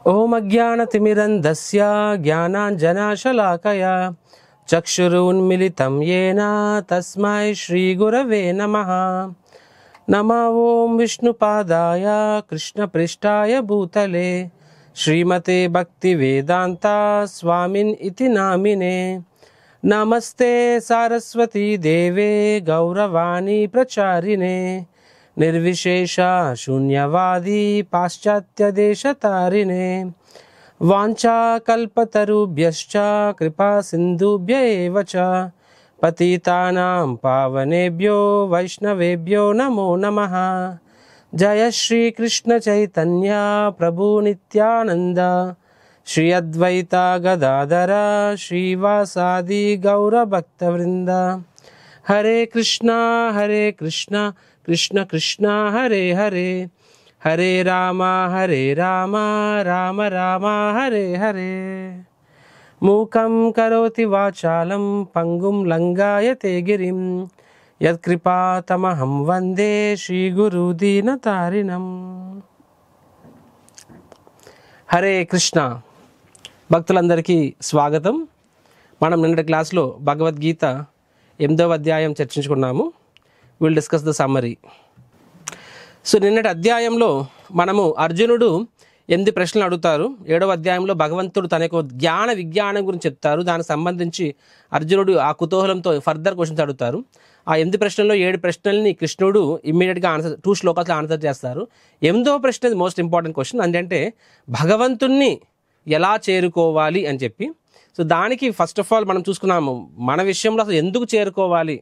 ఓం అజ్ఞానతిమిరంధస్య జ్ఞానాంజనశలాకయా చక్షురున్మిలితం యేన తస్మై శ్రీగురవే నమః. నమో ఓం విష్ణుపాదాయ కృష్ణపృష్ఠాయ భూతలే శ్రీమతే భక్తివేదాంత స్వామిన్ ఇతి నామినే. నమస్తే సారస్వతీ దేవే గౌరవాణి ప్రచారిణే నిర్విశేష శూన్యవాది పాశ్చాత్య దేశతారిణే. వాంఛాకల్పతరుభ్యశ్చ కృపా సింధుభ్య ఏవ చ పతితానాం పావనేభ్యో వైష్ణవేభ్యో నమో నమః. జయ శ్రీ కృష్ణ చైతన్య ప్రభు నిత్యానంద శ్రీ అద్వైత గదాధర శ్రీవాసాది గౌరభక్తవృంద. హరే కృష్ణ కృష్ణ కృష్ణ హరే హరే హరే రామ రామ రామ హరే హరే. మూకం కరోతి వాచాలం పంగుం లంఘాయతే గిరిం యత్కృపాతమహం వందే శ్రీగురు దీనతారిణం. హరే కృష్ణ భక్తులందరికీ స్వాగతం. మనం నిన్నటి క్లాస్లో భగవద్గీత 8వ అధ్యాయం చర్చించుకున్నాము. Will discuss the summary. So నిన్నటి అధ్యాయంలో మనము అర్జునుడు 8 ప్రశ్నలు అడుగుతారు. 7వ అధ్యాయంలో భగవంతుడు తన యొక్క జ్ఞాన విజ్ఞానం గురించి చెప్తారు. దానికి సంబంధించి అర్జునుడు ఆ కుతూహలంతో ఫర్దర్ క్వశ్చన్స్ అడుగుతారు. ఆ 8 ప్రశ్నల్లో 7 ప్రశ్నల్ని కృష్ణుడు ఇమ్మీడియట్గా ఆన్సర్ 2 శ్లోకాలు ఆన్సర్ చేస్తారు. 8వ ప్రశ్న ఇది మోస్ట్ ఇంపార్టెంట్ క్వశ్చన్. అంటే భగవంతుణ్ణి ఎలా చేరుకోవాలి అని చెప్పి. సో దానికి ఫస్ట్ ఆఫ్ ఆల్ మనం చూసుకున్నాము మన విషయంలో అసలు ఎందుకు చేరుకోవాలి,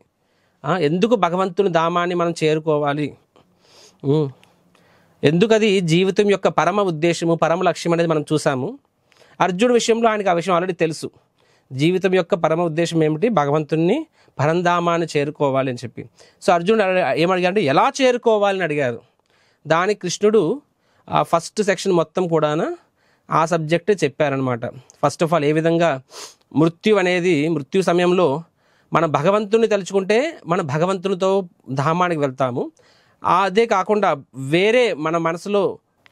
ఎందుకు భగవంతుని ధామాన్ని మనం చేరుకోవాలి, ఎందుకు అది జీవితం యొక్క పరమ ఉద్దేశము పరమ లక్ష్యం అనేది మనం చూసాము. అర్జునుడి విషయంలో ఆయనకు ఆ విషయం ఆల్రెడీ తెలుసు. జీవితం యొక్క పరమ ఉద్దేశం ఏమిటి, భగవంతుని పరంధామాన్ని చేరుకోవాలి అని చెప్పి. సో అర్జునుడు ఏమడిగారంటే ఎలా చేరుకోవాలని అడిగారు. దానికి కృష్ణుడు ఫస్ట్ సెక్షన్ మొత్తం కూడా ఆ సబ్జెక్టే చెప్పారనమాట. ఫస్ట్ ఆఫ్ ఆల్ ఏ విధంగా మృత్యు సమయంలో మన భగవంతుని తలుచుకుంటే మన భగవంతునితో ధామానికి వెళ్తాము. అదే కాకుండా వేరే మన మనసులో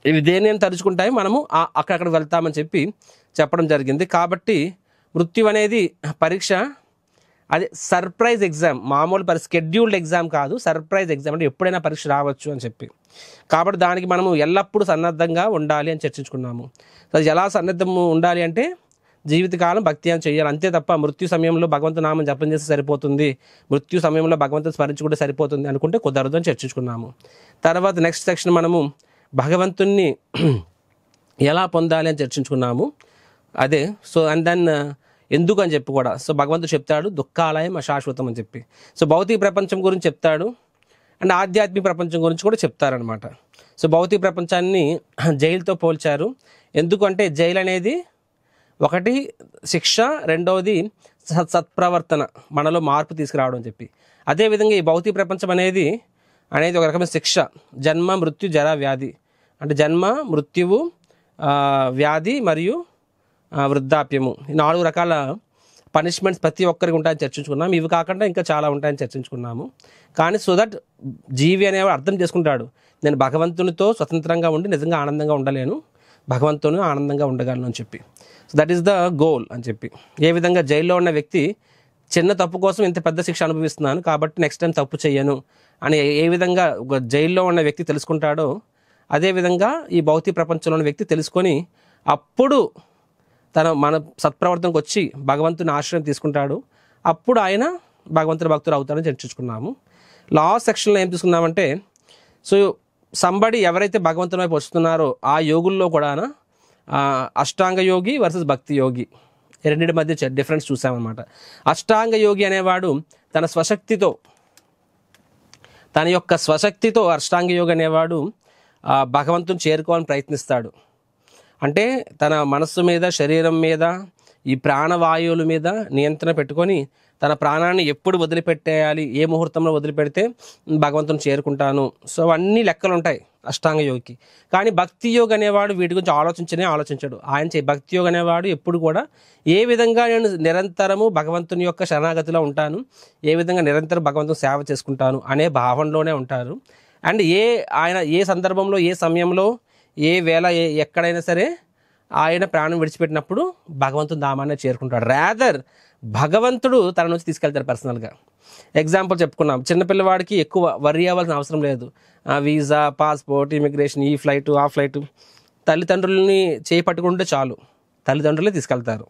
ఇవి దేని తలుచుకుంటాయి మనము అక్కడక్కడ వెళ్తామని చెప్పి చెప్పడం జరిగింది. కాబట్టి మృత్యు అనేది పరీక్ష, అది సర్ప్రైజ్ ఎగ్జామ్, మామూలు స్కెడ్యూల్డ్ ఎగ్జామ్ కాదు, సర్ప్రైజ్ ఎగ్జామ్. అంటే ఎప్పుడైనా పరీక్ష రావచ్చు అని చెప్పి. కాబట్టి దానికి మనము ఎల్లప్పుడూ సన్నద్ధంగా ఉండాలి అని చర్చించుకున్నాము. అది ఎలా సన్నద్ధం ఉండాలి అంటే జీవితకాలం భక్తి అని చేయాలి, అంతే తప్ప మృత్యు సమయంలో భగవంతు నామం జపం చేస్తే సరిపోతుంది, మృత్యు సమయంలో భగవంతుని స్మరించుకుంటే సరిపోతుంది అనుకుంటే కుదరదు అని చర్చించుకున్నాము. తర్వాత నెక్స్ట్ సెక్షన్ మనము భగవంతుణ్ణి ఎలా పొందాలి అని చర్చించుకున్నాము. అదే సో అండ్ దెన్ ఎందుకు అని చెప్పి కూడా. సో భగవంతుడు చెప్తాడు దుఃఖాలయం అశాశ్వతం అని చెప్పి. సో భౌతిక ప్రపంచం గురించి చెప్తాడు అండ్ ఆధ్యాత్మిక ప్రపంచం గురించి కూడా చెప్తారనమాట. సో భౌతిక ప్రపంచాన్ని జైలుతో పోల్చారు. ఎందుకంటే జైలు అనేది ఒకటి శిక్ష, రెండవది సత్ప్రవర్తన, మనలో మార్పు తీసుకురావడం అని చెప్పి. అదేవిధంగా ఈ భౌతిక ప్రపంచం అనేది ఒక రకమైన శిక్ష, జన్మ మృత్యు జరా వ్యాధి. అంటే జన్మ మృత్యువు వ్యాధి మరియు వృద్ధాప్యము, ఈ 4 రకాల పనిష్మెంట్స్ ప్రతి ఒక్కరికి ఉంటాయని చర్చించుకున్నాము. ఇవి కాకుండా ఇంకా చాలా ఉంటాయని చర్చించుకున్నాము. కానీ సో దట్ జీవి అనేవాడు అర్థం చేసుకుంటాడు, నేను భగవంతునితో స్వతంత్రంగా ఉండి నిజంగా ఆనందంగా ఉండలేను, భగవంతుని ఆనందంగా ఉండగలను అని చెప్పి. So that is the goal అని చెప్పి. ఏ విధంగా జైల్లో ఉన్న వ్యక్తి చిన్న తప్పు కోసం ఇంత పెద్ద శిక్ష అనుభవిస్తున్నాను కాబట్టి నెక్స్ట్ టైం తప్పు చేయను అని ఏ విధంగా ఒక జైల్లో ఉన్న వ్యక్తి తెలుసుకుంటాడో, అదేవిధంగా ఈ భౌతిక ప్రపంచంలో ఉన్న వ్యక్తి తెలుసుకొని అప్పుడు మన సత్ప్రవర్తనకు వచ్చి భగవంతుని ఆశ్రయం తీసుకుంటాడు. అప్పుడు ఆయన భగవంతుని భక్తుడు అవుతాడని చర్చించుకున్నాము. లాస్ట్ సెక్షన్లో ఏం తీసుకున్నామంటే, సో సంబడి ఎవరైతే భగవంతుని వైపు వస్తున్నారో ఆ యోగుల్లో కూడా అష్టాంగ యోగి వర్సెస్ భక్తి యోగి, రెండింటి మధ్య డిఫరెన్స్ చూసామన్నమాట. అష్టాంగ యోగి అనేవాడు తన యొక్క స్వశక్తితో అష్టాంగ యోగి అనేవాడు భగవంతుని చేరుకోవాలని ప్రయత్నిస్తాడు. అంటే తన మనస్సు మీద, శరీరం మీద, ఈ ప్రాణవాయువుల మీద నియంత్రణ పెట్టుకొని తన ప్రాణాన్ని ఎప్పుడు వదిలిపెట్టేయాలి, ఏ ముహూర్తంలో వదిలిపెడితే భగవంతుని చేరుకుంటాను. సో అవన్నీ లెక్కలు ఉంటాయి అష్టాంగ యోగికి. కానీ భక్తి యోగి అనేవాడు వీటి గురించి ఆలోచించాడు. భక్తి యోగి అనేవాడు ఎప్పుడు కూడా ఏ విధంగా నేను నిరంతరము భగవంతుని యొక్క శరణాగతిలో ఉంటాను, ఏ విధంగా నిరంతరం భగవంతుని సేవ చేసుకుంటాను అనే భావనలోనే ఉంటారు. అండ్ ఆయన ఏ సందర్భంలో, ఏ సమయంలో, ఏ వేళ, ఎక్కడైనా సరే ఆయన ప్రాణం విడిచిపెట్టినప్పుడు భగవంతుని ధామాన్ని చేరుకుంటాడు. రాదర్ భగవంతుడు తన నుంచి తీసుకెళ్తాడు పర్సనల్గా. ఎగ్జాంపుల్ చెప్పుకున్నాం, చిన్నపిల్లవాడికి ఎక్కువ వర్రీ అవ్వాల్సిన అవసరం లేదు. వీసా, పాస్పోర్ట్, ఇమిగ్రేషన్, ఈ ఫ్లైట్ ఆ ఫ్లైట్, తల్లిదండ్రులని చేయి పట్టుకుంటే చాలు, తల్లిదండ్రులే తీసుకెళ్తారు.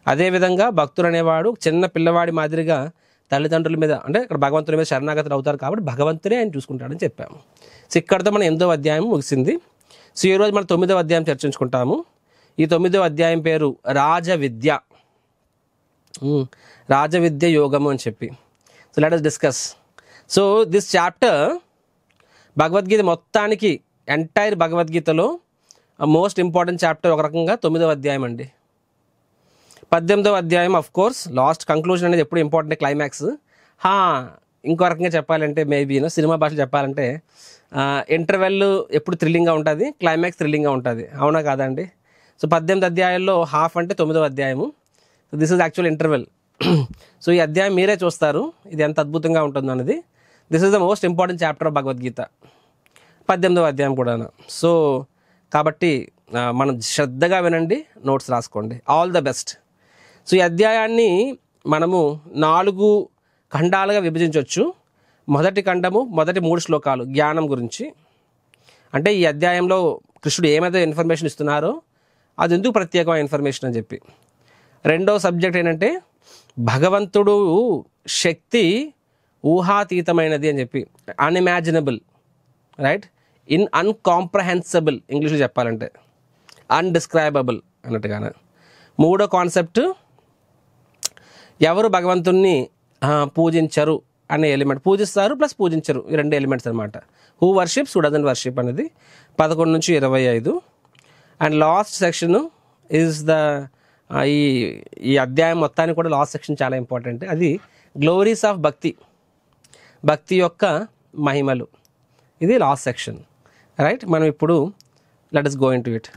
అదేవిధంగా భక్తుడు అనేవాడు చిన్న పిల్లవాడి మాదిరిగా తల్లిదండ్రుల మీద, అంటే ఇక్కడ భగవంతుని మీద శరణాగతులు అవుతారు కాబట్టి భగవంతునే ఆయన చూసుకుంటాడని చెప్పాము. సో ఇక్కడతో మనం 8వ అధ్యాయం ముగిసింది. సో ఈరోజు మనం 9వ అధ్యాయం చర్చించుకుంటాము. ఈ 9వ అధ్యాయం పేరు రాజవిద్య, రాజవిద్య యోగము అని చెప్పి. So let us discuss. So this chapter Bhagavad Gita మొత్తానికి, ఎంటైర్ భగవద్గీతలో మోస్ట్ ఇంపార్టెంట్ చాప్టర్ ఒక రకంగా 9వ అధ్యాయం అండి. 18వ అధ్యాయం ఆఫ్ కోర్స్ లాస్ట్ కంక్లూజన్ అనేది ఎప్పుడు ఇంపార్టెంట్, క్లైమాక్స్. ఇంకో రకంగా చెప్పాలంటే మేబీ సినిమా భాషలో చెప్పాలంటే ఇంటర్వెల్ ఎప్పుడు థ్రిల్లింగ్గా ఉంటుంది, క్లైమాక్స్ థ్రిల్లింగ్గా ఉంటుంది. అవునా కాదండి? సో 18 అధ్యాయాల్లో హాఫ్ అంటే 9వ అధ్యాయము. So this is actual interval. So ఈ అధ్యాయం మీరే చూస్తారు ఇది ఎంత అద్భుతంగా ఉంటుంది అన్నది. This is the most important chapter of Bhagavad Gita, 18వ అధ్యాయం కూడా. సో కాబట్టి మనం శ్రద్ధగా వినండి, నోట్స్ రాసుకోండి. All the best. సో ఈ అధ్యాయాన్ని మనము 4 ఖండాలుగా విభజించవచ్చు. మొదటి ఖండము, మొదటి 3 శ్లోకాలు జ్ఞానం గురించి, అంటే ఈ అధ్యాయంలో కృష్ణుడు ఏమైతే ఇన్ఫర్మేషన్ ఇస్తున్నారో అది ఎందుకు ప్రత్యేకమైన ఇన్ఫర్మేషన్ అని చెప్పి. రెండవ సబ్జెక్ట్ ఏంటంటే భగవంతుడు శక్తి ఊహాతీతమైనది అని చెప్పి, అన్ఇమాజినబుల్, రైట్, అన్కాంప్రహెన్సిబుల్ ఇంగ్లీష్లో చెప్పాలంటే, అన్డిస్క్రైబబుల్ అన్నట్టుగానే. మూడో కాన్సెప్ట్ ఎవరు భగవంతుణ్ణి పూజించరు అనే ఎలిమెంట్, పూజిస్తారు ప్లస్ పూజించరు, ఈ 2 ఎలిమెంట్స్ అనమాట. Who worships, who doesn't worship అనేది 11 నుంచి 25. And last section is the ఈ అధ్యాయం మొత్తానికి కూడా లాస్ట్ సెక్షన్ చాలా ఇంపార్టెంట్. అది గ్లోరీస్ ఆఫ్ భక్తి, భక్తి యొక్క మహిమలు. ఇది లాస్ట్ సెక్షన్, రైట్. మనం ఇప్పుడు let us go into it.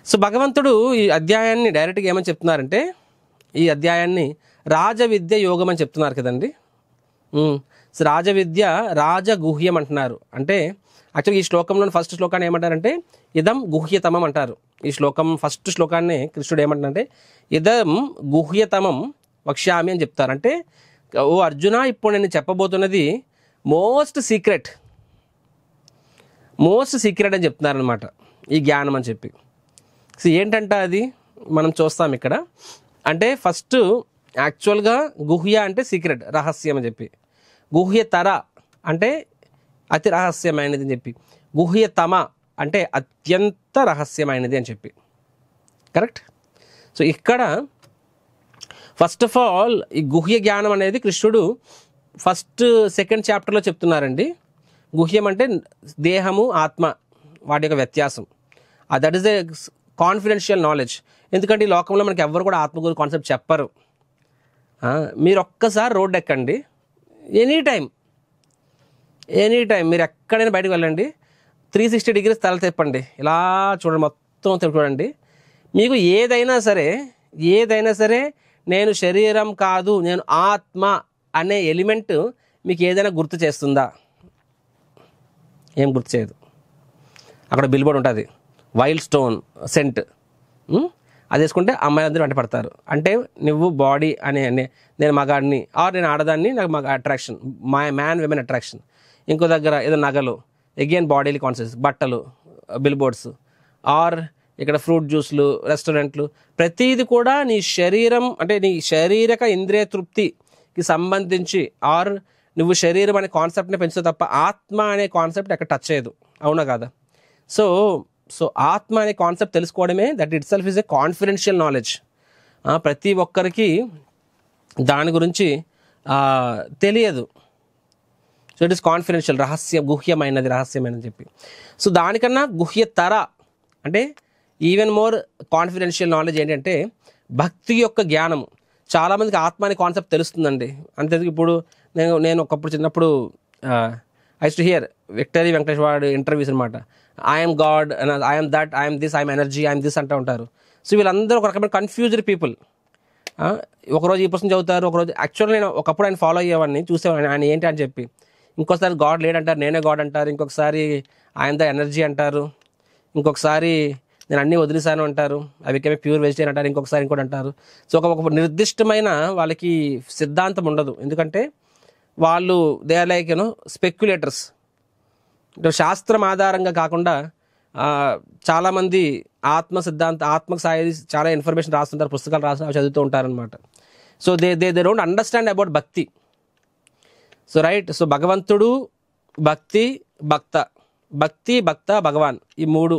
So భగవంతుడు ఈ అధ్యాయాన్ని డైరెక్ట్గా ఏమని చెప్తున్నారంటే, ఈ అధ్యాయాన్ని రాజవిద్య యోగం అని చెప్తున్నారు కదండి. సో రాజవిద్య రాజగుహ్యం అంటున్నారు. అంటే యాక్చువల్గా ఈ శ్లోకంలో ఫస్ట్ శ్లోకాన్ని ఏమంటారంటే ఇదం గుహ్యతమం అంటారు. ఈ శ్లోకం ఫస్ట్ శ్లోకాన్ని కృష్ణుడు ఏమంటారంటే ఇదం గుహ్యతమం వక్ష్యామి అని చెప్తారు. అంటే ఓ అర్జున, ఇప్పుడు నేను చెప్పబోతున్నది మోస్ట్ సీక్రెట్ అని చెప్తున్నారనమాట, ఈ జ్ఞానం అని చెప్పి. సో ఏంటంట అది మనం చూస్తాం ఇక్కడ. అంటే ఫస్ట్ యాక్చువల్గా గుహ్య అంటే సీక్రెట్, రహస్యం అని చెప్పి. గుహ్యతర అంటే అతి రహస్యమైనది అని చెప్పి. గుహ్యతమ అంటే అత్యంత రహస్యమైనది అని చెప్పి, కరెక్ట్. సో ఇక్కడ ఫస్ట్ ఆఫ్ ఆల్ ఈ గుహ్య జ్ఞానం అనేది కృష్ణుడు సెకండ్ చాప్టర్లో చెప్తున్నారండి. గుహ్యం అంటే దేహము ఆత్మ వాటి యొక్క వ్యత్యాసం. That is a confidential knowledge. ఎందుకంటే ఈ లోకంలో మనకి ఎవ్వరు కూడా ఆత్మ గురించి కాన్సెప్ట్ చెప్పరు. మీరు ఒక్కసారి రోడ్డు ఎక్కండి, ఎనీ టైం మీరు ఎక్కడైనా బయటకు వెళ్ళండి, 360 degrees తల తిప్పండి, ఇలా చూడండి, మొత్తం చూడండి. మీకు ఏదైనా సరే నేను శరీరం కాదు, నేను ఆత్మ అనే ఎలిమెంట్ మీకు ఏదైనా గుర్తు చేస్తుందా? ఏం గుర్తు చేయదు. అక్కడ బిల్బోర్డ్ ఉంటుంది, వైల్డ్ స్టోన్ సెంట్, అది వేసుకుంటే అమ్మాయిలందరూ వెంట పడతారు. అంటే నువ్వు బాడీ అనే నేను మగాడిని ఆర్ నేను ఆడదాన్ని, నాకు మగ అట్రాక్షన్, మ్యాన్ విమెన్ అట్రాక్షన్. ఇంకో దగ్గర ఏదో నగలు, అగైన్ బాడీలు కాన్సెప్ట్స్, బట్టలు, బిల్బోర్డ్స్, ఆర్ ఇక్కడ ఫ్రూట్ జ్యూస్లు, రెస్టారెంట్లు, ప్రతిది కూడా నీ శరీరం అంటే నీ శారీరక ఇంద్రియ తృప్తికి సంబంధించి, ఆర్ నువ్వు శరీరం అనే కాన్సెప్ట్ని పెంచుతావు తప్ప ఆత్మ అనే కాన్సెప్ట్ ఎక్కడ టచ్ చేయదు. అవునా కాదా? సో ఆత్మ అనే కాన్సెప్ట్ తెలుసుకోవడమే that it self is a confidential knowledge. ప్రతి ఒక్కరికి దాని గురించి తెలియదు. సో ఇట్ ఈస్ కాన్ఫిడెన్షియల్, రహస్యమైనది చెప్పి. సో దానికన్నా గుహ్యతర అంటే ఈవెన్ మోర్ కాన్ఫిడెన్షియల్ నాలెడ్జ్ ఏంటంటే భక్తి యొక్క జ్ఞానము. చాలామందికి ఆత్మ అనే కాన్సెప్ట్ తెలుస్తుందండి. అంతే ఇప్పుడు నేను ఒకప్పుడు చిన్నప్పుడు I to hear victory Venkatesh వాడు ఇంటర్వ్యూస్ అనమాట. I'm God, I'm that, I'm this, I'm energy, I'm this అంటూ ఉంటారు. సో వీళ్ళందరూ ఒక రకమైన కన్ఫ్యూజ్డ్ పీపుల్. ఒకరోజు ఈ పుస్తకం చదువుతారు, ఒకరోజు యాక్చువల్గా నేను ఒకప్పుడు ఆయన ఫాలో అయ్యేవాడిని, చూసేవాడిని ఆయన ఏంటి అని చెప్పి. ఇంకోసారి గాడ్ లేడంటారు, నేనే గాడ్ అంటారు, ఇంకొకసారి ఆయన ద ఎనర్జీ అంటారు, ఇంకొకసారి నేను అన్నీ వదిలేసాను అంటారు, అవి ప్యూర్ వెజిటేరియన్ అంటారు, ఇంకోటి అంటారు. సో ఒక నిర్దిష్టమైన వాళ్ళకి సిద్ధాంతం ఉండదు. ఎందుకంటే వాళ్ళు దే ఆర్ లైక్ స్పెక్యులేటర్స్. శాస్త్రం ఆధారంగా కాకుండా చాలామంది ఆత్మకు సాయి చాలా ఇన్ఫర్మేషన్ రాస్తుంటారు, పుస్తకాలు రాస్తున్నారు, చదువుతూ ఉంటారనమాట. So they don't understand about bhakti. So right. So భగవంతుడు, భక్త, భగవాన్, ఈ మూడు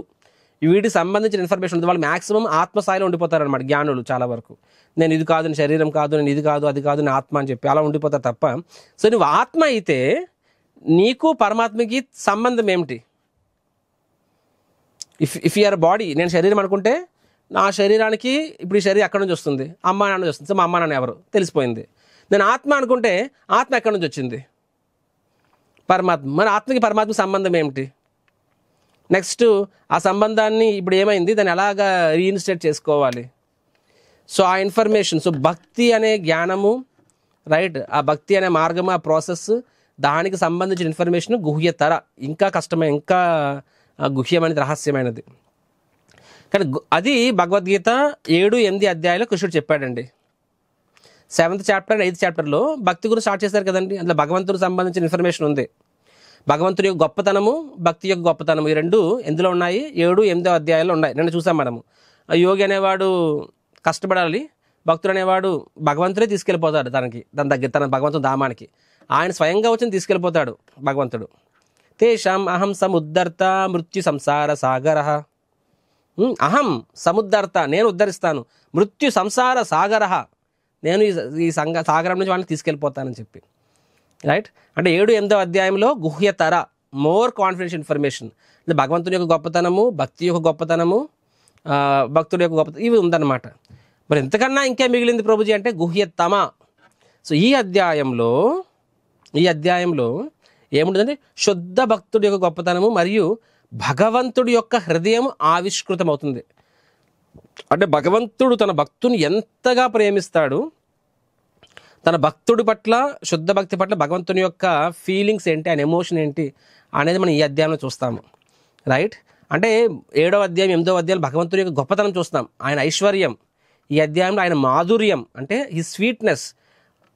వీటికి సంబంధించిన ఇన్ఫర్మేషన్ ఉంది. వాళ్ళు మ్యాక్సిమం ఆత్మస్థాయిలో ఉండిపోతారనమాట జ్ఞానులు చాలా వరకు. నేను ఇది కాదు, నేను శరీరం కాదు, నేను ఇది కాదు, అది కాదు, నేను ఆత్మ అని చెప్పి అలా ఉండిపోతారు తప్ప. సో నువ్వు ఆత్మ అయితే నీకు పరమాత్మకి సంబంధం ఏమిటి? ఇఫ్ యూఆర్ బాడీ, నేను శరీరం అనుకుంటే నా శరీరానికి ఇప్పుడు ఈ శరీరం ఎక్కడి నుంచి వస్తుంది? అమ్మా నాన్న వస్తుంది. సో మా అమ్మ నాన్న ఎవరు తెలిసిపోయింది. నేను ఆత్మ అనుకుంటే ఆత్మ ఎక్కడి నుంచి వచ్చింది? పరమాత్మ. మన ఆత్మకి పరమాత్మకి సంబంధం ఏమిటి? నెక్స్ట్ ఆ సంబంధాన్ని ఇప్పుడు ఏమైంది, దాన్ని ఎలాగా రీఇన్స్టేట్ చేసుకోవాలి? సో ఆ ఇన్ఫర్మేషన్, సో భక్తి అనే జ్ఞానము, రైట్, ఆ భక్తి అనే మార్గము, ఆ ప్రాసెస్, దానికి సంబంధించిన ఇన్ఫర్మేషన్ గుహ్యతర, ఇంకా కష్టమే, ఇంకా గుహ్యమైనది, రహస్యమైనది. కానీ అది భగవద్గీత 7-8 అధ్యాయాలు కృష్ణుడు చెప్పాడండి. 7th చాప్టర్ 8th చాప్టర్లో భక్తి గురించి స్టార్ట్ చేశారు కదండి. అందులో భగవంతుడికి సంబంధించిన ఇన్ఫర్మేషన్ ఉంది. భగవంతుడి యొక్క గొప్పతనము, భక్తి యొక్క గొప్పతనము, ఈ రెండు ఎందులో ఉన్నాయి? 7-8 అధ్యాయాల్లో ఉన్నాయి. నిన్న చూసాం మనము. యోగి అనేవాడు కష్టపడాలి, భక్తుడు అనేవాడు భగవంతుడే తీసుకెళ్ళిపోతాడు దాని దగ్గర, తన భగవంతుడు ధామానికి. ఆయన స్వయంగా వచ్చి తీసుకెళ్ళిపోతాడు భగవంతుడు. తేషాం అహం సముద్ధర్త మృత్యు సంసార సాగర. అహం సముద్ధర్త, నేను ఉద్ధరిస్తాను. మృత్యు సంసార సాగర, నేను ఈ సాగరం నుంచి వాళ్ళని తీసుకెళ్ళిపోతానని చెప్పి. రైట్. అంటే 7-8 అధ్యాయంలో గుహ్యతర, మోర్ కాన్ఫిడెన్షియల్ ఇన్ఫర్మేషన్, అంటే భగవంతుని యొక్క గొప్పతనము, భక్తి యొక్క గొప్పతనము, భక్తుడి యొక్క గొప్పతనం, ఇవి ఉందన్నమాట. మరి ఎంతకన్నా ఇంకే మిగిలింది ప్రభుజీ అంటే గుహ్యతమ. సో ఈ అధ్యాయంలో ఏముంటుందంటే శుద్ధ భక్తుడి యొక్క గొప్పతనము మరియు భగవంతుడి యొక్క హృదయం ఆవిష్కృతమవుతుంది. అంటే భగవంతుడు తన భక్తుని ఎంతగా ప్రేమిస్తాడు, తన భక్తుడి పట్ల, శుద్ధ భక్తి పట్ల భగవంతుని యొక్క ఫీలింగ్స్ ఏంటి, ఆయన ఎమోషన్ ఏంటి అనేది మనం ఈ అధ్యాయంలో చూస్తాము. రైట్. అంటే 7వ అధ్యాయం 8వ అధ్యాయం భగవంతుని యొక్క గొప్పతనం చూస్తాం, ఆయన ఐశ్వర్యం. ఈ అధ్యాయంలో ఆయన మాధుర్యం, అంటే ఈ స్వీట్నెస్,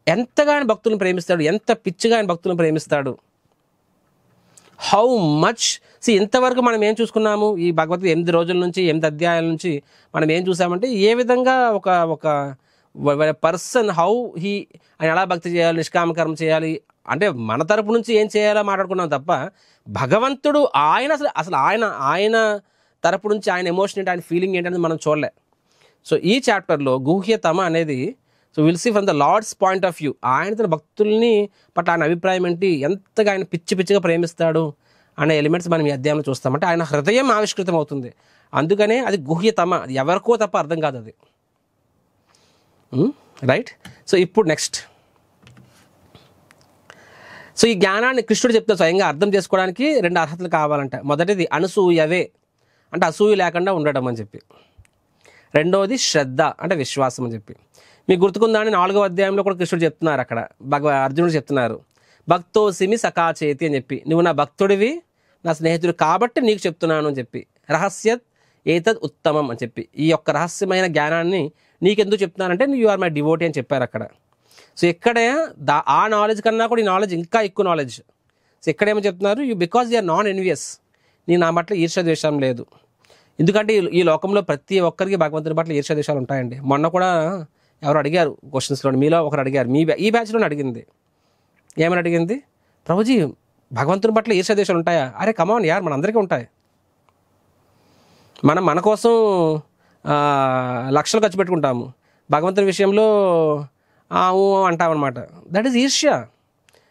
ఎంతగా ఆయన భక్తులను ప్రేమిస్తాడు, ఎంత పిచ్చిగా ఆయన భక్తులను ప్రేమిస్తాడు. How much. ఇంతవరకు మనం ఏం చూసుకున్నాము ఈ భగవద్గీత 8 రోజుల నుంచి, 8 అధ్యాయాల నుంచి మనం ఏం చూసామంటే ఏ విధంగా ఒక పర్సన్ హౌ ఆయన ఎలా భక్తి చేయాలి, నిష్కామకర్మ చేయాలి, అంటే మన తరపు నుంచి ఏం చేయాలో మాట్లాడుకున్నాం తప్ప భగవంతుడు అసలు ఆయన తరపు నుంచి ఆయన ఎమోషన్ ఏంటి, ఆయన ఫీలింగ్ ఏంటనేది మనం చూడలే. సో ఈ చాప్టర్లో గుహ్యతమ అనేది, so will see from the lord's point of view, ఆయన తన భక్తుల్ని పట్ల ఆయన అభిప్రాయం ఏంటి, ఎంతగా ఆయన పిచ్చిగా ప్రేమిస్తాడు అనే ఎలిమెంట్స్ మనం ఈ అధ్యాయంలో చూస్తామంటే ఆయన హృదయం ఆవిష్కృతం అవుతుంది. అందుకనే అది గుహ్యతమ, అది ఎవరికో తప్ప అర్థం కాదు అది. రైట్. సో ఇప్పుడు నెక్స్ట్, సో ఈ జ్ఞానాన్ని కృష్ణుడు చెప్తే స్వయంగా అర్థం చేసుకోవడానికి 2 అర్హతలు కావాలంట. మొదటిది అనసూయవే, అంటే అసూయ లేకుండా ఉండడం అని చెప్పి. రెండవది శ్రద్ధ, అంటే విశ్వాసం అని చెప్పి. మీకు గుర్తుకుందని 4వ అధ్యాయంలో కూడా కృష్ణుడు చెప్తున్నారు, అక్కడ అర్జునుడు చెప్తున్నారు, భక్తోసిమి సఖాచేతి అని చెప్పి, నువ్వు నా భక్తుడివి, నా స్నేహితుడు కాబట్టి నీకు చెప్తున్నాను అని చెప్పి. రహస్యత్ ఏతద్ ఉత్తమం అని చెప్పి, ఈ యొక్క రహస్యమైన జ్ఞానాన్ని నీకెందుకు చెప్తున్నానంటే యు ఆర్ మై డివోటీ అని చెప్పారు అక్కడ. సో ఇక్కడ ఆ నాలెడ్జ్ కన్నా కూడా ఈ నాలెడ్జ్ ఇంకా ఎక్కువ నాలెడ్జ్. సో ఇక్కడేమో చెప్తున్నారు, because you are non envious, నీ నా పట్ల ఈర్ష్యద్వేషం లేదు. ఎందుకంటే ఈ లోకంలో ప్రతి ఒక్కరికి భగవంతుని పట్ల ఈర్ష్యద్వేషాలు ఉంటాయండి. మొన్న కూడా ఎవరు అడిగారు క్వశ్చన్స్లో, మీలో ఒకరు అడిగారు, ఈ బ్యాచ్లోనే అడిగింది. ఏమని అడిగింది? ప్రభుజీ భగవంతుని పట్ల ఈర్ష్యద్వేషాలు ఉంటాయా? అరే కమాన్ యార్, మన అందరికీ ఉంటాయి. మన కోసం లక్షలు ఖర్చు పెట్టుకుంటాము, భగవంతుని విషయంలో అంటామన్నమాట. దట్ ఈస్ ఈర్ష్య.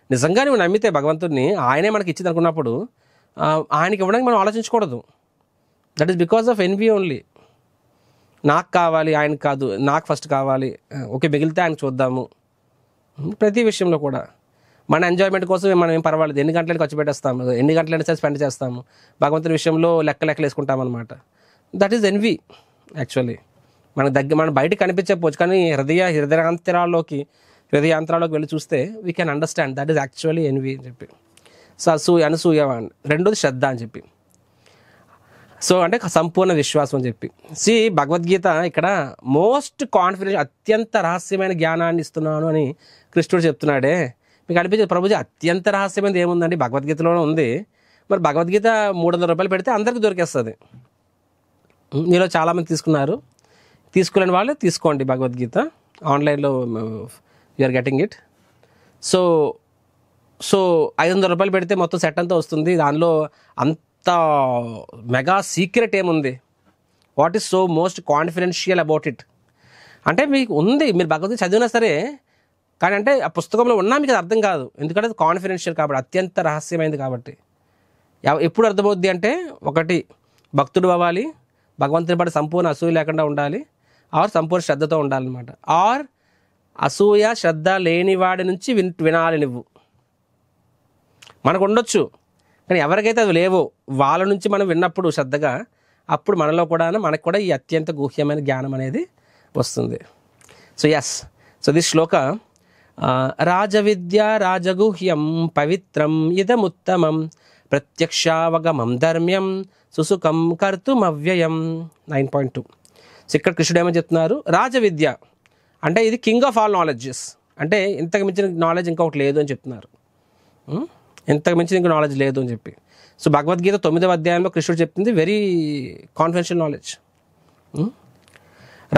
నిజంగా నువ్వు నమ్మితే భగవంతుడిని, ఆయనే మనకి ఇచ్చింది అనుకున్నప్పుడు ఆయనకి ఇవ్వడానికి మనం ఆలోచించకూడదు. That is because of envy only. నాకు కావాలి, ఆయనకు కాదు, నాకు ఫస్ట్ కావాలి, ఓకే మిగిలితే ఆయన చూద్దాము. ప్రతి విషయంలో కూడా మన ఎంజాయ్మెంట్ కోసం మనం ఏం పర్వాలేదు, ఎన్ని గంటలైనా ఖర్చు పెట్టేస్తాము, ఎన్ని గంటలైనా సరే స్పెండ్ చేస్తాము, భగవంతుని విషయంలో లెక్కలు వేసుకుంటాం అనమాట. That is envy actually. మన బయటకు కనిపించకపోవచ్చు, కానీ హృదయాంతరాల్లోకి వెళ్ళి చూస్తే we can understand that is actually envy అని చెప్పి. సో అనసూయ. రెండోది శ్రద్ధ అని చెప్పి. సో అంటే సంపూర్ణ విశ్వాసం అని చెప్పి. భగవద్గీత ఇక్కడ మోస్ట్ కాన్ఫిడెన్స్, అత్యంత రహస్యమైన జ్ఞానాన్ని ఇస్తున్నాను అని కృష్ణుడు చెప్తున్నాడే. మీకు అనిపించదు ప్రభుజీ అత్యంత రహస్యమైనది ఏముందండి, భగవద్గీతలోనే ఉంది. మరి భగవద్గీత 300 రూపాయలు పెడితే అందరికీ దొరికేస్తుంది. మీలో చాలామంది తీసుకున్నారు, తీసుకోలేని వాళ్ళు తీసుకోండి భగవద్గీత ఆన్లైన్లో, యూఆర్ గెటింగ్ ఇట్. సో 500 రూపాయలు పెడితే మొత్తం సెట్ అంతా వస్తుంది. దానిలో అంత మెగా సీక్రెట్ ఏముంది? What is so most confidential about it? అంటే మీకు ఉంది, మీరు భగవద్గీత చదివినా సరే, కానీ అంటే ఆ పుస్తకంలో ఉన్నా మీకు అది అర్థం కాదు. ఎందుకంటే అది కాన్ఫిడెన్షియల్ కాబట్టి, అత్యంత రహస్యమైంది కాబట్టి. ఎప్పుడు అర్థమవుద్ది అంటే, ఒకటి భక్తుడు అవ్వాలి, భగవంతుని పట్ల సంపూర్ణ అసూయ లేకుండా ఉండాలి, ఆర్ సంపూర్ణ శ్రద్ధతో ఉండాలన్నమాట. ఆర్ అసూయ శ్రద్ధ లేనివాడి నుంచి వినాలి నువ్వు. మనకు ఉండొచ్చు, కానీ ఎవరికైతే అది లేవో వాళ్ళ నుంచి మనం విన్నప్పుడు శ్రద్ధగా, అప్పుడు మనలో కూడా మనకు కూడా ఈ అత్యంత గుహ్యమైన జ్ఞానం అనేది వస్తుంది. సో దిస్ శ్లోక రాజవిద్య రాజగుహ్యం పవిత్రం ఇదముత్తమం ప్రత్యక్షావగమం ధర్మ్యం సుసుఖం కర్తుమవ్యయం. 9.2. సో ఇక్కడ కృష్ణుడు ఏమని చెప్తున్నారు, రాజవిద్య అంటే ఇది కింగ్ ఆఫ్ ఆల్ నాలెడ్జెస్, అంటే ఇంతకు మించిన నాలెడ్జ్ ఇంకొకటి లేదు అని చెప్తున్నారు. ఇంతకు మించిన ఇంకో నాలెడ్జ్ లేదు అని చెప్పి. సో భగవద్గీత 9వ అధ్యాయంలో కృష్ణుడు చెప్తుంది వెరీ కాన్ఫిడెన్షియల్ నాలెడ్జ్.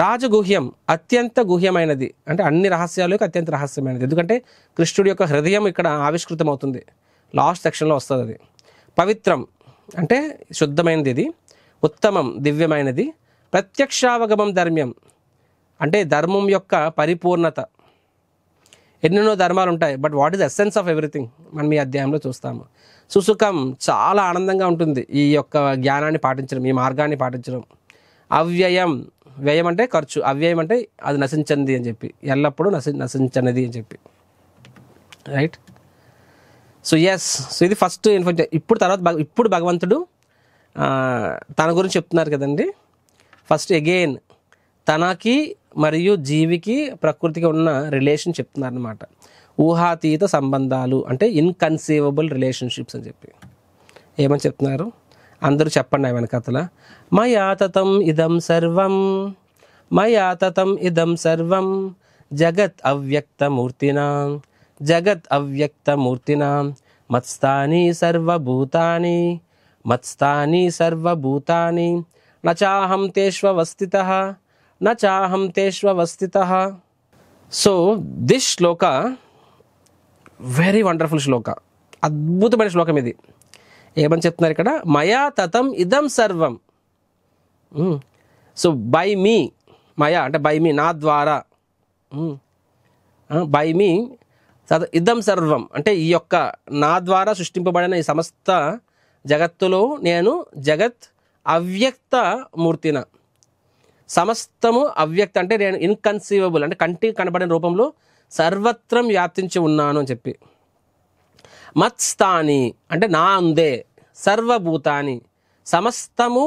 రాజగుహ్యం అత్యంత గుహ్యమైనది, అంటే అన్ని రహస్యాలకు అత్యంత రహస్యమైనది. ఎందుకంటే కృష్ణుడి యొక్క హృదయం ఇక్కడ ఆవిష్కృతం అవుతుంది, లాస్ట్ సెక్షన్లో వస్తుంది అది. పవిత్రం అంటే శుద్ధమైనది ఇది, ఉత్తమం దివ్యమైనది, ప్రత్యక్షావగమం ధర్మ్యం అంటే ధర్మం యొక్క పరిపూర్ణత. ఎన్నెన్నో ధర్మాలు ఉంటాయి, but what is essence of everything మనం ఈ అధ్యాయంలో చూస్తాము. సుసుఖం చాలా ఆనందంగా ఉంటుంది ఈ యొక్క జ్ఞానాన్ని పాటించడం, ఈ మార్గాన్ని పాటించడం. అవ్యయం, వ్యయం అంటే ఖర్చు, అవ్యయం అంటే అది నశించనిది అని చెప్పి, ఎల్లప్పుడూ నశించనిది అని చెప్పి, రైట్. సో ఇది ఫస్ట్ ఇన్ఫర్మేషన్. ఇప్పుడు భగవంతుడు తన గురించి చెప్తున్నారు కదండి. ఫస్ట్ అగైన్ తనకి మరియు జీవికి ప్రకృతికి ఉన్న రిలేషన్ చెప్తున్నారు అనమాట. ఊహాతీత సంబంధాలు అంటే ఇన్కన్సీవబుల్ రిలేషన్షిప్స్ అని చెప్పి ఏమని చెప్తున్నారు, అందరూ చెప్పండి ఆయన కథల. మయా తతం ఇదం సర్వం, మయా తతం ఇదం సర్వం జగత్ అవ్యక్తమూర్తినా, జగత్ అవ్యక్తమూర్తినా మత్స్థాని సర్వభూతాని, మత్స్థాని సర్వభూతాని నచాహం తేష్వస్థితః, నచాహం తేష్వస్థితః. So this shloka very wonderful shloka, అద్భుతమైన శ్లోకం ఇది. ఏమని చెప్తున్నారు ఇక్కడ, మయా తతం ఇదం సర్వం. సో బై మీ, మయా అంటే బై మీ, నా ద్వారా, బై మీ ఇదం సర్వం అంటే ఈ యొక్క నా ద్వారా సృష్టింపబడిన ఈ సమస్త జగత్తులో నేను జగత్ అవ్యక్త మూర్తిన, సమస్తము అవ్యక్త అంటే నేను ఇన్కన్సీవబుల్ అంటే కంటికి కనబడిన రూపంలో సర్వత్రం వ్యాప్తించి ఉన్నాను అని చెప్పి. మత్స్థాని అంటే నా అందే, సర్వభూతాని సమస్తము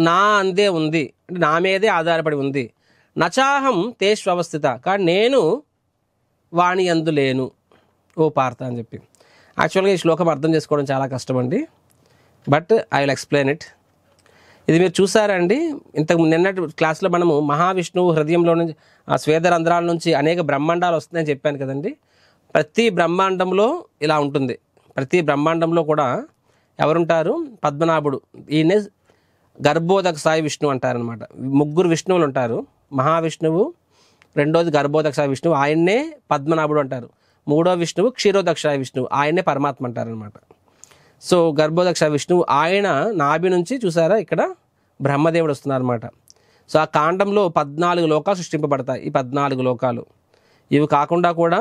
నా అందే ఉంది, అంటే నా మీదే ఆధారపడి ఉంది. నచాహం తేష్వస్థిత కానీ నేను వాణి అందు లేను ఓ పార్త అని చెప్పి. యాక్చువల్గా ఈ శ్లోకం అర్థం చేసుకోవడం చాలా కష్టం అండి, but I will explain it. ఇది మీరు చూసారండి, నిన్నటి క్లాస్లో మనము మహావిష్ణువు హృదయంలో నుంచి ఆ స్వేదరంధ్రాల నుంచి అనేక బ్రహ్మాండాలు వస్తున్నాయని చెప్పాను కదండి. ప్రతి బ్రహ్మాండంలో ఇలా ఉంటుంది, ప్రతి బ్రహ్మాండంలో కూడా ఎవరుంటారు, పద్మనాభుడు, ఈయనే గర్భోదక సాయి విష్ణువు అంటారనమాట. ముగ్గురు విష్ణువులు ఉంటారు, మహావిష్ణువు, రెండోది గర్భోదక సాయి విష్ణువు, ఆయన్నే పద్మనాభుడు అంటారు. మూడో విష్ణువు క్షీరోదక సాయి విష్ణువు, ఆయన్నే పరమాత్మ అంటారనమాట. సో గర్భోదక సాయి విష్ణువు ఆయన నాభి నుంచి చూసారా ఇక్కడ బ్రహ్మదేవుడు వస్తున్నారన్నమాట. సో ఆ కాండంలో 14 లోకాలు సృష్టింపబడతాయి. ఈ 14 లోకాలు ఇవి కాకుండా కూడా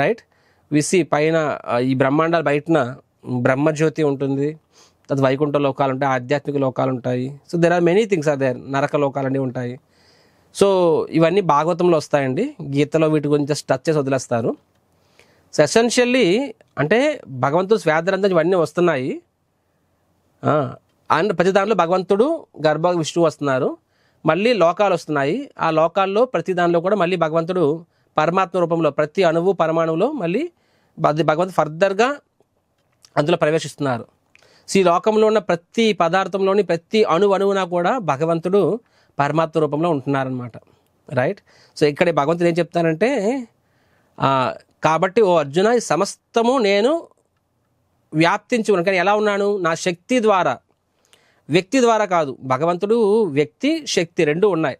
రైట్ విసి పైన ఈ బ్రహ్మాండాలు బయటన బ్రహ్మజ్యోతి ఉంటుంది, అది వైకుంఠ లోకాలు ఉంటాయి, ఆధ్యాత్మిక లోకాలు ఉంటాయి. So there are many things are there, నరక లోకాలు అన్నీ ఉంటాయి. సో ఇవన్నీ భాగవతంలో వస్తాయండి, గీతలో వీటి గురించి జస్ట్ టచ్ చేసి వదిలేస్తారు. సో ఎసెన్షియల్లీ అంటే భగవంతుడు స్వేదరంధ్రం ఇవన్నీ వస్తున్నాయి, అండ్ ప్రతి దాంట్లో భగవంతుడు గర్భ విష్ణువు వస్తున్నారు, మళ్ళీ లోకాలు వస్తున్నాయి. ఆ లోకాల్లో ప్రతి దానిలో కూడా మళ్ళీ భగవంతుడు పరమాత్మ రూపంలో ప్రతి అణువు పరమాణువులో మళ్ళీ భగవంతుడు ఫర్దర్గా అందులో ప్రవేశిస్తున్నారు. సో ఈ లోకంలో ఉన్న ప్రతి పదార్థంలోని ప్రతి అణువున కూడా భగవంతుడు పరమాత్మ రూపంలో ఉంటున్నారనమాట. రైట్. సో ఇక్కడ భగవంతుడు ఏం చెప్తానంటే, కాబట్టి ఓ అర్జున ఈ సమస్తము నేను వ్యాప్తించి ఉన్నాను. కానీ ఎలా ఉన్నాను? నా శక్తి ద్వారా, వ్యక్తి ద్వారా కాదు. భగవంతుడు వ్యక్తి శక్తి రెండు ఉన్నాయి.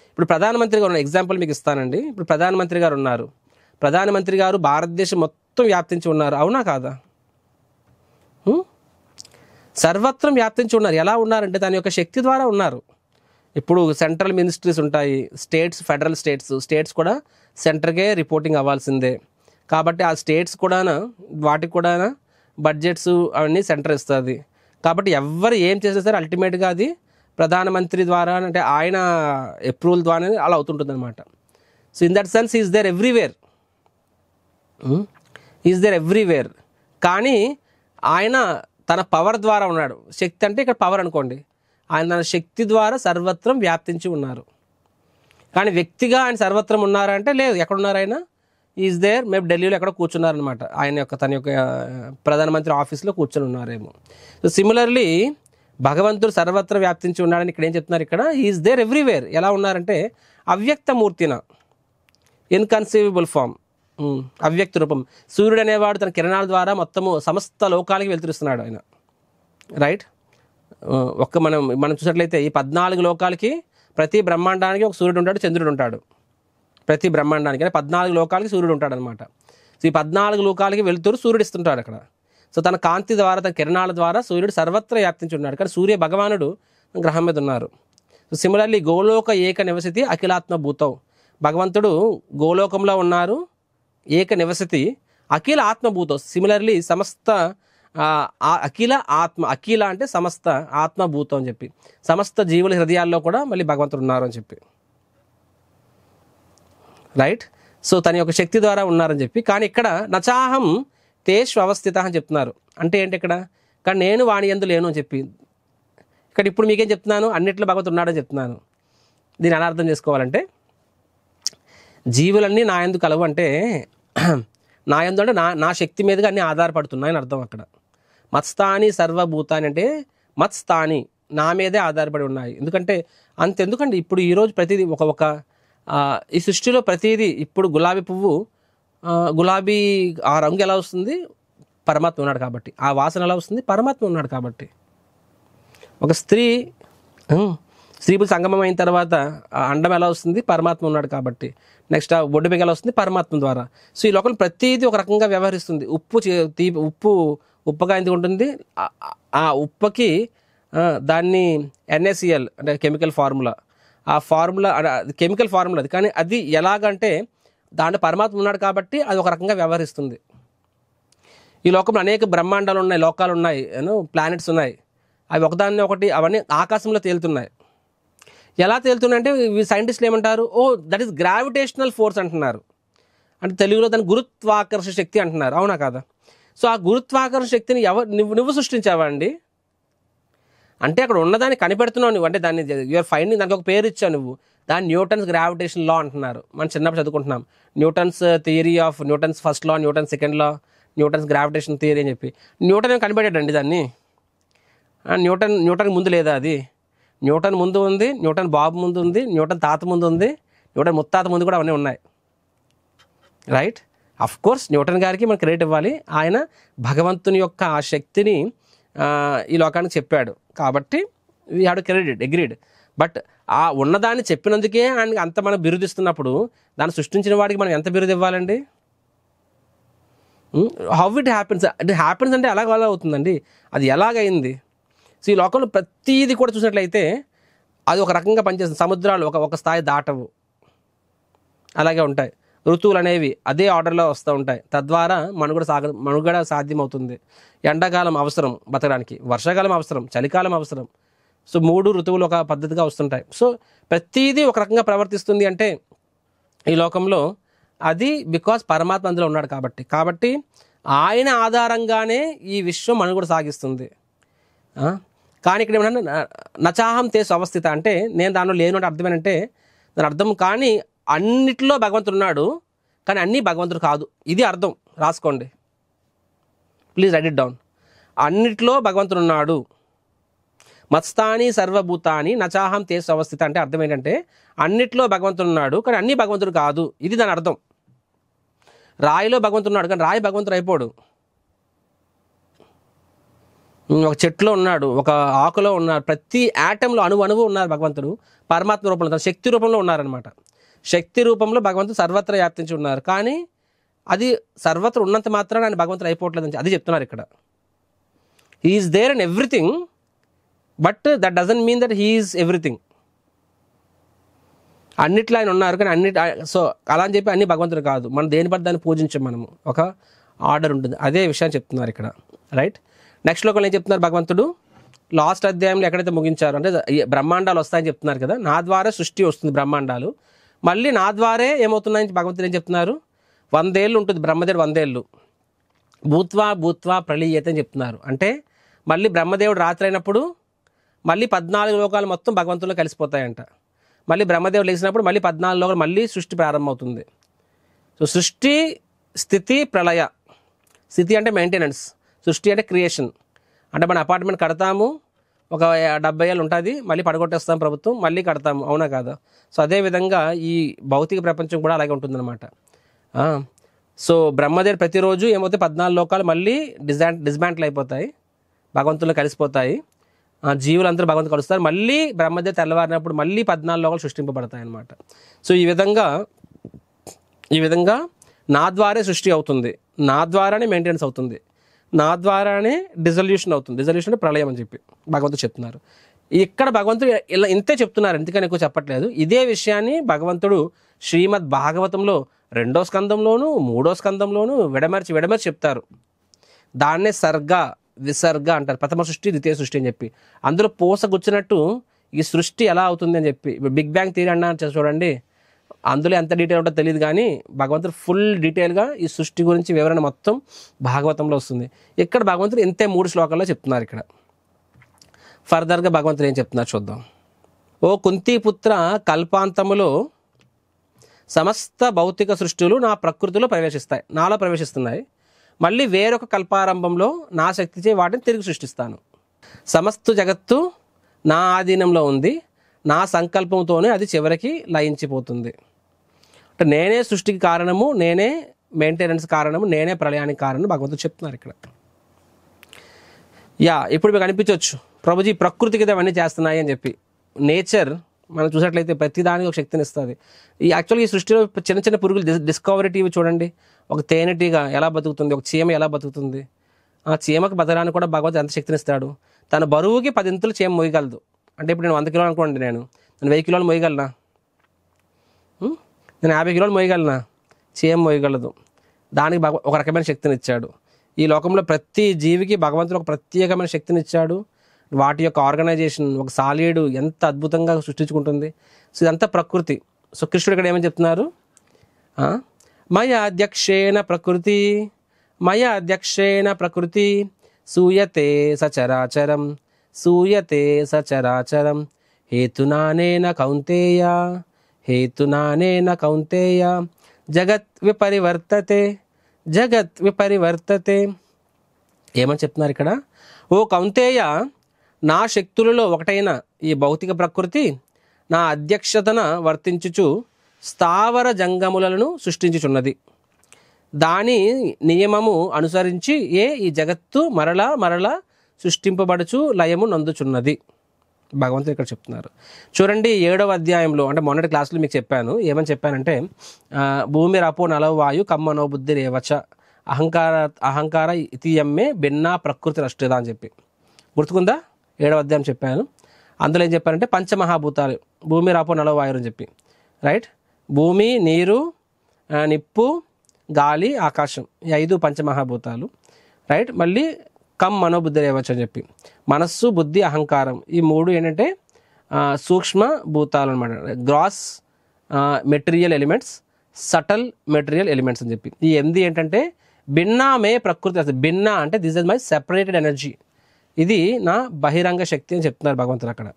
ఇప్పుడు ప్రధానమంత్రి గారు ఉన్న ఎగ్జాంపుల్ మీకు ఇస్తానండి. ఇప్పుడు ప్రధానమంత్రి గారు ఉన్నారు. ప్రధానమంత్రి గారు భారతదేశం మొత్తం వ్యాప్తించి ఉన్నారు, అవునా కాదా? సర్వత్రం వ్యాప్తించి ఉన్నారు. ఎలా ఉన్నారంటే తన యొక్క శక్తి ద్వారా ఉన్నారు. ఇప్పుడు సెంట్రల్ మినిస్ట్రీస్ ఉంటాయి, స్టేట్స్, ఫెడరల్ స్టేట్స్ కూడా సెంటర్కే రిపోర్టింగ్ అవ్వాల్సిందే. కాబట్టి ఆ స్టేట్స్ కూడా వాటికి కూడా బడ్జెట్స్ అవన్నీ సెంటర్ ఇస్తుంది. కాబట్టి ఎవరు ఏం చేసినా సరే అల్టిమేట్గా అది ప్రధానమంత్రి ద్వారా, అంటే ఆయన అప్రూవల్ ద్వారా అలా అవుతుంటుంది అనమాట. So in that sense is there everywhere. కానీ ఆయన తన పవర్ ద్వారా ఉన్నాడు. శక్తి అంటే ఇక్కడ పవర్ అనుకోండి. ఆయన తన శక్తి ద్వారా సర్వత్రం వ్యాప్తించి ఉన్నారు. కానీ వ్యక్తిగా ఆయన సర్వత్రం ఉన్నారా అంటే లేదు. ఎక్కడున్నారు ఆయన? ఈజ్ దేర్, మేము ఢిల్లీలో ఎక్కడ కూర్చున్నారనమాట. తన యొక్క ప్రధానమంత్రి ఆఫీస్లో కూర్చొని ఉన్నారేమో. సో సిమిలర్లీ భగవంతుడు సర్వత్ర వ్యాప్తించి ఉన్నాడని ఇక్కడ ఏం చెప్తున్నారు? ఇక్కడ ఈజ్ దేర్ ఎవ్రీవేర్. ఎలా ఉన్నారంటే అవ్యక్తమూర్తిన, ఇన్కన్సీవబుల్ ఫామ్, అవ్యక్త రూపం. సూర్యుడు అనేవాడు తన కిరణాల ద్వారా మొత్తము సమస్త లోకాలకి వెలుతురుస్తున్నాడు ఆయన. రైట్. మనం చూసినట్లయితే ఈ 14 లోకాలకి, ప్రతి బ్రహ్మాండానికి ఒక సూర్యుడు ఉంటాడు, చంద్రుడు ఉంటాడు. ప్రతి బ్రహ్మాండానికి అంటే 14 లోకాలకి సూర్యుడు ఉంటాడు అనమాట. సో ఈ 14 లోకాలకి వెలుతురు సూర్యుడు ఇస్తుంటాడు అక్కడ. సో తన కాంతి ద్వారా, తన కిరణాల ద్వారా సూర్యుడు సర్వత్ర వ్యాప్తించి ఉన్నాడు. కానీ సూర్య భగవానుడు గ్రహం మీద ఉన్నారు. సో సిమిలర్లీ గోలోక ఏక నివసతి అఖిలాత్మ భూతం. భగవంతుడు గోలోకంలో ఉన్నారు, ఏక నివసతి అఖిల ఆత్మభూతం. సిమిలర్లీ సమస్త అఖిల ఆత్మ, అఖిల అంటే సమస్త, ఆత్మభూతం అని చెప్పి సమస్త జీవుల హృదయాల్లో కూడా మళ్ళీ భగవంతుడు ఉన్నారు అని చెప్పి. రైట్. సో తన యొక్క శక్తి ద్వారా ఉన్నారని చెప్పి. కానీ ఇక్కడ నచాహం తేషు అవస్థిత అని చెప్తున్నారు. అంటే ఏంటి ఇక్కడ? కానీ నేను వాణి యందు లేను అని చెప్పి. ఇక్కడ ఇప్పుడు మీకేం చెప్తున్నాను? అన్నిట్లో భగవంతుడు ఉన్నాడని చెప్తున్నాను. దీన్ని ఎలా అర్థం చేసుకోవాలంటే, జీవులన్నీ నా యందు కలవు అంటే, నా యందు అంటే నా శక్తి మీదుగా అన్నీ ఆధారపడుతున్నాయని అర్థం అక్కడ. మత్స్థాని సర్వభూతాని అంటే మత్స్థాని, నా మీదే ఆధారపడి ఉన్నాయి. ఎందుకంటే అంతెందుకండి, ఇప్పుడు ఈరోజు ప్రతిదీ ఒక ఈ సృష్టిలో ప్రతిదీ, ఇప్పుడు గులాబీ పువ్వు, గులాబీ ఆ రంగు ఎలా వస్తుంది? పరమాత్మ ఉన్నాడు కాబట్టి. ఆ వాసన ఎలా వస్తుంది? పరమాత్మ ఉన్నాడు కాబట్టి. ఒక స్త్రీ సంగమం అయిన తర్వాత ఆ అండం ఎలా వస్తుంది? పరమాత్మ ఉన్నాడు కాబట్టి. నెక్స్ట్ ఆ బొడ్డు బిగ ఎలా వస్తుంది? పరమాత్మ ద్వారా. సో ఈ లోకల్ ప్రతిదీ ఒక రకంగా వ్యవహరిస్తుంది. ఉప్పు ఉప్పుగా ఎందుకు ఉంటుంది? ఆ ఉప్పుకి దాన్ని NaCl అంటే కెమికల్ ఫార్ములా, ఆ ఫార్ములా కెమికల్ ఫార్ములా అది. కానీ అది ఎలాగంటే దాంట్లో పరమాత్మ ఉన్నాడు కాబట్టి అది ఒక రకంగా వ్యవహరిస్తుంది. ఈ లోకంలో అనేక బ్రహ్మాండాలు ఉన్నాయి, లోకాలు ఉన్నాయి, ప్లానెట్స్ ఉన్నాయి. అవి ఒకదాన్ని ఒకటి అవన్నీ ఆకాశంలో తేలుతున్నాయి. ఎలా తేలుతున్నాయంటే సైంటిస్టులు ఏమంటారు? దట్ ఈస్ గ్రావిటేషనల్ ఫోర్స్ అంటున్నారు. అంటే తెలుగులో దాన్ని గురుత్వాకర్షణ శక్తి అంటున్నారు, అవునా కాదా? సో ఆ గురుత్వాకర్షణ శక్తిని నువ్వు సృష్టించావా అండి? అంటే అక్కడ ఉన్నదాన్ని కనిపెడుతున్నావు నువ్వు, అంటే దాన్ని యూఆర్ ఫైండింగ్, దానికి ఒక పేరు ఇచ్చావు నువ్వు. దాన్ని న్యూటన్స్ గ్రావిటేషన్ లా అంటున్నారు. మనం చిన్నప్పుడు చదువుకుంటున్నాం Newton's theory of Newton's first law, Newton second law, Newton's gravitation theory అని చెప్పి. న్యూటన్ ఏం కనిపెట్టాడండి దాన్ని? న్యూటన్ ముందు లేదా అది? న్యూటన్ ముందు ఉంది, న్యూటన్ బాబు ముందు ఉంది, న్యూటన్ తాత ముందు ఉంది, న్యూటన్ ముత్తాత ముందు కూడా అవన్నీ ఉన్నాయి. రైట్. అఫ్ కోర్స్ న్యూటన్ గారికి మనం క్రెడిట్ ఇవ్వాలి. ఆయన భగవంతుని యొక్క ఆ శక్తిని ఈ లోకానికి చెప్పాడు కాబట్టి we have to credit, agreed. But ఆ ఉన్నదాన్ని చెప్పినందుకే ఆయనకి అంత మనం బిరుదిస్తున్నప్పుడు దాన్ని సృష్టించిన వాడికి మనం ఎంత బిరుదు ఇవ్వాలండి? హౌ ఇట్ హ్యాపెన్స్ అంటే ఎలాగ అవుతుందండి? అది ఎలాగైంది? సో ఈ లోకంలో ప్రతీది కూడా చూసినట్లయితే అది ఒక రకంగా పనిచేస్తుంది. సముద్రాలు ఒక స్థాయి దాటవు, అలాగే ఉంటాయి. ఋతువులు అనేవి అదే ఆర్డర్లో వస్తూ ఉంటాయి. తద్వారా మనుగడ సాధ్యమవుతుంది. ఎండాకాలం అవసరం బతకడానికి, వర్షాకాలం అవసరం, చలికాలం అవసరం. సో 3 ఋతువులు ఒక పద్ధతిగా వస్తుంటాయి. సో ప్రతీదీ ఒక రకంగా ప్రవర్తిస్తుంది అంటే ఈ లోకంలో అది బికాస్ పరమాత్మ అందులో ఉన్నాడు కాబట్టి ఆయన ఆధారంగానే ఈ విశ్వం మనుగడ సాగిస్తుంది. కానీ ఇక్కడ ఏమన్నా నచాహం తేసు అవస్థిత అంటే నేను దానిలో లేను అంటే అర్థమేనంటే దాని అర్థం, కానీ అన్నిటిలో భగవంతుడు ఉన్నాడు కానీ అన్నీ భగవంతుడు కాదు, ఇది అర్థం. రాసుకోండి ప్లీజ్, రైట్ ఇట్ డౌన్. అన్నిట్లో భగవంతుడు ఉన్నాడు. మత్స్థాని సర్వభూతాని నచాహం తేసు అవస్థిత అంటే అర్థం ఏంటంటే అన్నిట్లో భగవంతుడు ఉన్నాడు కానీ అన్నీ భగవంతుడు కాదు, ఇది దాని అర్థం. రాయిలో భగవంతుడు ఉన్నాడు కానీ రాయి భగవంతుడు అయిపోడు. ఒక చెట్టులో ఉన్నాడు, ఒక ఆకులో ఉన్నాడు, ప్రతి యాటంలో అణువు ఉన్నారు భగవంతుడు. పరమాత్మ రూపంలో శక్తి రూపంలో ఉన్నారనమాట. శక్తి రూపంలో భగవంతుడు సర్వత్ర వ్యాప్తించి ఉన్నారు. కానీ అది సర్వత్ర ఉన్నంత మాత్రాన ఆయన భగవంతుడు అయిపోవట్లేదని అది చెప్తున్నారు ఇక్కడ. He is there in everything but that doesn't mean that he is everything. అన్నిట్లో ఆయన ఉన్నారు కానీ సో అలా అని చెప్పి అన్ని భగవంతుడు కాదు. మనం దేని బట్టి దాన్ని పూజించాం, మనము ఒక ఆర్డర్ ఉంటుంది. అదే విషయాన్ని చెప్తున్నారు ఇక్కడ, రైట్. నెక్స్ట్ లోకంలో ఏం చెప్తున్నారు భగవంతుడు? లాస్ట్ అధ్యాయంలో ఎక్కడైతే ముగించారు అంటే బ్రహ్మాండాలు వస్తాయని చెప్తున్నారు కదా, నా ద్వారా సృష్టి వస్తుంది బ్రహ్మాండాలు, మళ్ళీ నా ద్వారే ఏమవుతున్నాయని భగవంతుడు ఏం చెప్తున్నారు? 100 ఏళ్ళు ఉంటుంది బ్రహ్మదేవుడు, 100 ఏళ్ళు భూత్వా ప్రళీయత అని చెప్తున్నారు. అంటే మళ్ళీ బ్రహ్మదేవుడు రాత్రి అయినప్పుడు మళ్ళీ 14 లోకాలు మొత్తం భగవంతుల్లో కలిసిపోతాయంట. మళ్ళీ బ్రహ్మదేవుడు లేచినప్పుడు మళ్ళీ 14 లోకాలు మళ్ళీ సృష్టి ప్రారంభమవుతుంది. సో సృష్టి, స్థితి, ప్రళయ. స్థితి అంటే మెయింటెనెన్స్, సృష్టి అంటే క్రియేషన్. అంటే మన అపార్ట్మెంట్ కడతాము, ఒక 70 ఏళ్ళు ఉంటుంది, మళ్ళీ పడగొట్టేస్తాం ప్రభుత్వం, మళ్ళీ కడతాము, అవునా కాదా? సో అదేవిధంగా ఈ భౌతిక ప్రపంచం కూడా అలాగే ఉంటుందన్నమాట. సో బ్రహ్మదేవుడు ప్రతిరోజు ఏమవుతాయి, 14 లోకాలు మళ్ళీ డిస్మాంటిల్ అయిపోతాయి, భగవంతుల్లో కలిసిపోతాయి. జీవులందరూ భగవంతుడు కలుస్తారు, మళ్ళీ బ్రహ్మదేవుడు తెల్లవారినప్పుడు మళ్ళీ 14 లోకాలు సృష్టింపబడతాయి అన్నమాట. సో ఈ విధంగా నా ద్వారే సృష్టి అవుతుంది, నా ద్వారానే మెయింటెనెన్స్ అవుతుంది, నా ద్వారానే డిజల్యూషన్ అవుతుంది. డిజల్యూషన్ అంటే ప్రళయం అని చెప్పి భగవంతుడు చెప్తున్నారు. ఇక్కడ భగవంతుడు ఇలా ఇంతే చెప్తున్నారు, ఎందుకని ఎక్కువ చెప్పట్లేదు. ఇదే విషయాన్ని భగవంతుడు శ్రీమద్ భాగవతంలో 2వ స్కందంలోను 3వ స్కందంలోను విడమర్చి చెప్తారు. దాన్నే సర్గ విసర్గ అంటారు, ప్రథమ సృష్టి ద్వితీయ సృష్టి అని చెప్పి. అందులో పూసగుచ్చినట్టు ఈ సృష్టి ఎలా అవుతుంది అని చెప్పి బిగ్ బ్యాంగ్ థియరీ అన్నారు చూడండి, అందులో ఎంత డీటెయిల్ ఉంటుందో తెలియదు కానీ భగవంతుడు ఫుల్ డీటెయిల్గా ఈ సృష్టి గురించి వివరణ మొత్తం భాగవతంలో వస్తుంది. ఇక్కడ భగవంతుడు ఇంతే 3 శ్లోకాల్లో చెప్తున్నారు. ఇక్కడ ఫర్దర్గా భగవంతుడు ఏం చెప్తున్నారు చూద్దాం. ఓ కుంతీపుత్ర, కల్పాంతములో సమస్త భౌతిక సృష్టిలు నా ప్రకృతిలో ప్రవేశిస్తాయి, నాలో ప్రవేశిస్తున్నాయి. మళ్ళీ వేరొక కల్పారంభంలో నా శక్తిచే వాటిని తిరిగి సృష్టిస్తాను. సమస్త జగత్తు నా ఆధీనంలో ఉంది, నా సంకల్పంతోనే అది చివరికి లయించిపోతుంది. అంటే నేనే సృష్టికి కారణము, నేనే మెయింటెనెన్స్ కారణము, నేనే ప్రళయానికి కారణం భగవంతుడు చెప్తున్నారు ఇక్కడ. ఇప్పుడు మీకు అనిపించవచ్చు ప్రభుజీ ప్రకృతికి అవన్నీ చేస్తున్నాయి అని చెప్పి. నేచర్ మనం చూసినట్లయితే ప్రతిదానికి ఒక శక్తిని ఇస్తుంది. యాక్చువల్గా ఈ సృష్టిలో చిన్న చిన్న పురుగులు డిస్కవరీ టీవీ చూడండి, ఒక తేనెటీగ ఎలా బతుకుతుంది, ఒక చీమ ఎలా బతుకుతుంది. ఆ చీమకు బతకడానికి కూడా భగవంతుడు ఎంత శక్తిని ఇస్తాడు. తన బరువుకి 10 ఇంతులు చీమ మోయగలదు. అంటే ఇప్పుడు నేను 100 కిలోలు అనుకోండి, నేను 1000 కిలోలు మోయగలనా? నేను 50 కిలోలు మోయగలనా? చీమ మోయగలదు. దానికి ఒక రకమైన శక్తిని ఇచ్చాడు. ఈ లోకంలో ప్రతి జీవికి భగవంతుడు ఒక ప్రత్యేకమైన శక్తిని ఇచ్చాడు. వాటి యొక్క ఆర్గనైజేషన్, ఒక సాలీడు ఎంత అద్భుతంగా సృష్టించుకుంటుంది. సో ఇదంతా ప్రకృతి. సో కృష్ణుడు ఇక్కడ ఏమని చెప్తున్నారు? మయ అధ్యక్షేణ ప్రకృతి సూయతే సచరాచరం హేతునానేన కౌంతేయ జగత్ విపరివర్తతే. ఏమని చెప్తున్నారు ఇక్కడ? ఓ కౌంతేయ, నా శక్తులలో ఒకటైన ఈ భౌతిక ప్రకృతి నా అధ్యక్షతన వర్తించుచు స్థావర జంగములను సృష్టించుచున్నది. దాని నియమము అనుసరించి ఈ జగత్తు మరలా సృష్టింపబడుచు లయము నందుచున్నది. భగవంతుడు ఇక్కడ చెప్తున్నారు. చూడండి 7వ అధ్యాయంలో, అంటే మొన్నటి క్లాసులో మీకు చెప్పాను, ఏమని చెప్పానంటే భూమి రపో నలవ వాయు కమ్మనో బుద్ధి రేవచ అహంకార ఇతియమ్మే భిన్నా ప్రకృతి రష్టిదా అని చెప్పి గుర్తుకుందా? 7వ అధ్యాయం చెప్పాను. అందులో ఏం చెప్పారంటే పంచమహాభూతాలు, భూమి రాపో నలవ వాయువు అని చెప్పి, రైట్. భూమి, నీరు, నిప్పు, గాలి, ఆకాశం, ఈ 5 పంచమహాభూతాలు, రైట్. మళ్ళీ మనోబుద్ధి రేవచ్చు అని చెప్పి మనస్సు, బుద్ధి, అహంకారం, ఈ 3 ఏంటంటే సూక్ష్మ భూతాలు అనమాట. Gross material elements, subtle material elements అని చెప్పి ఈ 8 ఏంటంటే భిన్నామే ప్రకృతి. భిన్నా అంటే this is my separated energy, ఇది నా బహిరంగ శక్తి అని చెప్తున్నారు భగవంతుడు అక్కడ.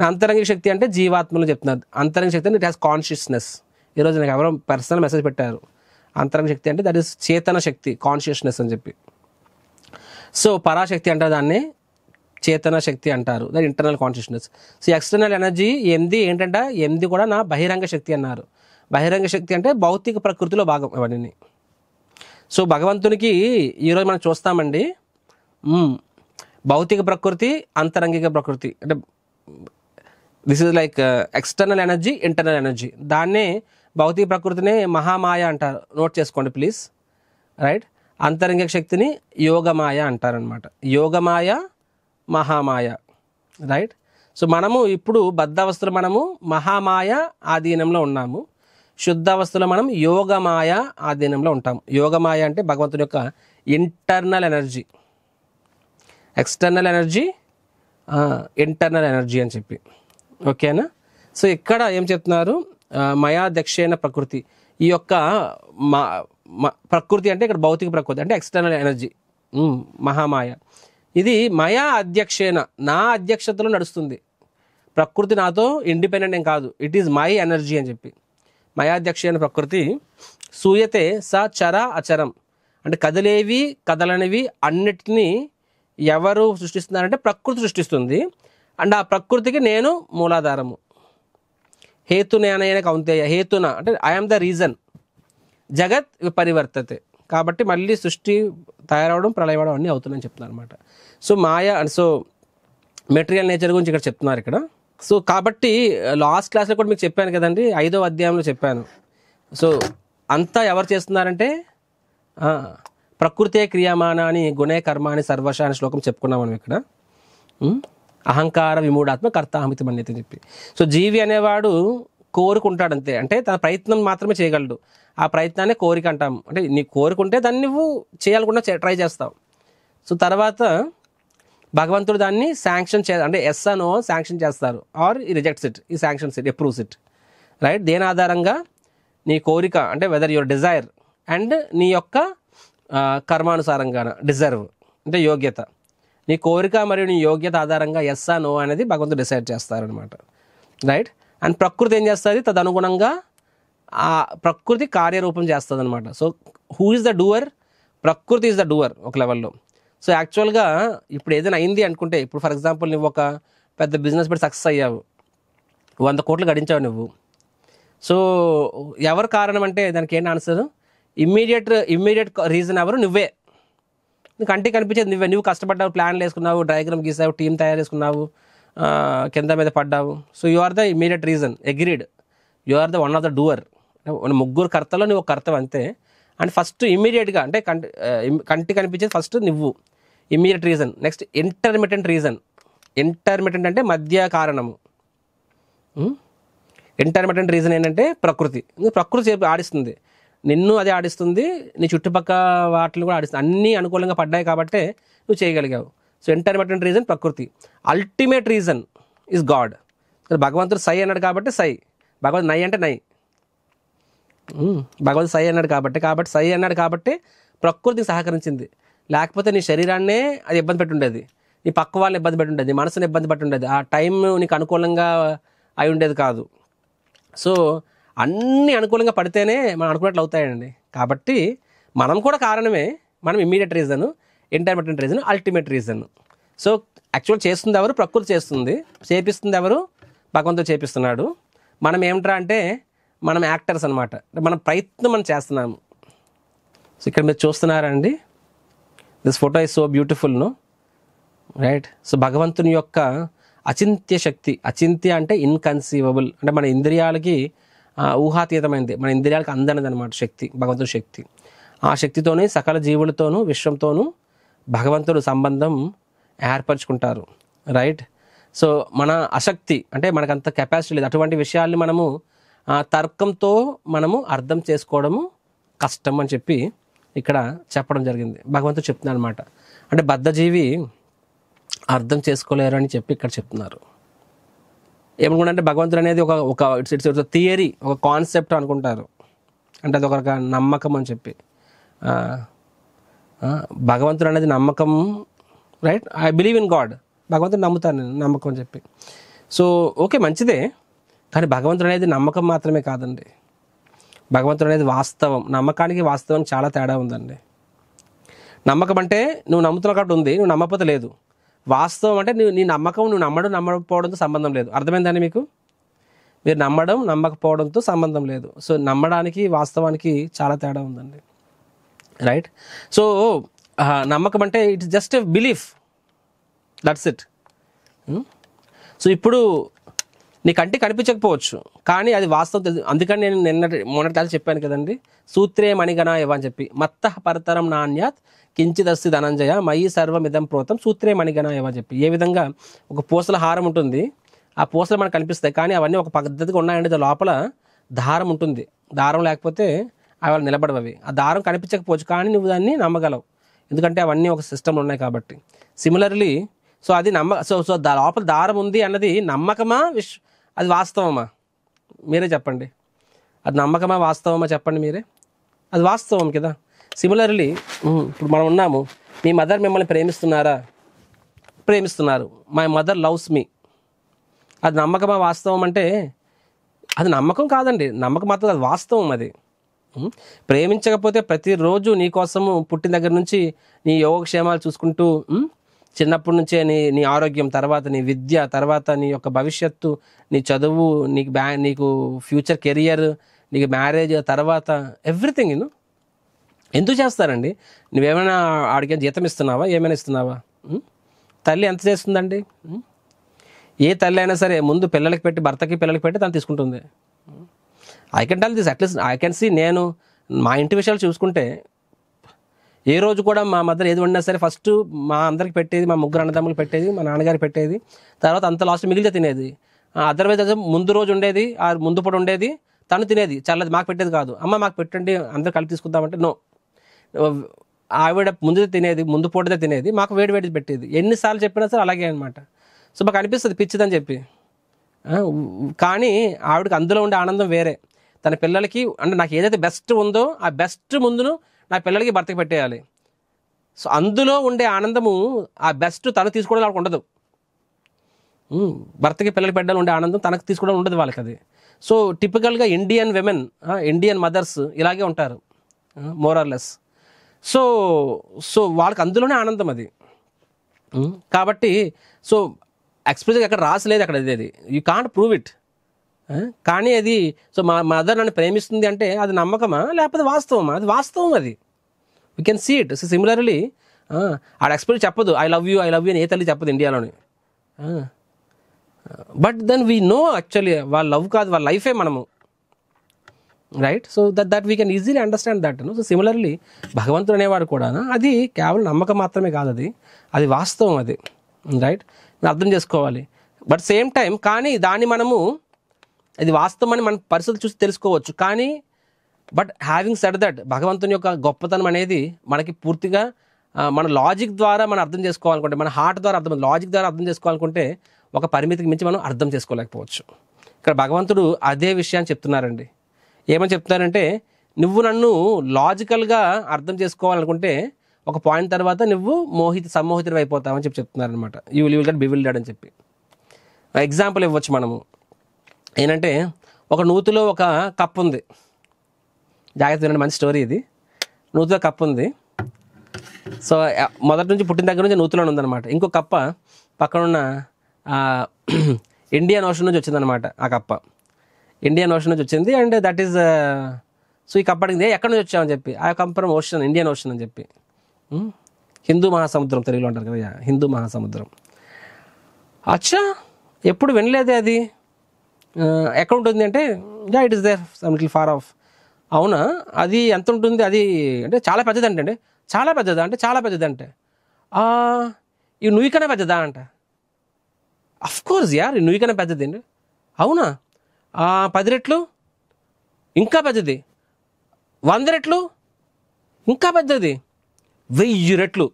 అంతరంగిక శక్తి అంటే జీవాత్మలు చెప్తున్నారు. అంతరంగ శక్తి అంటే ఇట్ హ్యాస్ కాన్షియస్నెస్. ఈరోజు నాకు ఎవరో పర్సనల్ మెసేజ్ పెట్టారు, అంతరంగ శక్తి అంటే దట్ ఈస్ చేతన శక్తి, కాన్షియస్నెస్ అని చెప్పి. సో పరాశక్తి అంటారు, దాన్ని చేతన శక్తి అంటారు, దాని internal consciousness. So external energy ఏంటంటే కూడా నా బహిరంగ శక్తి అన్నారు. బహిరంగ శక్తి అంటే భౌతిక ప్రకృతిలో భాగం ఇవన్నీ. సో భగవంతునికి ఈరోజు మనం చూస్తామండి, భౌతిక ప్రకృతి, అంతరంగిక ప్రకృతి, అంటే this is like external energy, internal energy. దాన్నే భౌతిక ప్రకృతిని మహామాయ అంటారు, నోట్ చేసుకోండి ప్లీజ్, రైట్. అంతరంగిక శక్తిని యోగమాయ అంటారనమాట. యోగమాయ, మహామాయ, రైట్. సో మనము ఇప్పుడు బద్ధావస్థలో మనము మహామాయ ఆధీనంలో ఉన్నాము, శుద్ధావస్థలో మనం యోగమాయ ఆధీనంలో ఉంటాము. యోగమాయ అంటే భగవంతుని యొక్క internal energy, external energy, internal energy అని చెప్పి, ఓకేనా. సో ఇక్కడ ఏం చెప్తున్నారు, మయా దక్షేణ ప్రకృతి. ఈ యొక్క ప్రకృతి అంటే ఇక్కడ భౌతిక ప్రకృతి అంటే ఎక్స్టర్నల్ ఎనర్జీ, మహామాయ. ఇది మయా అధ్యక్షేణ, నా అధ్యక్షతలో నడుస్తుంది. ప్రకృతి నాతో ఇండిపెండెంట్ ఏం కాదు, ఇట్ ఈజ్ మై ఎనర్జీ అని చెప్పి. మయాధ్యక్షేణ ప్రకృతి సూయతే స చర అచరం, అంటే కదిలేవి కదలనివి అన్నిటినీ ఎవరు సృష్టిస్తున్నారంటే ప్రకృతి సృష్టిస్తుంది. అండ్ ఆ ప్రకృతికి నేను మూలాధారము. హేతునేనైన కౌంతేయ, హేతున అంటే ఐఎమ్ ద రీజన్, జగత్ పరివర్తతే. కాబట్టి మళ్ళీ సృష్టి తయారవడం, ప్రళయవడం అన్నీ అవుతుందని చెప్తున్నారు అనమాట. సో మాయ, సో మెటీరియల్ నేచర్ గురించి ఇక్కడ చెప్తున్నారు ఇక్కడ. సో కాబట్టి లాస్ట్ క్లాస్లో కూడా మీకు చెప్పాను కదండి, 5వ అధ్యాయంలో చెప్పాను. సో అంతా ఎవరు చేస్తున్నారంటే ప్రకృతే క్రియామాన అని గుణే కర్మాని సర్వశ అనే శ్లోకం చెప్పుకున్నాం మనం ఇక్కడ. అహంకార విమూఢాత్మ కర్తాహమితి మన్యత అని చెప్పి. సో జీవి అనేవాడు కోరుకుంటాడు అంతే, అంటే తన ప్రయత్నం మాత్రమే చేయగలడు. ఆ ప్రయత్నాన్ని కోరిక అంటాం. అంటే నీ కోరుకుంటే దాన్ని నువ్వు చేయాలనుకుంటే ట్రై చేస్తావు. సో తర్వాత భగవంతుడు దాన్ని శాంక్షన్ అంటే ఎస్ అనో శాంక్షన్ చేస్తారు, ఆర్ ఈ రిజెక్ట్స్ ఇట్, ఈ sanctions it, approves it, right. దేని ఆధారంగా, నీ కోరిక అంటే వెదర్ యువర్ డిజైర్ అండ్ నీ యొక్క కర్మానుసారంగా డిజర్వ్ అంటే యోగ్యత, నీ కోరిక మరియు నీ యోగ్యత ఆధారంగా ఎస్ ఆ నో అనేది భగవంతుడు డిసైడ్ చేస్తారనమాట, రైట్. అండ్ ప్రకృతి ఏం చేస్తుంది, తదనుగుణంగా ఆ ప్రకృతి కార్యరూపం చేస్తుంది అనమాట. So who is the doer, ప్రకృతి ఈజ్ ద డూవర్ ఒక లెవెల్లో. సో యాక్చువల్గా ఇప్పుడు ఏదైనా అయింది అనుకుంటే, ఇప్పుడు ఫర్ ఎగ్జాంపుల్ నువ్వు ఒక పెద్ద బిజినెస్ పెట్టి సక్సెస్ అయ్యావు, 100 కోట్లు గడించావు నువ్వు. సో ఎవరు కారణం అంటే దానికి ఏంటి ఆన్సర్, ఇమ్మీడియట్ రీజన్ ఎవరు, నువ్వే. నీకు కంటికి కనిపించేది నువ్వే. నువ్వు కష్టపడ్డావు, ప్లాన్లు వేసుకున్నావు, డయాగ్రామ్ గీసావు, టీం తయారు చేసుకున్నావు, కింద మీద పడ్డావు. So you are the immediate reason, agreed, you are the one of the doer. ముగ్గురు కర్తలో నువ్వు ఒక కర్తవు అంతే. అండ్ ఫస్ట్ ఇమ్మీడియట్గా అంటే కంటికి కనిపించేది ఫస్ట్ నువ్వు, immediate reason. Next intermittent reason. Intermittent అంటే మధ్య కారణము. ఇంటర్మిటెంట్ రీజన్ ఏంటంటే ప్రకృతి. ప్రకృతి ఆడిస్తుంది నిన్ను, అది ఆడిస్తుంది, నీ చుట్టుపక్కల వాటిని కూడా ఆడిస్తుంది. అన్నీ అనుకూలంగా పడ్డాయి కాబట్టే నువ్వు చేయగలిగావు. సో ఇంటర్మిటెంట్ రీజన్ ప్రకృతి. Ultimate reason is God. భగవంతుడు సై అన్నాడు కాబట్టి సై, భగవంతుడు నై అంటే నై. భగవంతుడు సై అన్నాడు కాబట్టి సై అన్నాడు కాబట్టి ప్రకృతికి సహకరించింది. లేకపోతే నీ శరీరాన్నే అది ఇబ్బంది పెట్టి ఉండేది, నీ పక్క వాళ్ళని ఇబ్బంది పెట్టి ఉండేది, నీ మనసుని ఇబ్బంది పెట్టి ఉండేది, ఆ టైం నీకు అనుకూలంగా అయి ఉండేది కాదు. సో అన్నీ అనుకూలంగా పడితేనే మనం అనుకున్నట్లు అవుతాయండి. కాబట్టి మనం కూడా కారణమే. మనం immediate reason, intermittent reason, ultimate reason. So actual చేస్తుంది ఎవరు, ప్రకృతి చేస్తుంది. చేపిస్తుంది ఎవరు, భగవంతుడు చేపిస్తున్నాడు. మనం ఏమిట్రా అంటే మనం యాక్టర్స్ అనమాట. మన ప్రయత్నం మనం చేస్తున్నాము. సో ఇక్కడ మీరు చూస్తున్నారండి, this photo is so beautiful, no, right. So భగవంతుని యొక్క అచింత్య శక్తి, అచింత్య అంటే ఇన్కన్సీవబుల్, అంటే మన ఇంద్రియాలకి ఊహాతీతమైనది, మన ఇంద్రియాలకు అందనిది అనమాట శక్తి, భగవంతుడి శక్తి. ఆ శక్తితోనే సకల జీవులతోనూ విశ్వంతోనూ భగవంతుడు సంబంధం ఏర్పరచుకుంటారు, రైట్. సో మన అశక్తి అంటే మనకంత కెపాసిటీ లేదు. అటువంటి విషయాల్ని మనము తర్కంతో మనము అర్థం చేసుకోవడము కష్టం అని చెప్పి ఇక్కడ చెప్పడం జరిగింది. భగవంతుడు చెప్తున్నాడు అనమాట. అంటే బద్ధజీవి అర్థం చేసుకోలేరు అని చెప్పి ఇక్కడ చెప్తున్నారు. ఏమనుకుంటే భగవంతుడు అనేది ఒక ఇట్స్ థియరీ, ఒక కాన్సెప్ట్ అనుకుంటారు. అంటే అది ఒక నమ్మకం అని చెప్పి. భగవంతుడు అనేది నమ్మకం, right. I believe in God, భగవంతుడు నమ్ముతాను నేను, నమ్మకం అని చెప్పి. సో ఓకే, మంచిదే. కానీ భగవంతుడు అనేది నమ్మకం మాత్రమే కాదండి. భగవంతుడు అనేది వాస్తవం. నమ్మకానికి వాస్తవానికి చాలా తేడా ఉందండి. నమ్మకం అంటే నువ్వు నమ్ముతున్న కాబట్టి ఉంది, నువ్వు నమ్మకపోతే లేదు. వాస్తవం అంటే నీ నమ్మకం నువ్వు నమ్మకపోవడంతో సంబంధం లేదు. అర్థమైందండి మీకు? మీరు నమ్మకపోవడంతో సంబంధం లేదు. సో నమ్మడానికి వాస్తవానికి చాలా తేడా ఉందండి, రైట్? సో నమ్మకం అంటే it's just a belief, that's it. So ఇప్పుడు నీ కంటికి కనిపించకపోవచ్చు, కానీ అది వాస్తవం తెలుసు. అందుకని నేను మొన్నటి కాదు చెప్పాను కదండి, సూత్రే మణిగణ ఇవ అని చెప్పి, మత్త పరతరం నాణ్యాత్ కించిదస్తి ధనంజయ మయి సర్వమిదం ప్రోతం సూత్రే మణిగణ ఇవ అని చెప్పి. ఏ విధంగా ఒక పూసల హారం ఉంటుంది, ఆ పూసలు మనకు కనిపిస్తాయి, కానీ అవన్నీ ఒక పద్ధతిగా ఉన్నాయండి. లోపల దారం ఉంటుంది, దారం లేకపోతే అవి నిలబడవి. ఆ దారం కనిపించకపోవచ్చు, కానీ నువ్వు దాన్ని నమ్మగలవు, ఎందుకంటే అవన్నీ ఒక సిస్టంలో ఉన్నాయి కాబట్టి. సిమిలర్లీ సో అది సో లోపల దారం ఉంది అన్నది నమ్మకమా అది వాస్తవమా? మీరే చెప్పండి. అది నమ్మకమా వాస్తవమా చెప్పండి మీరే. అది వాస్తవం కదా. సిమిలర్లీ ఇప్పుడు మనం ఉన్నాము, మీ మదర్ మిమ్మల్ని ప్రేమిస్తున్నారు. My mother loves me. అది నమ్మకమా వాస్తవం అంటే అది నమ్మకం కాదండి, నమ్మకం మాత్రం అది వాస్తవం. అది ప్రేమించకపోతే ప్రతిరోజు నీ కోసము పుట్టిన దగ్గర నుంచి నీ యోగక్షేమాలు చూసుకుంటూ, చిన్నప్పటి నుంచే నీ ఆరోగ్యం, తర్వాత నీ విద్య, తర్వాత నీ యొక్క భవిష్యత్తు, నీ చదువు, నీకు ఫ్యూచర్ కెరియర్, నీకు మ్యారేజ్, తర్వాత ఎవ్రీథింగ్ ఎందుకు చేస్తారండి? నువ్వేమైనా ఆడికి జీతం ఇస్తున్నావా, ఏమైనా ఇస్తున్నావా? తల్లి ఎంత చేస్తుందండి? ఏ తల్లి అయినా సరే ముందు పిల్లలకి పెట్టి, భర్తకి పిల్లలకి పెట్టి తను తీసుకుంటుంది. I can tell this, at least I can see. నేను మా ఇంటి విషయాలు చూసుకుంటే ఏ రోజు కూడా మా మదర్ ఏది వండినా సరే ఫస్ట్ మా అందరికి పెట్టేది, మా ముగ్గురు అన్నదమ్ములు పెట్టేది, మా నాన్నగారికి పెట్టేది, తర్వాత అంత లాస్ట్ మిగిలితే తినేది. అదర్వైజ్ ముందు రోజు ఉండేది, ఆ ముందు పూట ఉండేది, తను తినేది, చల్లది మాకు పెట్టేది కాదు. అమ్మ మాకు పెట్టండి అందరు కలిపి తీసుకుందామంటే నో, ఆవిడ ముందు పూటదే తినేది, మాకు వేడి పెట్టేది. ఎన్నిసార్లు చెప్పినా సరే అలాగే అనమాట. సో మాకు అనిపిస్తుంది పిచ్చిదని చెప్పి, కానీ ఆవిడకి అందులో ఉండే ఆనందం వేరే. తన పిల్లలకి అంటే నాకు ఏదైతే బెస్ట్ ఉందో ఆ బెస్ట్ ముందును నా పిల్లలకి భర్తకి పెట్టేయాలి. సో అందులో ఉండే ఆనందము, ఆ బెస్ట్ తను తీసుకోవడం వాళ్ళకి ఉండదు. భర్తకి పిల్లలకి పెట్టాలి ఉండే ఆనందం తనకు తీసుకోవడం ఉండదు వాళ్ళకి. అది సో టిపికల్గా ఇండియన్ విమెన్, ఇండియన్ మదర్స్ ఇలాగే ఉంటారు మోర్ ఆర్ లెస్. సో వాళ్ళకి అందులోనే ఆనందం అది. కాబట్టి సో ఎక్స్ప్రెస్ ఎక్కడ రాసలేదు అక్కడ, అది యూ కాంట్ ప్రూవ్ ఇట్. కానీ అది సో మా మదర్ నన్ను ప్రేమిస్తుంది అంటే అది నమ్మకమా లేకపోతే వాస్తవమా? అది వాస్తవం. అది we can see it. So similarly ఆడ ఎక్స్ప్రెస్ చెప్పదు ఐ లవ్ యూ అని ఏ తల్లి చెప్పదు ఇండియాలోని. But then we know actually వాళ్ళ లవ్ కాదు, వాళ్ళ లైఫే మనము, right? So that we can easily understand that. So similarly భగవంతుడు అనేవాడు కూడా అది కేవలం నమ్మకం మాత్రమే కాదు, అది వాస్తవం. అది రైట్, అర్థం చేసుకోవాలి. బట్ సేమ్ టైం కానీ దాన్ని మనము అది వాస్తవం అని మన పరిస్థితులు చూసి తెలుసుకోవచ్చు. కానీ బట్ హ్యావింగ్ సెడ్ దట్ భగవంతుని యొక్క గొప్పతనం అనేది మనకి పూర్తిగా మన లాజిక్ ద్వారా మనం అర్థం చేసుకోవాలనుకుంటే, మన హార్ట్ ద్వారా లాజిక్ ద్వారా అర్థం చేసుకోవాలనుకుంటే ఒక పరిమితికి మించి మనం అర్థం చేసుకోలేకపోవచ్చు. ఇక్కడ భగవంతుడు అదే విషయాన్ని చెప్తున్నారండి. ఏమని చెప్తున్నారంటే, నువ్వు నన్ను లాజికల్గా అర్థం చేసుకోవాలనుకుంటే ఒక పాయింట్ తర్వాత నువ్వు సమ్మోహితుడు అయిపోతావని చెప్తున్నారనమాట. యూ విల్ గెట్ బివిల్డెడ్ అని చెప్పి. ఎగ్జాంపుల్ ఇవ్వచ్చు మనము. ఏంటంటే ఒక నూతిలో ఒక కప్పు ఉంది. జాగ్రత్త వినండి, మంచి స్టోరీ ఇది. నూతిలో కప్పు ఉంది. సో మొదటి నుంచి పుట్టిన దగ్గర నుంచి నూతిలోనే ఉందన్నమాట. ఇంకో కప్ప పక్కనున్న ఇండియన్ ఓషన్ నుంచి వచ్చిందనమాట. ఆ కప్ప ఇండియన్ ఓషన్ నుంచి వచ్చింది. అండ్ దట్ ఈస్ సో ఈ కప్ప అడిగింది ఎక్కడి నుంచి వచ్చామని చెప్పి. ఆ కంపరం ఓషన్, ఇండియన్ ఓషన్ అని చెప్పి. హిందూ మహాసముద్రం తెలుగులో అంటారు కదా, హిందూ మహాసముద్రం. అచ్చా, ఎప్పుడు వినలేదే అది, ఎక్కడ ఉంటుంది అంటే it is there some little far off. అవునా, అది ఎంత ఉంటుంది? అది అంటే చాలా పెద్దది అంటే చాలా పెద్దదా అంటే చాలా పెద్దది అంటే ఈ నుయ్యి కన్నా పెద్దదా అంట. అఫ్కోర్స్ యార్, ఈ నుయ్యి కన్నా పెద్దది అండి. అవునా, 10 రెట్లు ఇంకా పెద్దది, 100 రెట్లు ఇంకా పెద్దది, 1000 రెట్లు,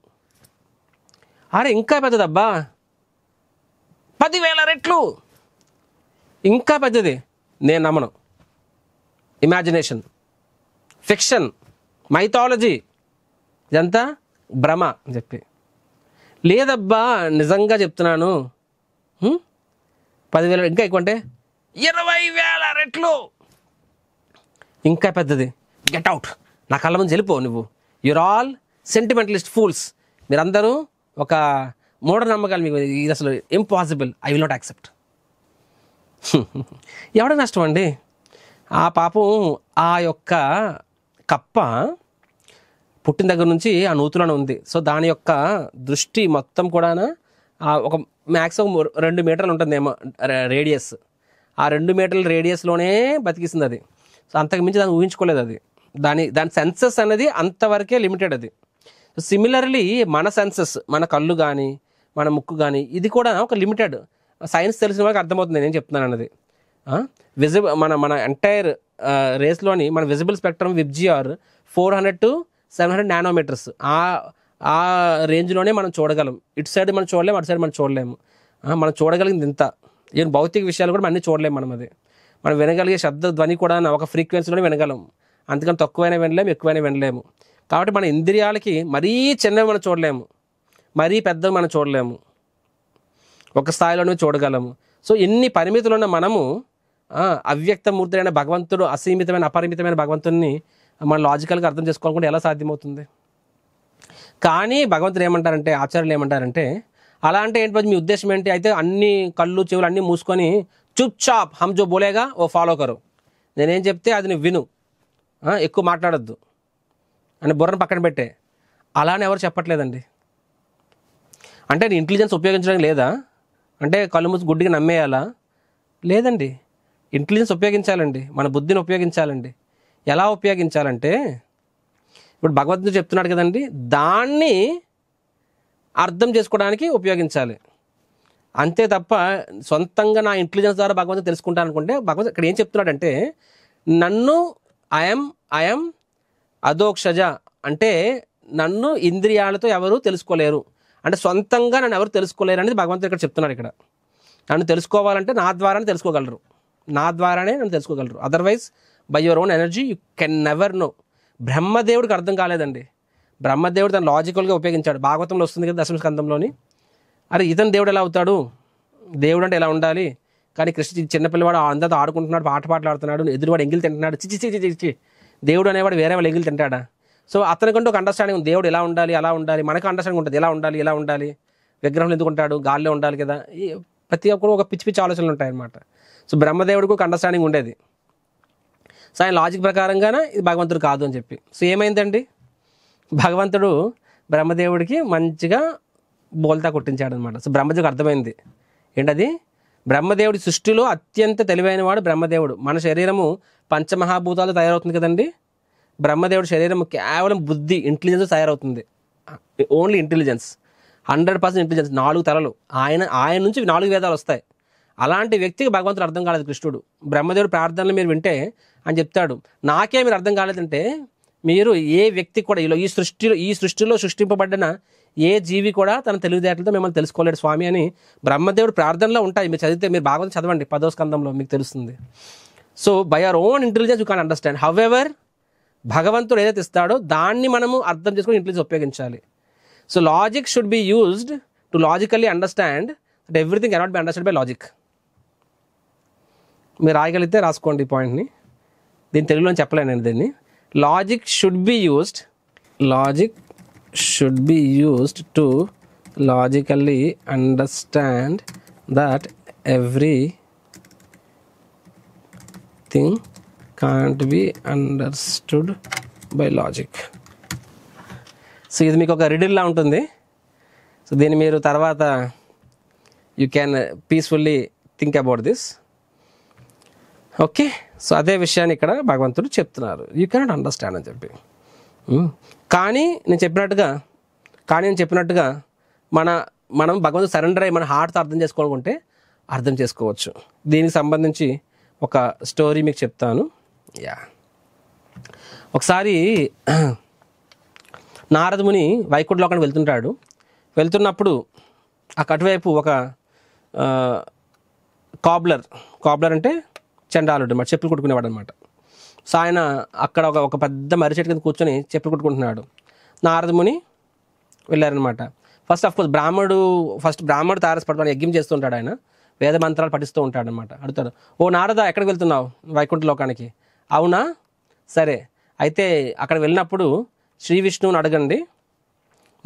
అరే ఇంకా పెద్దదబ్బా, 10,000 రెట్లు ఇంకా పెద్దది. నేను నమ్మను. ఇమాజినేషన్, ఫిక్షన్, మైథాలజీ, ఇదంతా భ్రమ అని చెప్పి. లేదబ్బా నిజంగా చెప్తున్నాను, 10,000 ఇంకా ఎక్కువ అంటే 20,000 రెట్లు ఇంకా పెద్దది. గెట్ అవుట్, నా కళ్ళ ముందు వెళ్ళిపో నువ్వు. యూర్ ఆల్ సెంటిమెంటలిస్ట్ ఫూల్స్, మీరందరూ ఒక మూఢనమ్మకాలు, మీకు ఇది అసలు impossible, I will not accept. ఎవడ నష్టం అండి? ఆ పాపం ఆ యొక్క కప్ప పుట్టిన దగ్గర నుంచి ఆ నూతులోనే ఉంది. సో దాని యొక్క దృష్టి మొత్తం కూడా ఒక మ్యాక్సిమం 2 మీటర్లు ఉంటుందేమో రేడియస్. ఆ 2 మీటర్ల రేడియస్లోనే బతికిస్తుంది అది. సో అంతకుమించి దాన్ని ఊహించుకోలేదు అది. దాని సెన్సెస్ అనేది అంతవరకే లిమిటెడ్ అది. సో సిమిలర్లీ మన సెన్సెస్, మన కళ్ళు కానీ మన ముక్కు కానీ ఇది కూడా ఒక లిమిటెడ్. సైన్స్ తెలిసిన వాళ్ళకి అర్థమవుతుంది నేను చెప్తున్నాను అన్నది. మన ఎంటైర్ రేస్లోని మన visible spectrum VIBGYOR 400 to 700 nanometres. ఆ రేంజ్లోనే మనం చూడగలం. ఇటు సైడ్ మనం చూడలేము, అటు సైడ్ మనం చూడలేము. మనం చూడగలిగింది ఇంత. ఈవెన్ భౌతిక విషయాలు కూడా అన్నీ చూడలేము మనం. అది మనం వినగలిగే శబ్ద ధ్వని కూడా ఒక ఫ్రీక్వెన్సీలోనే వినగలం. అందుకని తక్కువైనా వినలేము, ఎక్కువైనా వినలేము. కాబట్టి మన ఇంద్రియాలకి మరీ చిన్నవి మనం చూడలేము, మరీ పెద్దవి మనం చూడలేము, ఒక స్థాయిలోనే చూడగలము. సో ఎన్ని పరిమితులు ఉన్న మనము అవ్యక్తమూర్తులైన భగవంతుడు, అసీమితమైన అపరిమితమైన భగవంతుడిని మనం లాజికల్గా అర్థం చేసుకోవాలనుకుంటే ఎలా సాధ్యమవుతుంది? కానీ భగవంతుడు ఏమంటారంటే, ఆచార్యులు ఏమంటారంటే, అలా అంటే ఏంటి, మీ ఉద్దేశం ఏంటి? అయితే అన్ని కళ్ళు చెవులు అన్నీ మూసుకొని చుప్ చాప్ హమ్ జో బోలేగా ఓ ఫాలో కరు, నేనేం చెప్తే అది నువ్వు విను, ఎక్కువ మాట్లాడొద్దు అని బుర్రను పక్కన పెట్టే. అలానే ఎవరు చెప్పట్లేదండి. అంటే నీ ఇంటెలిజెన్స్ ఉపయోగించడం లేదా? అంటే కళ్ళు మూసి గుడ్డిగా నమ్మేయాలా? లేదండి. ఇంటెలిజెన్స్ ఉపయోగించాలండి, మన బుద్ధిని ఉపయోగించాలండి. ఎలా ఉపయోగించాలంటే, ఇప్పుడు భగవంతుడు చెప్తున్నాడు కదండి, దాన్ని అర్థం చేసుకోవడానికి ఉపయోగించాలి. అంతే తప్ప సొంతంగా నా ఇంటెలిజెన్స్ ద్వారా భగవంతుడు తెలుసుకుంటాను అనుకుంటే, భగవంతుడు ఇక్కడ ఏం చెప్తున్నాడంటే, నన్ను ఐఎమ్ అధోక్షజ అంటే నన్ను ఇంద్రియాలతో ఎవరు తెలుసుకోలేరు, అంటే సొంతంగా నన్ను ఎవరు తెలుసుకోలేరు అనేది భగవంతుడు ఇక్కడ చెప్తున్నాడు. ఇక్కడ నన్ను తెలుసుకోవాలంటే నా ద్వారానే తెలుసుకోగలరు, నా ద్వారానే నన్ను తెలుసుకోగలరు. Otherwise by your own energy you can never know. బ్రహ్మదేవుడికి అర్థం కాలేదండి. బ్రహ్మదేవుడు తను లాజికల్గా ఉపయోగించాడు. భాగవతంలో వస్తుంది కదా, దశమ స్కందంలోని, అరే ఇతను దేవుడు ఎలా అవుతాడు, దేవుడు అంటే ఎలా ఉండాలి, కానీ కృష్ణ చిన్నపిల్లవాడు అందరితో ఆడుకుంటున్నాడు, పాటలాడుతున్నాడు, ఎదురువాడు ఎంగిల్ తింటున్నాడు, చిచి దేవుడు అనేవాడు వేరే వాళ్ళు ఎంగిల్ తింటాడా? సో అతనికంటూ ఒక అండర్స్టాండింగ్ ఉంది, దేవుడు ఎలా ఉండాలి అలా ఉండాలి. మనకు అండర్స్టాండింగ్ ఉంటుంది, ఎలా ఉండాలి, విగ్రహం ఎందుకు ఉంటాడు, గాల్లో ఉండాలి కదా. ప్రతి ఒక్కరు ఒక పిచ్చి ఆలోచనలు ఉంటాయన్నమాట. సో బ్రహ్మదేవుడికి ఒక అండర్స్టాండింగ్ ఉండేది. సో ఆయన లాజిక్ ప్రకారంగానే ఇది భగవంతుడు కాదు అని చెప్పి. సో ఏమైందండి, భగవంతుడు బ్రహ్మదేవుడికి మంచిగా బోల్తా కొట్టించాడు అనమాట. సో బ్రహ్మదేవుడికి అర్థమైంది ఏంటది, బ్రహ్మదేవుడి సృష్టిలో అత్యంత తెలివైన వాడు బ్రహ్మదేవుడు. మన శరీరము పంచమహాభూతాలు తయారవుతుంది కదండి, బ్రహ్మదేవుడి శరీరం కేవలం బుద్ధి, ఇంటెలిజెన్స్ తయారవుతుంది. ఓన్లీ ఇంటెలిజెన్స్, 100% ఇంటెలిజెన్స్, 4 తలలు. ఆయన నుంచి 4 వేదాలు వస్తాయి. అలాంటి వ్యక్తికి భగవంతుడు అర్థం కాలేదు కృష్ణుడు. బ్రహ్మదేవుడు ప్రార్థనలు మీరు వింటే అని చెప్తాడు, నాకే మీరు అర్థం కాలేదంటే, మీరు ఏ వ్యక్తి కూడా ఈ సృష్టిలో సృష్టింపబడిన ఏ జీవి కూడా తన తెలివితేటలతో మిమ్మల్ని తెలుసుకోలేడు స్వామి అని బ్రహ్మదేవుడు ప్రార్థనలో ఉంటాయి. మీరు చదివితే, మీరు భాగవతం చదవండి 10వ స్కందంలో మీకు తెలుస్తుంది. So by our own intelligence you can understand. However భగవంతుడు ఏదైతే ఇస్తాడో దాన్ని మనము అర్థం చేసుకొని ఇంటెలిజెన్స్ ఉపయోగించాలి. So logic should be used to logically understand that everything cannot be understand by logic. మీరు రాయగలిగితే రాసుకోండి ఈ పాయింట్ని. దీని తెలుగులో చెప్పలేను నేను దీన్ని. Logic should be used to logically understand that everything can't be understood by logic. So ఇది మీకు ఒక రిడిల్లా ఉంటుంది. సో దీన్ని మీరు తర్వాత you can peacefully think about this. Okay, so అదే విషయాన్ని ఇక్కడ భగవంతుడు చెప్తున్నారు, యూ కెనాట్ అండర్స్టాండ్ అని చెప్పి. కానీ నేను చెప్పినట్టుగా మనం భగవంతుడు సరెండర్ అయ్యి మన హార్ట్తో అర్థం చేసుకోవాలనుకుంటే అర్థం చేసుకోవచ్చు. దీనికి సంబంధించి ఒక స్టోరీ మీకు చెప్తాను. ఒకసారి నారదముని వైకుంఠ లోకానికి వెళ్తున్నప్పుడు అటువైపు ఒక కాబ్లర్ అంటే చండాలుడు అన్నమాట, చెప్పులు కుట్టుకునేవాడు అనమాట. సో ఆయన అక్కడ ఒక పెద్ద మర్రి చెట్టు కింద కూర్చొని చెప్పులు కుట్టుకుంటున్నాడు. నారదముని వెళ్ళారనమాట. ఫస్ట్ బ్రాహ్మణుడు తారసపడమని యజ్ఞం చేస్తుంటాడు. ఆయన వేద మంత్రాలు పఠిస్తూ ఉంటాడు అనమాట. అడుగుతాడు, ఓ నారద ఎక్కడికి వెళ్తున్నావు? వైకుంఠ లోకానికి. అవునా, సరే అయితే అక్కడ వెళ్ళినప్పుడు శ్రీ విష్ణువుని అడగండి,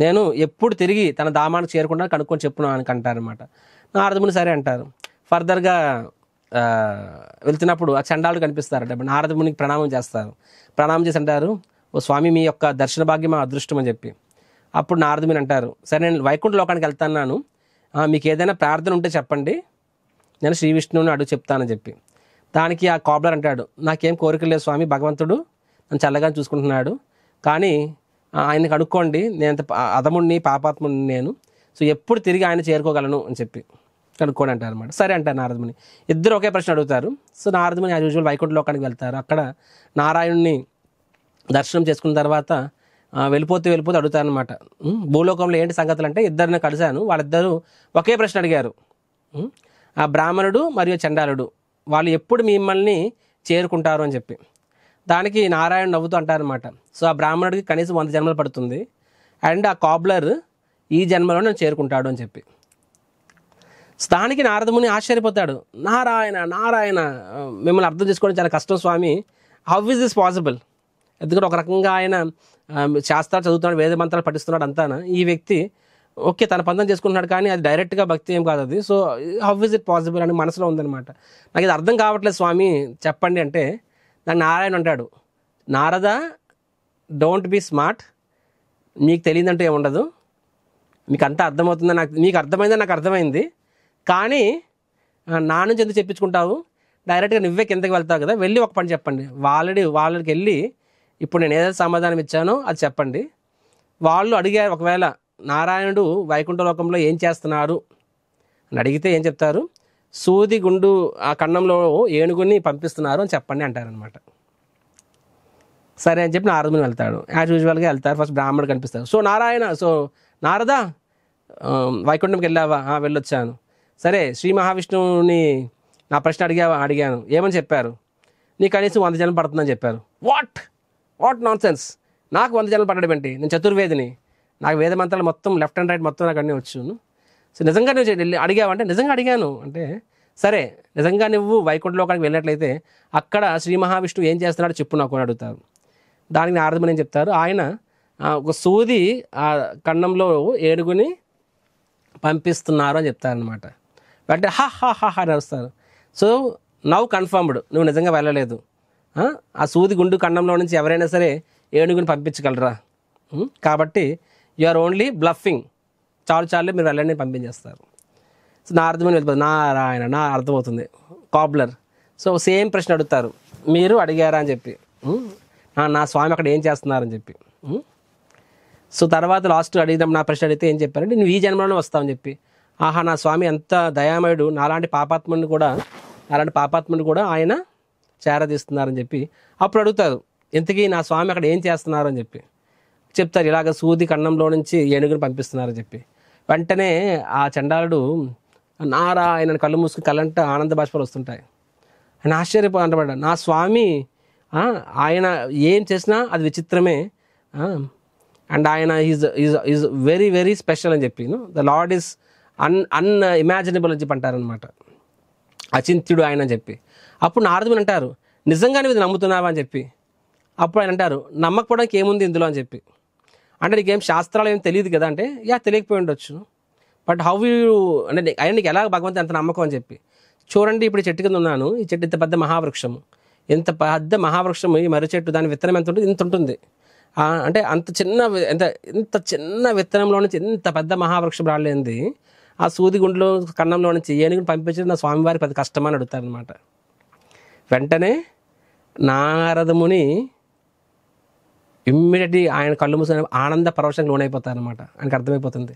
నేను ఎప్పుడు తిరిగి తన ధామానికి చేరుకుంటా కనుక్కొని చెప్పును అని అంటారనమాట. నారదముని సరే అంటారు. ఫర్దర్గా వెళ్తున్నప్పుడు ఆ చండాలుడు కనిపిస్తారట. నారదమునికి ప్రణామం చేస్తారు. ప్రణామం చేసి అంటారు, ఓ స్వామి మీ యొక్క దర్శన భాగ్యం మా అదృష్టం అని చెప్పి. అప్పుడు నారదముని అంటారు, సరే నేను వైకుంఠ లోకానికి వెళ్తాను, మీకు ఏదైనా ప్రార్థన ఉంటే చెప్పండి, నేను శ్రీ విష్ణువుని అడుగు చెప్తానని చెప్పి. దానికి ఆ కాబ్లర్ అంటాడు, నాకేం కోరికలు లేదు స్వామి, భగవంతుడు నన్ను చల్లగా చూసుకుంటున్నాడు, కానీ ఆయనకు అడుక్కోండి, నేను అంత అధముడిని పాపాత్ముడిని నేను, సో ఎప్పుడు తిరిగి ఆయన చేరుకోగలను అని చెప్పి కనుక్కోండి అంటారు అనమాట. సరే అంటారు నారదముని. ఇద్దరు ఒకే ప్రశ్న అడుగుతారు. So Naradamuni as usual Vaikuntha లోకానికి వెళ్తారు. అక్కడ నారాయణుని దర్శనం చేసుకున్న తర్వాత వెళ్ళిపోతూ అడుగుతారనమాట, భూలోకంలో ఏంటి సంగతులు అంటే, ఇద్దరిని కలిశాను, వాళ్ళిద్దరూ ఒకే ప్రశ్న అడిగారు, ఆ బ్రాహ్మణుడు మరియు చండాలుడు వాళ్ళు ఎప్పుడు మిమ్మల్ని చేరుకుంటారు అని చెప్పి. దానికి నారాయణ నవ్వుతూ అంటారనమాట, సో ఆ బ్రాహ్మణుడికి కనీసం 100 జన్మలు పడుతుంది, అండ్ ఆ కాబ్లర్ ఈ జన్మలో నేను చేరుకుంటాడు అని చెప్పి. దానికి నారదముని ఆశ్చర్యపోతాడు, నారాయణ నారాయణ, మిమ్మల్ని అర్థం చేసుకోవడం చాలా కష్టం స్వామి, హౌ ఇస్ దిస్ పాసిబుల్? ఎందుకంటే ఒక రకంగా ఆయన శాస్త్రాలు చదువుతున్నాడు, వేద మంత్రాలు పఠిస్తున్నాడు అంతా, ఈ వ్యక్తి ఓకే తన పంతం చేసుకుంటున్నాడు, కానీ అది డైరెక్ట్గా భక్తి ఏం కాదు అది, so how is it possible అని మనసులో ఉందన్నమాట. నాకు ఇది అర్థం కావట్లేదు స్వామి చెప్పండి అంటే, నాకు నారాయణ అంటాడు, నారద డోంట్ బీ స్మార్ట్, మీకు తెలియదంటూ ఏముండదు, మీకు అంతా అర్థమవుతుందని మీకు అర్థమైందని నాకు అర్థమైంది, కానీ నా నుంచి ఎందుకు చెప్పించుకుంటావు, డైరెక్ట్గా నువ్వే కిందకి వెళ్తావు కదా, వెళ్ళి ఒక పని చెప్పండి, వాళ్ళకి వెళ్ళి ఇప్పుడు నేను ఏదైతే సమాధానం ఇచ్చానో అది చెప్పండి. వాళ్ళు అడిగారు, ఒకవేళ నారాయణుడు వైకుంఠ లోకంలో ఏం చేస్తున్నారు అని అడిగితే ఏం చెప్తారు, సూది గుండు ఆ కన్నంలో ఏనుగుని పంపిస్తున్నారు అని చెప్పండి అంటారనమాట. సరే అని చెప్పి నారదుని వెళ్తాడు, యాజ్ యూజువల్గా వెళ్తారు. ఫస్ట్ బ్రాహ్మణుడు కనిపిస్తారు, సో నారద వైకుంఠంకి వెళ్ళావా? వెళ్ళొచ్చాను. సరే శ్రీ మహావిష్ణువుని నా ప్రశ్న అడిగాను, ఏమని చెప్పారు? నీకు కనీసం 100 జన్మలు పడుతుందని చెప్పారు. వాట్ నాన్ సెన్స్, నాకు 100 జన్మలు పడడం ఏంటి, నేను చతుర్వేదిని, నాకు వేద మంత్రాలు మొత్తం లెఫ్ట్ అండ్ రైట్ మొత్తం నాకు అన్నీ వచ్చును. సో నిజంగా నువ్వు అడిగావంటే నిజంగా అడిగాను అంటే, సరే నిజంగా నువ్వు వైకుంఠ లోకానికి వెళ్ళినట్లయితే అక్కడ శ్రీ మహావిష్ణువు ఏం చేస్తున్నాడో చెప్పు నాకు అని అడుగుతారు. దానికి నారదముని ఏం చెప్తారు, ఆయన ఒక సూది ఆ కన్నంలో ఏనుగుని పంపిస్తున్నారు అని చెప్తారనమాట. అంటే హా అని అరుస్తారు. సో నవ్ కన్ఫర్మ్డ్, నువ్వు నిజంగా వెళ్ళలేదు, ఆ సూది గుండు కన్నంలో నుంచి ఎవరైనా సరే ఏనుగుని పంపించగలరా, కాబట్టి యు ఆర్ ఓన్లీ బ్లఫింగ్, చాలు మీరు వెళ్ళండి పంపించేస్తారు. సో నారదముని వెళ్ళిపోతుంది, నారాయణ నా అర్థమవుతుంది కాబ్లర్. సో సేమ్ ప్రశ్న అడుగుతారు, మీరు అడిగారా అని చెప్పి, నా స్వామి అక్కడ ఏం చేస్తున్నారని చెప్పి. సో తర్వాత లాస్ట్ అడిగినప్పుడు నా ప్రశ్న అడిగితే ఏం చెప్పారంటే, నువ్వు ఈ జన్మలోనే వస్తావని చెప్పి. నా స్వామి ఎంత దయామయుడు, అలాంటి పాపాత్ముని కూడా ఆయన చేరదీస్తున్నారని చెప్పి. అప్పుడు అడుగుతారు, ఇంతకీ నా స్వామి అక్కడ ఏం చేస్తున్నారు అని చెప్పి చెప్తారు, ఇలాగ సూది కన్నంలో నుంచి ఏనుగుని పంపిస్తున్నారని చెప్పి. వెంటనే ఆ చండాలుడు నారాయణ కళ్ళు మూసుకుని కళ్ళంట ఆనంద బాష్పాలు వస్తుంటాయి. ఆయన ఆశ్చర్యపోతాడు, నా స్వామి ఆయన ఏం చేసినా అది విచిత్రమే, అండ్ ఆయన ఈజ్ వెరీ వెరీ స్పెషల్ అని చెప్పి, ద లార్డ్ ఈజ్ అన్ఇమాజినబుల్ అని చెప్పి అంటారనమాట, అచింత్యుడు ఆయన అని చెప్పి. అప్పుడు నారదుని అంటారు, నిజంగానే ఇది నమ్ముతున్నావా అని చెప్పి. అప్పుడు ఆయన అంటారు, నమ్మకపోవడానికి ఏముంది ఇందులో అని చెప్పి. అంటే నీకేం శాస్త్రాలు ఏం తెలియదు కదా అంటే, తెలియకపోయి ఉండొచ్చు, బట్ హౌ యూ అంటే ఆయన నీకు ఎలా భగవంతుడు అంత నమ్మకం అని చెప్పి. చూడండి ఇప్పుడు ఈ చెట్టు కింద ఉన్నాను, ఈ చెట్టు ఇంత పెద్ద మహావృక్షము, ఇంత పెద్ద మహావృక్షము, ఈ మర్రి చెట్టు దాని విత్తనం ఎంత ఉంటుంది, ఇంత ఉంటుంది, అంటే ఇంత చిన్న విత్తనంలో నుంచి ఇంత పెద్ద మహావృక్షం రాలేంది, ఆ సూది గుండెలో కన్నంలో నుంచి ఏనుగుని పంపించేది నా స్వామివారికి పెద్ద కష్టమని అడుగుతారనమాట. వెంటనే నారదముని ఇమ్మీడియట్లీ ఆయన కళ్ళు మూసుకొని ఆనంద పరవశంగా లోనైపోతారనమాట. ఆయనకు అర్థమైపోతుంది,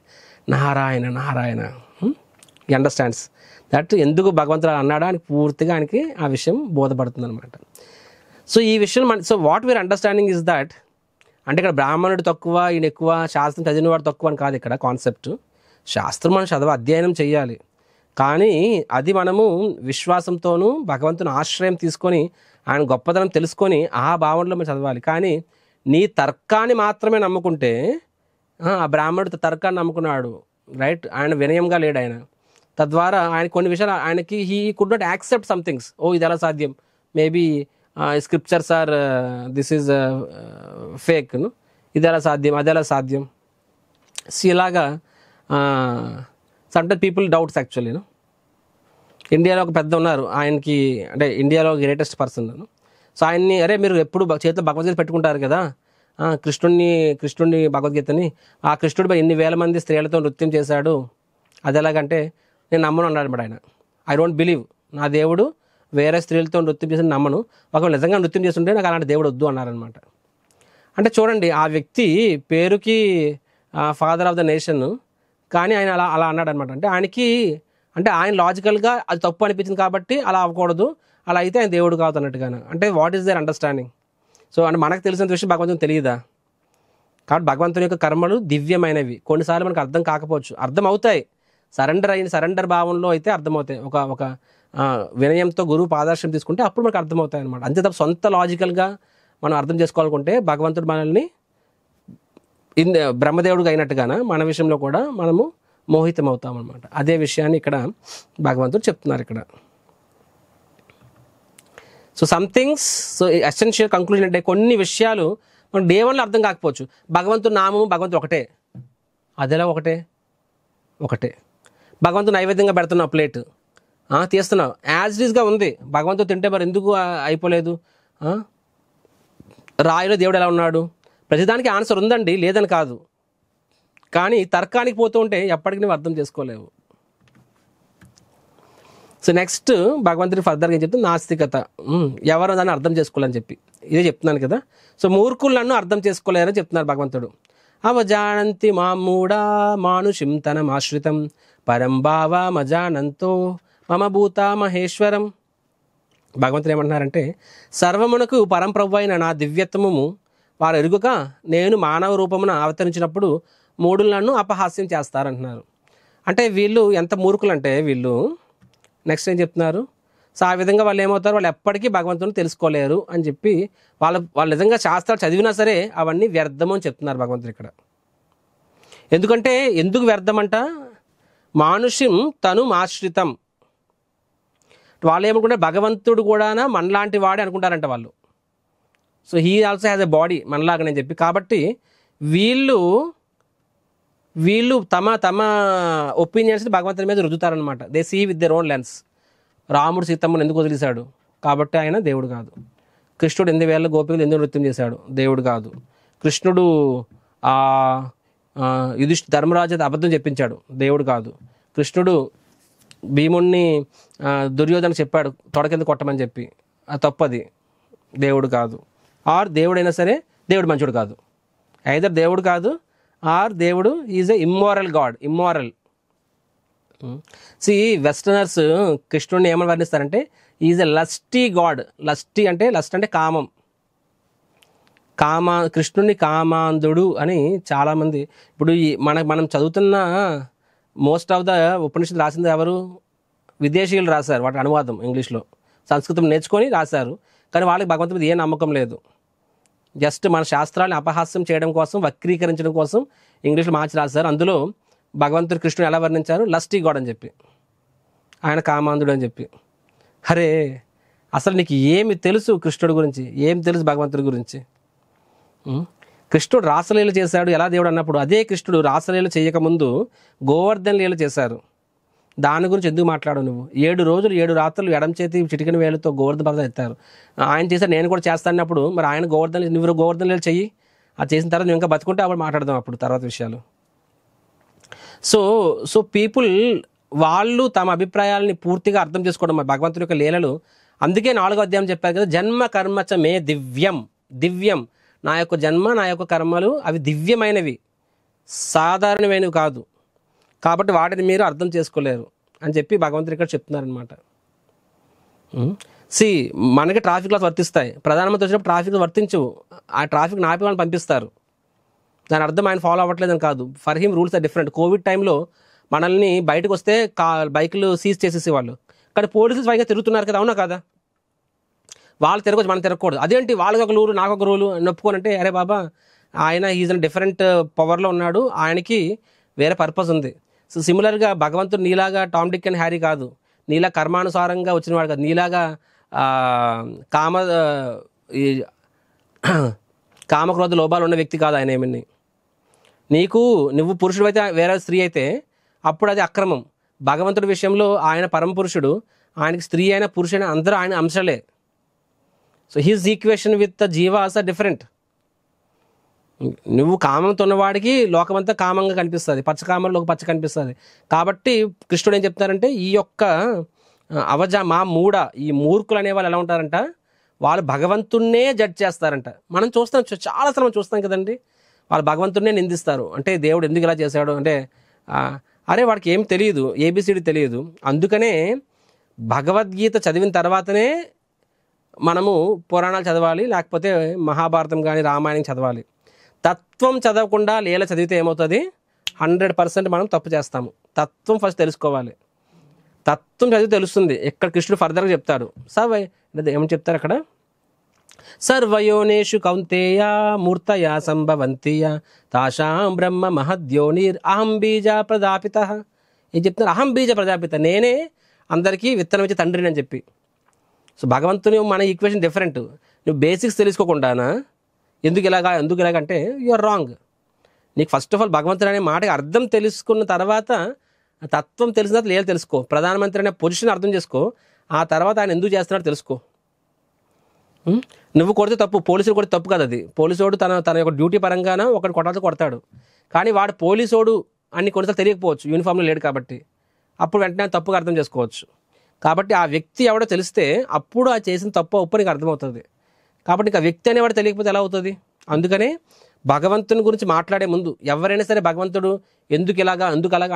నారాయణ నారాయణ ఈ అండర్స్టాండ్స్ దట్ ఎందుకు భగవంతుడు అన్నాడా అని పూర్తిగా ఆయనకి ఆ విషయం బోధపడుతుంది అనమాట. సో ఈ విషయం so what we are understanding is that, అంటే ఇక్కడ బ్రాహ్మణుడు తక్కువ ఈయన ఎక్కువ, శాస్త్రం చదివినవాడు తక్కువ అని కాదు ఇక్కడ కాన్సెప్ట్. శాస్త్రం మనం అధ్యయనం చేయాలి, కానీ అది మనము విశ్వాసంతోనూ భగవంతుని ఆశ్రయం తీసుకొని ఆయన గొప్పతనం తెలుసుకొని ఆ భావనలో మనం చదవాలి. కానీ నీ తర్కాన్ని మాత్రమే నమ్ముకుంటే, ఆ బ్రాహ్మణుడు తర్కాన్ని నమ్ముకున్నాడు రైట్, ఆయన వినయంగా లేడు ఆయన, తద్వారా ఆయన కొన్ని విషయాలు ఆయనకి he could not accept some things. ఇది ఎలా సాధ్యం, maybe scriptures are this is fake, ఇది ఎలా సాధ్యం, అది ఎలా సాధ్యం ఇలాగా సమ్టైమ్ పీపుల్ డౌట్స్ యాక్చువల్లీ. ఇండియాలో ఒక పెద్ద ఉన్నారు, ఆయనకి అంటే ఇండియాలో గ్రేటెస్ట్ పర్సన్. సో ఆయన్ని అరే మీరు ఎప్పుడు చేతిలో భగవద్గీత పెట్టుకుంటారు కదా, కృష్ణుడిని భగవద్గీతని, ఆ కృష్ణుడిపై ఎన్ని వేల మంది స్త్రీలతో నృత్యం చేశాడు, అది ఎలాగంటే నేను నమ్మను అన్నాడు అనమాట ఆయన. ఐ డోంట్ బిలీవ్, నా దేవుడు వేరే స్త్రీలతో నృత్యం చేసి నమ్మను, ఒకవేళ నిజంగా నృత్యం చేస్తుంటే నాకు అలాంటి దేవుడు వద్దు అన్నారనమాట. అంటే చూడండి, ఆ వ్యక్తి పేరుకి ఫాదర్ ఆఫ్ ద నేషన్, కానీ ఆయన అలా అలా అన్నాడు అనమాట. అంటే ఆయనకి అంటే ఆయన లాజికల్గా అది తప్పు అనిపించింది కాబట్టి అలా అవ్వకూడదు, అలా అయితే ఆయన దేవుడు కాదు అన్నట్టుగాను. అంటే what is their understanding? So అంటే మనకు తెలిసిన విషయం భగవంతుని తెలియదా? కాబట్టి భగవంతుని యొక్క కర్మలు దివ్యమైనవి. కొన్నిసార్లు మనకు అర్థం కాకపోవచ్చు, అర్థం అవుతాయి, సరెండర్ భావంలో అయితే అర్థమవుతాయి. ఒక వినయంతో గురువు పాదార్శం తీసుకుంటే అప్పుడు మనకు అర్థమవుతాయి అనమాట. అంతే తప్ప సొంత లాజికల్గా మనం అర్థం చేసుకోవాలనుకుంటే భగవంతుడు మనల్ని బ్రహ్మదేవుడిగా అయినట్టుగాన మన విషయంలో కూడా మనము మోహితం అవుతాం అనమాట. అదే విషయాన్ని ఇక్కడ భగవంతుడు చెప్తున్నారు ఇక్కడ. So some things, so essential conclusion అంటే కొన్ని విషయాలు మనకు డే వన్లో అర్థం కాకపోవచ్చు. భగవంతుడు నామము, భగవంతుడు ఒకటే, అదెలా ఒకటే. భగవంతుడు నైవేద్యంగా పెడుతున్నావు, ప్లేట్ తీస్తున్నావు, యాజ్ ఇట్ ఈస్గా ఉంది. భగవంతుడు తింటే మరి ఎందుకు అయిపోలేదు? రాయిలో దేవుడు ఎలా ఉన్నాడు? ప్రతిదానికి ఆన్సర్ ఉందండి, లేదని కాదు, కానీ తర్కానికి పోతూ ఉంటే ఎప్పటికీ నువ్వు అర్థం చేసుకోలేవు. సో నెక్స్ట్ భగవంతుడి ఫర్దర్గా ఏం చెప్తుంది? నాస్తికత. ఎవరు దాన్ని అర్థం చేసుకోవాలని చెప్పి ఇదే చెప్తున్నాను కదా. సో మూర్ఖులు నన్ను అర్థం చేసుకోలేరని చెప్తున్నారు భగవంతుడు. అవజానంతి మామూడా మానుషిం తనమాశ్రితం పరంభావ మజానంతో మమ భూత మహేశ్వరం. భగవంతుడు ఏమంటున్నారంటే, సర్వమునకు పరంప్రభు అయిన నా దివ్యత్వము వారు ఎరుగుక నేను మానవ రూపమున అవతరించినప్పుడు మూఢులు నన్ను అపహాస్యం చేస్తారంటున్నారు. అంటే వీళ్ళు ఎంత మూర్ఖులు అంటే వీళ్ళు నెక్స్ట్ ఏం చెప్తున్నారు? సో ఆ విధంగా వాళ్ళు ఏమవుతారు, వాళ్ళు ఎప్పటికీ భగవంతుని తెలుసుకోలేరు అని చెప్పి వాళ్ళు నిజంగా శాస్త్రాలు చదివినా సరే అవన్నీ వ్యర్థము అని చెప్తున్నారు భగవంతుడు ఇక్కడ. ఎందుకంటే ఎందుకు వ్యర్థమంట? మానుషిం తను ఆశ్రితం. వాళ్ళు ఏమనుకుంటారు, భగవంతుడు కూడా మనలాంటి వాడే అనుకుంటారంట వాళ్ళు. So he also has a body మనలాగానే చెప్పి, కాబట్టి వీళ్ళు తమ ఒపీనియన్స్ని భగవంతుని మీద రుద్దుతారనమాట. They see with their own lens. రాముడు సీతమ్మను ఎందుకు వదిలేశాడు? కాబట్టి ఆయన దేవుడు కాదు. కృష్ణుడు 8,000 గోపికలు ఎందుకు నృత్యం చేశాడు? దేవుడు కాదు. కృష్ణుడు ధర్మరాజు అబద్ధం చెప్పించాడు, దేవుడు కాదు. కృష్ణుడు భీముణ్ణి దుర్యోధన చెప్పాడు తొడ కింద కొట్టమని చెప్పి, అది తప్పది, దేవుడు కాదు. ఆర్ దేవుడైనా సరే దేవుడు మంచుడు కాదు. ఐదర్ దేవుడు కాదు ఆర్ దేవుడు is a immoral god. Immoral. Westerners కృష్ణుడిని ఏమని వర్ణిస్తారంటే is a lusty god. Lust అంటే కామం. కృష్ణుడిని కామాంధుడు అని చాలామంది ఇప్పుడు మనం చదువుతున్న మోస్ట్ ఆఫ్ ద ఉపనిషత్తు రాసింది ఎవరు? విదేశీయులు రాశారు, వాటి అనువాదం ఇంగ్లీష్లో సంస్కృతం నేర్చుకొని రాశారు. కానీ వాళ్ళకి భగవంతుడి మీద ఏ నమ్మకం లేదు. జస్ట్ మన శాస్త్రాలను అపహాస్యం చేయడం కోసం, వక్రీకరించడం కోసం ఇంగ్లీష్లో మార్చి రాశారు. అందులో భగవంతుడు కృష్ణుడు ఎలా వర్ణించారు? లస్టీ గాడ్ అని చెప్పి, ఆయన కామాంధుడు అని చెప్పి. అరే అసలు నీకు ఏమి తెలుసు కృష్ణుడి గురించి? ఏం తెలుసు భగవంతుడి గురించి? కృష్ణుడు రాసలీల చేశాడు ఎలా దేవుడు అన్నప్పుడు, అదే కృష్ణుడు రాసలీల చేయకముందు గోవర్ధన లీల చేశారు. దాని గురించి ఎందుకు మాట్లాడు నువ్వు? 7 రోజులు 7 రాత్రులు ఎడం చేతి చిటికిన వేలుతో గోవర్ధన పర్వతం ఎత్తారు. ఆయన చేశారు, నేను కూడా చేస్తానప్పుడు మరి ఆయన నువ్వు గోవర్ధన లీల చెయ్యి, అది చేసిన తర్వాత నువ్వు ఇంకా బతుకుంటే అప్పుడు మాట్లాడదాం అప్పుడు తర్వాత విషయాలు. సో పీపుల్ వాళ్ళు తమ అభిప్రాయాలని పూర్తిగా అర్థం చేసుకోవడం భగవంతుడి యొక్క లీలలు. అందుకే 4వ అధ్యాయం చెప్పారు కదా, జన్మ కర్మచ మే దివ్యం. నా యొక్క జన్మ, నా యొక్క కర్మలు అవి దివ్యమైనవి, సాధారణమైనవి కాదు. కాబట్టి వాటిని మీరు అర్థం చేసుకోలేరు అని చెప్పి భగవంతుడు ఇక్కడ చెప్తున్నారనమాట. మనకి ట్రాఫిక్ లాస్ వర్తిస్తాయి, ప్రధానమంత్రి వచ్చినప్పుడు ట్రాఫిక్ వర్తించవు. ఆ ట్రాఫిక్ నాపి వాళ్ళని పంపిస్తారు. దాని అర్థం ఆయన ఫాలో అవ్వట్లేదని కాదు. For him rules are different. COVID టైంలో మనల్ని బయటకు వస్తే బైకులు సీజ్ చేసేసేవాళ్ళు, కానీ పోలీసులు స్వయంగా తిరుగుతున్నారు కదా, అవునా కదా? వాళ్ళు తిరగచ్చు, మనం తిరగకూడదు. అదేంటి వాళ్ళకి ఒక రూలు నాకు ఒక రూలు నొప్పుకోనంటే, అరే బాబా ఆయన ఈజ్ అన్ డిఫరెంట్ పవర్లో ఉన్నాడు, ఆయనకి వేరే పర్పస్ ఉంది. సో సిమిలర్గా భగవంతుడు నీలాగా టామ్ డిక్ అండ్ హ్యారీ కాదు, నీలా కర్మానుసారంగా వచ్చినవాడు కాదు, నీలాగా కామక్రోధ లోపాలు ఉన్న వ్యక్తి కాదు ఆయన. ఏమని నువ్వు పురుషుడు అయితే వేరే స్త్రీ అయితే అప్పుడు అది అక్రమం. భగవంతుడి విషయంలో ఆయన పరమ పురుషుడు, ఆయనకి స్త్రీ అయినా పురుషుడైనా అందరూ ఆయన అంశాలే. So his equation with the jivas are different. నువ్వు కామంతో ఉన్నవాడికి లోకమంతా కామంగా కనిపిస్తుంది, పచ్చకామంలో పచ్చ కనిపిస్తుంది. కాబట్టి కృష్ణుడు ఏం చెప్తున్నారంటే ఈ యొక్క ఈ మూర్ఖులు అనే వాళ్ళు ఎలా ఉంటారంట, వాళ్ళు భగవంతున్నే జడ్జ్ చేస్తారంట. మనం చూస్తాం, చాలాసార్లు మనం చూస్తాం కదండి, వాళ్ళు భగవంతున్నే నిందిస్తారు. అంటే దేవుడు ఎందుకు ఇలా చేశాడు అంటే అరే వాడికి ఏం తెలియదు, ఏబిసిడి తెలియదు. అందుకనే భగవద్గీత చదివిన తర్వాతనే మనము పురాణాలు చదవాలి, లేకపోతే మహాభారతం కానీ రామాయణం చదవాలి. తత్వం చదవకుండా లీల చదివితే ఏమవుతుంది, 100% మనం తప్పు చేస్తాము. తత్వం ఫస్ట్ తెలుసుకోవాలి. తత్వం చదివి తెలుస్తుంది. ఇక్కడ కృష్ణుడు ఫర్దర్గా చెప్తాడు. ఏమని చెప్తారు అక్కడ, సర్వయోనేషు కౌంతేయ మూర్తయా సంభవంతియ తాషాం బ్రహ్మ మహద్యోనిర్ అహం బీజ ప్రజాపిత. ఏం చెప్తున్నారు, అహం బీజ ప్రజాపిత, నేనే అందరికీ విత్తనం ఇచ్చే తండ్రిని అని చెప్పి. సో భగవంతుని మన ఈక్వేషన్ డిఫరెంట్. నువ్వు బేసిక్స్ తెలుసుకోకుండానా ఎందుకు ఇలాగంటే యు ఆర్ రాంగ్. నీకు ఫస్ట్ ఆఫ్ ఆల్ భగవంతుడు అనే మాటకి అర్థం తెలుసుకున్న తర్వాత, తత్వం తెలిసిన తర్వాత లేదు తెలుసుకో. ప్రధానమంత్రి అనే పొజిషన్ అర్థం చేసుకో, ఆ తర్వాత ఆయన ఎందుకు చేస్తున్నాడో తెలుసుకో. నువ్వు కొడితే తప్పు, పోలీసులు కొడితే తప్పు కదా. అది పోలీసోడు తన యొక్క డ్యూటీ పరంగాన ఒకటి కొట్టాలతో కొడతాడు, కానీ వాడు పోలీసోడు అన్ని కొన్నిసార్లు తెలియకపోవచ్చు, యూనిఫామ్లో లేడు కాబట్టి. అప్పుడు వెంటనే తప్పుగా అర్థం చేసుకోవచ్చు. కాబట్టి ఆ వ్యక్తి ఎవడో తెలిస్తే అప్పుడు ఆ చేసిన తప్పు ఒప్పు నీకు అర్థమవుతుంది. కాబట్టి నీకు ఆ వ్యక్తి అనేవాడు తెలియకపోతే ఎలా అవుతుంది. అందుకనే భగవంతుని గురించి మాట్లాడే ముందు ఎవరైనా సరే భగవంతుడు ఎందుకు అలాగా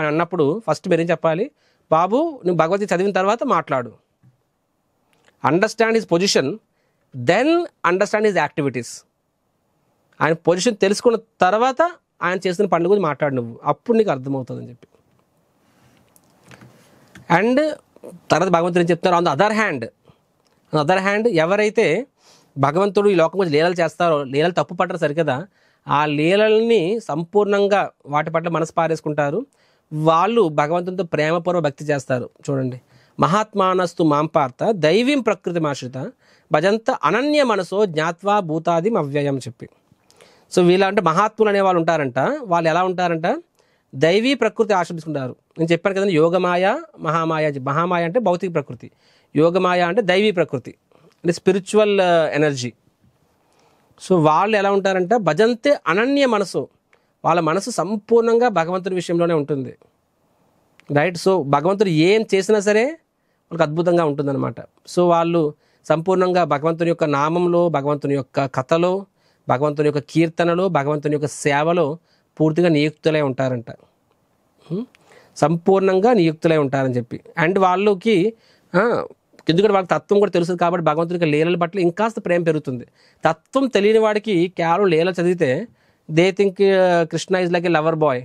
అని అన్నప్పుడు ఫస్ట్ మీరేం చెప్పాలి, బాబు నువ్వు భగవద్గీత చదివిన తర్వాత మాట్లాడు. Understand his position, then understand his activities. ఆయన పొజిషన్ తెలుసుకున్న తర్వాత ఆయన చేసిన పనుల గురించి మాట్లాడు నువ్వు, అప్పుడు నీకు అర్థమవుతుంది అని చెప్పి. అండ్ తర్వాత భగవంతుడు ఏం చెప్తారు, ఆన్ ద అదర్ హ్యాండ్ ఎవరైతే భగవంతుడు ఈ లోకం గురించి లీలలు చేస్తారో, లీలలు తప్పు పట్టరు సరికదా, ఆ లీలల్ని సంపూర్ణంగా వాటి పట్ల మనసు పారేసుకుంటారు, వాళ్ళు భగవంతునితో ప్రేమపూర్వ భక్తి చేస్తారు. చూడండి, మహాత్మానస్తు మాంపార్త దైవీం ప్రకృతి ఆశ్రిత భజంత అనన్య మనసో జ్ఞాత్వా భూతాది అవ్యయం చెప్పి. సో వీళ్ళంటే మహాత్ములు అనే వాళ్ళు ఉంటారంట. వాళ్ళు ఎలా ఉంటారంట, దైవీ ప్రకృతి ఆశ్రయించుకుంటారు. నేను చెప్పాను కదండి, యోగమాయ మహామాయ. మహామాయ అంటే భౌతిక ప్రకృతి, యోగమాయ అంటే దైవీ ప్రకృతి, అంటే స్పిరిచువల్ ఎనర్జీ. సో వాళ్ళు ఎలా ఉంటారంట, భజంతే అనన్య మనసు, వాళ్ళ మనసు సంపూర్ణంగా భగవంతుని విషయంలోనే ఉంటుంది. రైట్. సో భగవంతుడు ఏం చేసినా సరే వాళ్ళకి అద్భుతంగా ఉంటుందన్నమాట. సో వాళ్ళు సంపూర్ణంగా భగవంతుని యొక్క నామంలో, భగవంతుని యొక్క కథలో, భగవంతుని యొక్క కీర్తనలో, భగవంతుని యొక్క సేవలో పూర్తిగా నియుక్తులై ఉంటారంట. సంపూర్ణంగా నియుక్తులై ఉంటారని చెప్పి. అండ్ వాళ్ళకి ఎందుకంటే వాళ్ళకి తత్వం కూడా తెలుస్తుంది కాబట్టి భగవంతునికి లీలల పట్ల ఇంకాస్త ప్రేమ పెరుగుతుంది. తత్వం తెలియని వాడికి కేవలం లీల చదివితే they think Krishna is like a lover boy.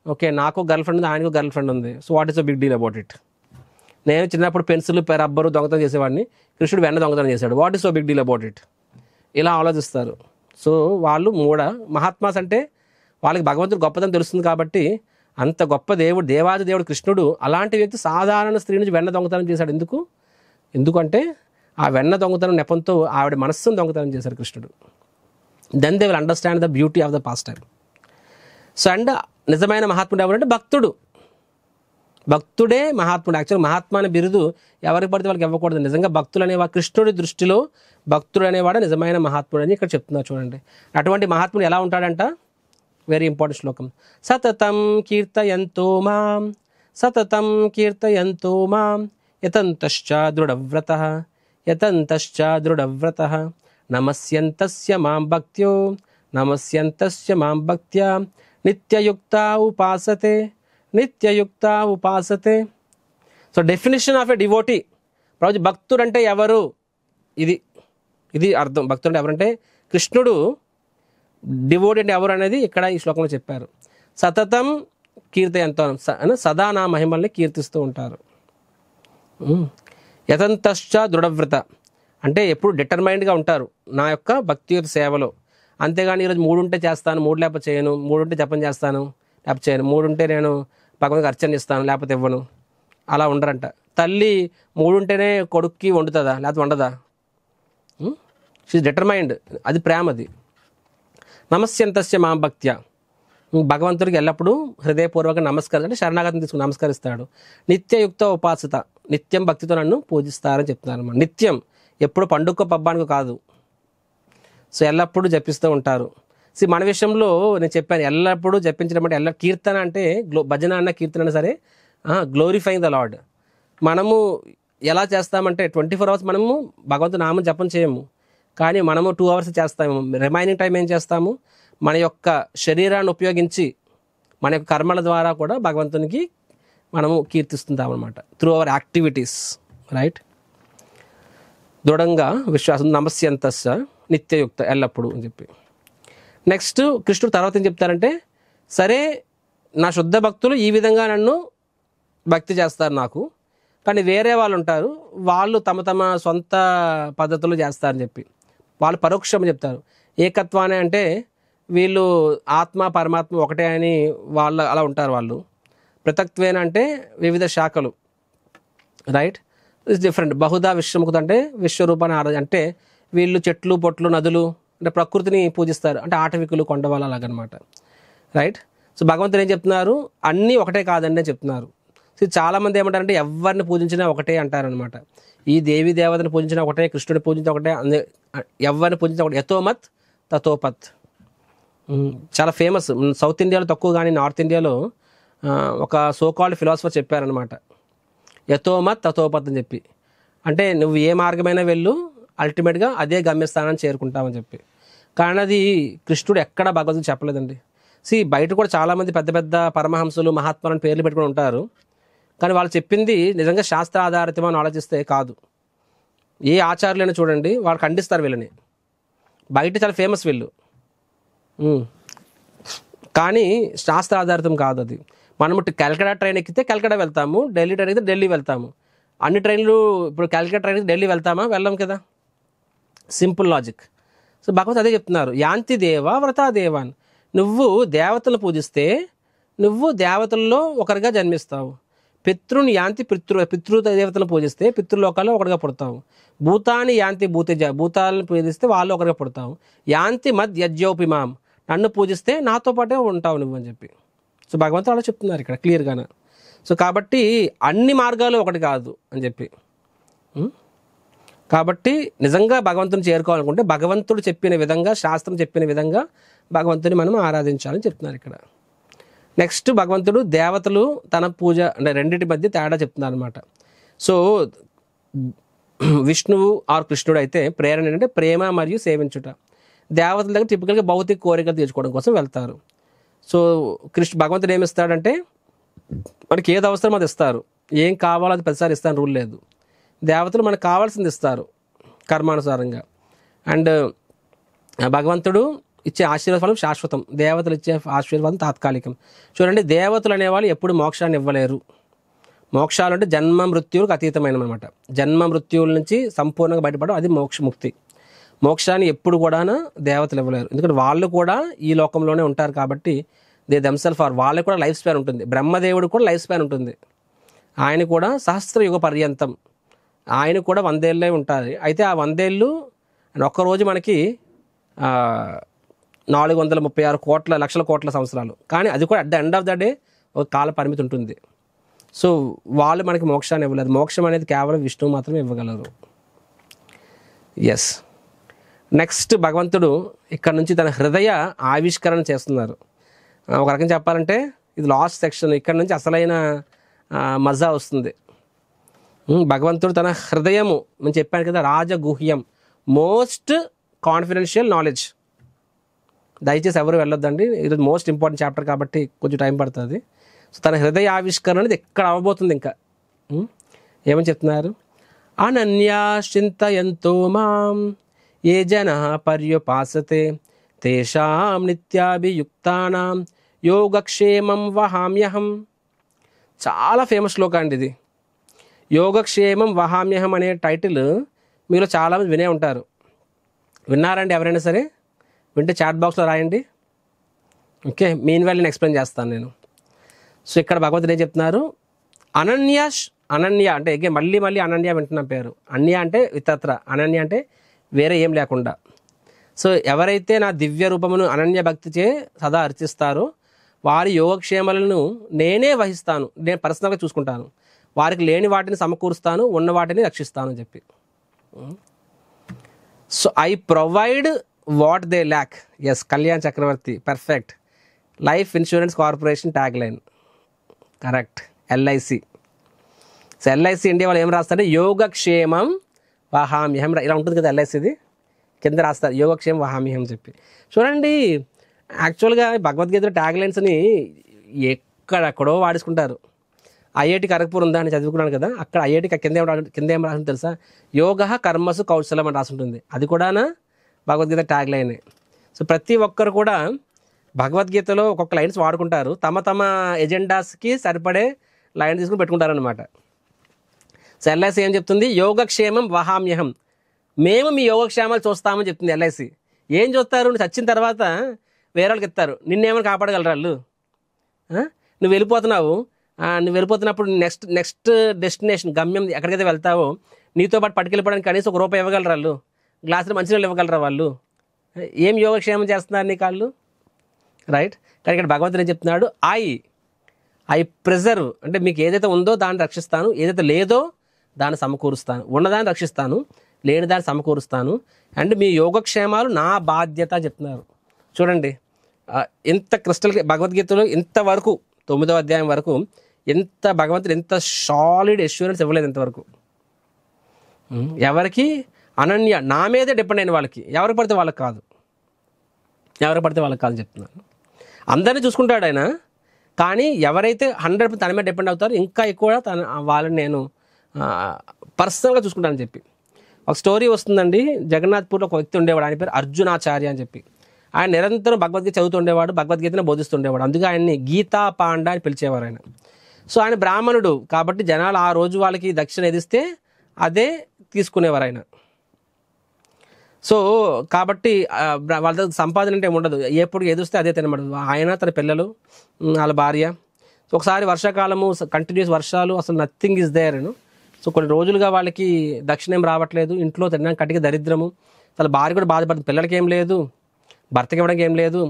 Okay, నాకు గర్ల్ ఫ్రెండ్ ఉంది, ఆయనకు గర్ల్ ఫ్రెండ్ ఉంది, so what is the big deal about it. నేను చిన్నప్పుడు పెన్సిల్ రబ్బరు దొంగతనం చేసేవాడిని, కృష్ణుడు వెన్న దొంగతనం చేశాడు, what is so big deal about it. ఇలా ఆలోచిస్తారు. సో వాళ్ళు మహాత్మాస్ అంటే వాళ్ళకి భగవంతుడు గొప్పదని తెలుస్తుంది కాబట్టి, అంత గొప్ప దేవుడు, దేవాది దేవుడు కృష్ణుడు అలాంటి వ్యక్తి సాధారణ స్త్రీ నుంచి వెన్న దొంగతనం చేశాడు. ఎందుకంటే ఆ వెన్న దొంగతనం నెపంతో ఆవిడ మనస్సును దొంగతనం చేశాడు కృష్ణుడు. Then they will understand the beauty of the pastime. So and నిజమైన మహాత్ముడు ఎవరంటే భక్తుడే మహాత్ముడు. యాక్చువల్గా మహాత్మా అనే బిరుదు ఎవరికి పడితే వాళ్ళకి ఇవ్వకూడదు. నిజంగా భక్తులు అనేవాడు, కృష్ణుడి దృష్టిలో భక్తుడు అనేవాడు నిజమైన మహాత్ముడు అని ఇక్కడ చెప్తున్నారు. చూడండి, అటువంటి మహాత్ముడు ఎలా ఉంటాడంట, వెరీ ఇంపార్టెంట్ శ్లోకం. సతతం కీర్తయంతో మాం యతంతశ్చ దృఢవ్రతః నమస్యంతస్య మాం భక్త్యా నిత్యయుక్తా ఉపాసతే. So definition of a devotee. Prabhuji భక్తుడు అంటే ఎవరు, ఇది అర్థం. భక్తుడు అంటే ఎవరంటే కృష్ణుడు, డివోటీ అంటే ఎవరు అనేది ఇక్కడ ఈ శ్లోకంలో చెప్పారు. సతతం కీర్తయంతో, సదా నా మహిమల్ని కీర్తిస్తూ ఉంటారు. యతంతశ్చ దృఢవ్రత అంటే ఎప్పుడు డిటర్మైన్డ్గా ఉంటారు నా యొక్క భక్తియుత సేవలో. అంతేగాని ఈరోజు 3 ఉంటే చేస్తాను, 3 లేకపోతే చేయను, 3 ఉంటే జపం చేస్తాను లేకపోతే చేయను, 3 ఉంటే నేను భగవంతుడికి అర్చన ఇస్తాను లేకపోతే ఇవ్వను, అలా ఉండరంట. తల్లి 3 ఉంటేనే కొడుక్కి వండుతుందా లేకపోతే వండదా? She determined. అది ప్రేమ. అది నమస్యంతస్య మాం భక్త్యా, భగవంతుడికి ఎల్లప్పుడూ హృదయపూర్వక నమస్కారం అంటే శరణాగతిని తీసుకుని నమస్కరిస్తాడు. నిత్యయుక్త ఉపాసత, నిత్యం భక్తితో నన్ను పూజిస్తారని చెప్తున్నారు అన్నమాట. నిత్యం, ఎప్పుడు పండుగ పబ్బానికి కాదు. సో ఎల్లప్పుడూ జపిస్తూ ఉంటారు. మన విషయంలో నేను చెప్పాను, ఎల్లప్పుడూ జపించడం అంటే కీర్తన అంటే భజన అన్న కీర్తన అన్న సరే గ్లోరిఫైయింగ్ ద లార్డ్. మనము ఎలా చేస్తామంటే 24 hours మనము భగవంతుని నామం జపం చేయము, కానీ మనము 2 hours చేస్తాము. రిమైనింగ్ టైం ఏం చేస్తాము, మన యొక్క శరీరాన్ని ఉపయోగించి మన యొక్క కర్మల ద్వారా కూడా భగవంతునికి మనము కీర్తిస్తుంటాం అనమాట, త్రూ అవర్ యాక్టివిటీస్, రైట్. దృఢంగా విశ్వాసం, నమస్యంతస్స నిత్యయుక్త, ఎల్లప్పుడు అని చెప్పి. నెక్స్ట్ కృష్ణుడు తర్వాత ఏం చెప్తారంటే, సరే నా శుద్ధ భక్తులు ఈ విధంగా నన్ను భక్తి చేస్తారు నాకు, కానీ వేరే వాళ్ళు ఉంటారు, వాళ్ళు తమ తమ సొంత పద్ధతులు చేస్తారని చెప్పి వాళ్ళు పరోక్షం చెప్తారు. ఏకత్వాన్ని అంటే వీళ్ళు ఆత్మ పరమాత్మ ఒకటే అని వాళ్ళు అలా ఉంటారు. వాళ్ళు పృథక్త్వేన అంటే వివిధ శాఖలు, రైట్. It's different. బహుదా విశ్వముఖత అంటే విశ్వరూపాన్ని అంటే వీళ్ళు చెట్లు పొట్లు నదులు అంటే ప్రకృతిని పూజిస్తారు, అంటే ఆటవికులు కొండవాళ్ళు అలాగనమాట, రైట్. సో భగవంతుడు ఏం చెప్తున్నారు, అన్నీ ఒకటే కాదండి అని చెప్తున్నారు. సో చాలామంది ఏమంటారంటే ఎవరిని పూజించినా ఒకటే అంటారనమాట. ఈ దేవి దేవతని పూజించిన ఒకటే, కృష్ణుడిని పూజించిన ఒకటే, ఎవరిని పూజించిన ఒకటే. యథోమత్ తథోపత్ చాలా ఫేమస్. సౌత్ ఇండియాలో తక్కువ, కానీ నార్త్ ఇండియాలో ఒక సోకాల్డ్ ఫిలాసఫర్ చెప్పారనమాట, యథోమత్ తథోపత్ అని చెప్పి. అంటే నువ్వు ఏ మార్గమైనా వెళ్ళు, అల్టిమేట్గా అదే గమ్యస్థానాన్ని చేరుకుంటామని చెప్పి. కానీ అది కృష్ణుడు ఎక్కడ భగవద్గీత చెప్పలేదండి. బయట కూడా చాలామంది పెద్ద పెద్ద పరమహంసులు మహాత్ములను పేర్లు పెట్టుకుని ఉంటారు, కానీ వాళ్ళు చెప్పింది నిజంగా శాస్త్ర ఆధారితమని ఆలోచిస్తే కాదు. ఏ ఆచార్యులైనా చూడండి, వాళ్ళు ఖండిస్తారు వీళ్ళని. బయట చాలా ఫేమస్ వీళ్ళు, కానీ శాస్త్ర ఆధారితం కాదు అది. మనము కలకడా ట్రైన్ ఎక్కితే కలకడా వెళ్తాము, ఢిల్లీ ట్రైన్ ఎక్కితే ఢిల్లీ వెళ్తాము. అన్ని ట్రైన్లు ఇప్పుడు కలకడా ట్రైన్ ఎక్కితే ఢిల్లీ వెళ్తామా? వెళ్ళాం కదా, సింపుల్ లాజిక్. సో భగవంతుడు అదే చెప్తున్నారు, యాంతి దేవ వ్రతా దేవాన్. నువ్వు దేవతలను పూజిస్తే నువ్వు దేవతల్లో ఒకరిగా జన్మిస్తావు. పితృని యాంతి పితృ దేవతలను పూజిస్తే పితృలోకాల్లో ఒకరిగా పుడతావు. భూతాన్ని యాంతి భూతాలను పూజిస్తే వాళ్ళు ఒకరిగా పుడతావు. యాంతి మద్ యజ్ఞోపిమాం, నన్ను పూజిస్తే నాతో పాటే ఉంటావు నువ్వు అని చెప్పి. సో భగవంతుడు అలా చెప్తున్నారు ఇక్కడ క్లియర్గానే. సో కాబట్టి అన్ని మార్గాలు ఒకటి కాదు అని చెప్పి. కాబట్టి నిజంగా భగవంతుని చేరుకోవాలనుకుంటే భగవంతుడు చెప్పిన విధంగా, శాస్త్రం చెప్పిన విధంగా భగవంతుని మనం ఆరాధించాలని చెప్తున్నారు ఇక్కడ. నెక్స్ట్ భగవంతుడు దేవతలు తన పూజ అంటే రెండింటి మధ్య తేడా చెప్తున్నారు అనమాట. సో విష్ణువు ఆర్ కృష్ణుడు అయితే ప్రేరణ ఏంటంటే ప్రేమ మరియు సేవించుట. దేవతల దగ్గర టిపికల్గా భౌతిక కోరికలు తీర్చుకోవడం కోసం వెళ్తారు. సో భగవంతుడు ఏమి ఇస్తాడంటే మనకి ఏది అవసరం అది ఇస్తారు, ఏం కావాలో అది ప్రతిసారి ఇస్తాను రూల్ లేదు. దేవతలు మనకు కావాల్సింది ఇస్తారు కర్మానుసారంగా. అండ్ భగవంతుడు ఇచ్చే ఆశీర్వాదం శాశ్వతం, దేవతలు ఇచ్చే ఆశీర్వాదం తాత్కాలికం. చూడండి, దేవతలు అనేవాళ్ళు ఎప్పుడు మోక్షాన్ని ఇవ్వలేరు. మోక్షాలు అంటే జన్మ మృత్యువులకు అతీతమైన అనమాట. జన్మ మృత్యువుల నుంచి సంపూర్ణంగా బయటపడడం అది మోక్షముక్తి. మోక్షాన్ని ఎప్పుడు కూడా దేవతలు ఇవ్వలేరు, ఎందుకంటే వాళ్ళు కూడా ఈ లోకంలోనే ఉంటారు కాబట్టి. దే దెమ్సెల్ఫ్ ఆర్, వాళ్ళకి కూడా లైఫ్ స్పాన్ ఉంటుంది. బ్రహ్మదేవుడు కూడా లైఫ్ స్పాన్ ఉంటుంది, ఆయన కూడా సహస్రయుగ పర్యంతం, ఆయన కూడా 100 ఏళ్ళే ఉంటారు. అయితే ఆ 100 ఏళ్ళు ఒక్కరోజు మనకి 436 లక్షల కోట్ల సంవత్సరాలు, కానీ అది కూడా at the end of the day ఒక కాల పరిమితి ఉంటుంది. సో వాళ్ళు మనకి మోక్షాన్ని ఇవ్వలేరు. మోక్షం అనేది కేవలం విష్ణువు మాత్రమే ఇవ్వగలరు. ఎస్. నెక్స్ట్ భగవంతుడు ఇక్కడ నుంచి తన హృదయ ఆవిష్కరణ చేస్తున్నారు. ఒక రకంగా చెప్పాలంటే ఇది లాస్ట్ సెక్షన్, ఇక్కడ నుంచి అసలైన మజా వస్తుంది. భగవంతుడు తన హృదయము, నేను చెప్పాను కదా, రాజగుహ్యం, మోస్ట్ కాన్ఫిడెన్షియల్ నాలెడ్జ్. దయచేసి ఎవరు వెళ్ళొద్దండి, ఇది మోస్ట్ ఇంపార్టెంట్ చాప్టర్ కాబట్టి కొంచెం టైం పడుతుంది. సో తన హృదయ ఆవిష్కరణ అనేది ఎక్కడ అవ్వబోతుంది. ఇంకా ఏమని చెప్తున్నారు, అనన్యాశ్చింతయంతో మాం ఏ జనః పర్యుపాసతే తేషాం నిత్యాభియుక్తానాం యోగక్షేమం వహామ్యహం. చాలా ఫేమస్ శ్లోకం అండి ఇది. యోగక్షేమం వహామ్యహం అనే టైటిల్ మీలో చాలామంది వినే ఉంటారు. విన్నారండి ఎవరైనా సరే? వింటే చాట్ బాక్స్లో రాయండి. ఓకే, మీన్ వైల్ నేను ఎక్స్ప్లెయిన్ చేస్తాను నేను. సో ఇక్కడ భగవంతుడు ఏం చెప్తున్నారు, అనన్య అంటే మళ్ళీ అనన్య వింటున్న పేరు. అన్య అంటే ఇతరత్ర, అనన్య అంటే వేరే ఏం లేకుండా. సో ఎవరైతే నా దివ్య రూపమును అనన్య భక్తిచే సదా అర్చిస్తారో వారి యోగక్షేమాలను నేనే వహిస్తాను, నేను పర్సనల్గా చూసుకుంటాను, వారికి లేని వాటిని సమకూరుస్తాను, ఉన్న వాటిని రక్షిస్తాను అని చెప్పి. So I provide what they lack. Yes, Kalyan Chakravarthi, perfect. Life insurance corporation tag line correct. LIC. So LIC India వాళ్ళు ఏం రాస్తారంటే యోగక్షేమం వహామ్యహం, ఇలా ఉంటుంది కదా ఎల్ఐసిది, కింద రాస్తారు యోగక్షేమం వహామ్యహం చెప్పి. చూడండి, యాక్చువల్గా భగవద్గీత ట్యాగ్ లైన్స్ని ఎక్కడెక్కడో వాడేసుకుంటారు. ఐఐటి ఖరగ్పూర్ ఉందా అని చదువుకున్నాను కదా, అక్కడ ఐఐటి కింద ఏం రాసింది తెలుసా, యోగ కర్మసు కౌశలం అని రాసుంటుంది. అది కూడా భగవద్గీత ట్యాగ్ లైనే. సో ప్రతి ఒక్కరు కూడా భగవద్గీతలో ఒక్కొక్క లైన్స్ వాడుకుంటారు, తమ తమ ఎజెండాస్కి సరిపడే లైన్ తీసుకుని పెట్టుకుంటారనమాట. సో ఎల్ఐసి ఏం చెప్తుంది, యోగక్షేమం వహామ్యహం, మేము మీ యోగక్షేమాలు చూస్తామని చెప్తుంది ఎల్ఐసి. ఏం చూస్తారు, నువ్వు చచ్చిన తర్వాత వేరే వాళ్ళకి ఇస్తారు, నిన్నేమని కాపాడగలరా వాళ్ళు? నువ్వు వెళ్ళిపోతున్నప్పుడు నెక్స్ట్ డెస్టినేషన్ గమ్యం ఎక్కడికైతే వెళ్తావో నీతో పాటు పట్టుకెళ్ళిపోవడానికి కనీసం ₹1 ఇవ్వగలరా వాళ్ళు? గ్లాసులు మంచినీళ్ళు ఇవ్వగలరా వాళ్ళు? ఏం యోగక్షేమం చేస్తున్నారు నీ కాళ్ళు? రైట్. కానీ ఇక్కడ భగవంతుడు ఏం చెప్తున్నాడు, ఐ ప్రిజర్వ్, అంటే మీకు ఏదైతే ఉందో దాన్ని రక్షిస్తాను, ఏదైతే లేదో దాన్ని సమకూరుస్తాను, ఉన్నదాన్ని రక్షిస్తాను, లేని దాన్ని సమకూరుస్తాను, అండ్ మీ యోగక్షేమాలు నా బాధ్యత చెప్తున్నారు. చూడండి, ఇంత క్రిస్టల్ భగవద్గీతలో ఇంతవరకు 9వ అధ్యాయం వరకు భగవంతుడు ఎంత సాలిడ్ ఎష్యూరెన్స్ ఇవ్వలేదు ఇంతవరకు. ఎవరికి అనన్య, నా మీదే డిపెండ్ అయిన వాళ్ళకి, ఎవరికి పడితే వాళ్ళకి కాదు చెప్తున్నాను. అందరినీ చూసుకుంటాడు ఆయన, కానీ ఎవరైతే 100% తన మీద డిపెండ్ అవుతారో ఇంకా ఎక్కువ వాళ్ళని నేను పర్సనల్గా చూసుకుంటానని చెప్పి. ఒక స్టోరీ వస్తుందండి, జగన్నాథ్పూర్లో ఒక వ్యక్తి ఉండేవాడు, ఆయన పేరు అర్జునాచార్య అని చెప్పి. ఆయన నిరంతరం భగవద్గీత చదువుతుండేవాడు, భగవద్గీతను బోధిస్తుండేవాడు, అందుకే ఆయన్ని గీతా పాండ అని పిలిచేవారు ఆయన. సో ఆయన బ్రాహ్మణుడు కాబట్టి జనాలు ఆ రోజు వాళ్ళకి దక్షిణ ఎదిస్తే అదే తీసుకునేవారు ఆయన. సో కాబట్టి వాళ్ళ దగ్గర సంపాదన అంటే ఉండదు, ఎప్పుడు ఎదుస్తే అదే తినబడదు. ఆయన, తన పిల్లలు, వాళ్ళ భార్య. సో ఒకసారి వర్షాకాలము, కంటిన్యూస్ వర్షాలు, అసలు నథింగ్ ఈజ్ దేర్. సో కొన్ని రోజులుగా వాళ్ళకి దక్షిణ ఏం రావట్లేదు, ఇంట్లో తినడానికి కట్టిక దరిద్రము, అసలు భార్య కూడా బాధపడుతుంది, పిల్లలకి ఏం లేదు, భర్తకి ఇవ్వడానికి ఏం లేదు,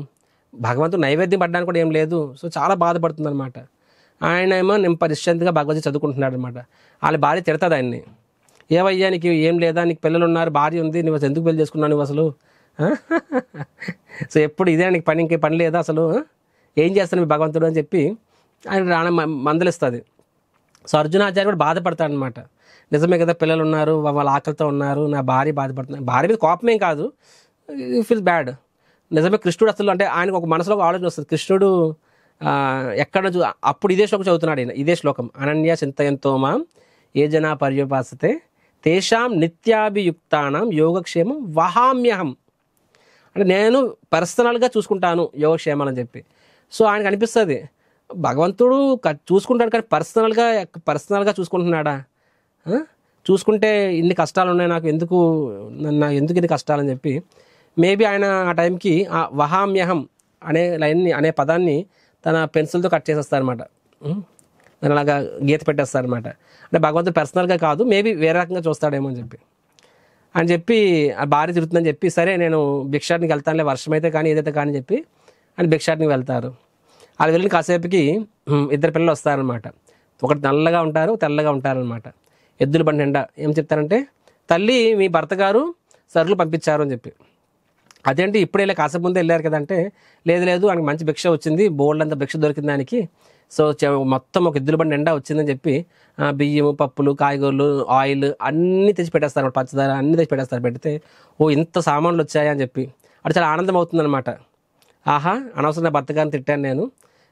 భగవంతుడు నైవేద్యం పడడానికి కూడా ఏం లేదు. సో చాలా బాధపడుతుంది అనమాట. ఆయన ఏమో నిశ్చింతగా భగవద్గీత చదువుకుంటున్నాడు అనమాట. వాళ్ళ భార్య తిడతాడు ఆయన్ని, ఏవయ్యా నీకు ఏం లేదా, నీకు పిల్లలు ఉన్నారు, భార్య ఉంది, నువ్వు ఎందుకు పెళ్లి చేసుకున్నావు నువ్వు అసలు? సో ఎప్పుడు ఇదే నీకు ఇంకే పని లేదా అసలు, ఏం చేస్తాను మీ భగవంతుడు అని చెప్పి ఆయన మందలిస్తుంది. సో అర్జునాచార్య కూడా బాధపడతాడు అనమాట. నిజమే కదా, పిల్లలు ఉన్నారు, వాళ్ళ ఆకలితో ఉన్నారు, నా భార్య బాధపడుతుంది. భార్య మీద కోపమేం కాదు, ఫీల్ బ్యాడ్. నిజమే, కృష్ణుడు అసలు అంటే ఆయనకు ఒక మనసులో ఒక ఆలోచన వస్తుంది, కృష్ణుడు ఎక్కడ అప్పుడు ఇదే శ్లోకం చదువుతున్నాడు ఆయన, ఇదే శ్లోకం, అనన్య చింతయంతో మాం ఏ జనా పర్యుపాసతే తేషాం నిత్యాభియుక్తానం యోగక్షేమం వహామ్యహం, అంటే నేను పర్సనల్గా చూసుకుంటాను యోగక్షేమాలని చెప్పి. సో ఆయనకు అనిపిస్తుంది భగవంతుడు చూసుకుంటాడు, కానీ పర్సనల్గా చూసుకుంటున్నాడా? చూసుకుంటే ఇన్ని కష్టాలు ఉన్నాయి నాకు, ఎందుకు ఇన్ని కష్టాలని చెప్పి మేబీ ఆయన ఆ టైంకి ఆ వహామ్యహం అనే లైన్ని, అనే పదాన్ని తన పెన్సిల్తో కట్ చేసేస్తారనమాట, దాని అలాగా గీత పెట్టేస్తారనమాట. అంటే భగవంతుడు పర్సనల్గా కాదు, మేబీ వేరే రకంగా చూస్తాడేమో అని చెప్పి ఆ భార్య తిరుగుతుందని చెప్పి, సరే నేను భిక్షాటనికి వెళ్తానులే, వర్షం అయితే కానీ ఏదైతే కానీ చెప్పి అని భిక్షాటనికి వెళ్తారు. వాళ్ళు వెళ్ళిన కాసేపుకి 2 పిల్లలు వస్తారనమాట. ఒకటి నల్లగా ఉంటారు, తెల్లగా ఉంటారనమాట, ఎద్దుల బండి నిండా. ఏం చెప్తారంటే, తల్లి మీ భర్త గారు సరుకులు పంపించారు అని చెప్పి. అదేంటి ఇప్పుడే కాసేపు ముందే వెళ్ళారు కదా అంటే, లేదు ఆయనకి మంచి భిక్ష వచ్చింది, బోల్డ్ అంతా భిక్ష దొరికింది దానికి, సో మొత్తం ఒక ఎద్దుల బండి నిండా వచ్చిందని చెప్పి బియ్యము, పప్పులు, కాయగూరలు, ఆయిల్ అన్నీ తెచ్చి పెట్టేస్తారు, పంచదార అన్నీ తెచ్చి పెట్టేస్తారు. పెడితే ఇంత సామాన్లు వచ్చాయా అని చెప్పి అది చాలా ఆనందం అవుతుందన్నమాట. ఆహా, అనవసరంగా భర్త గారిని తిట్టాను నేను,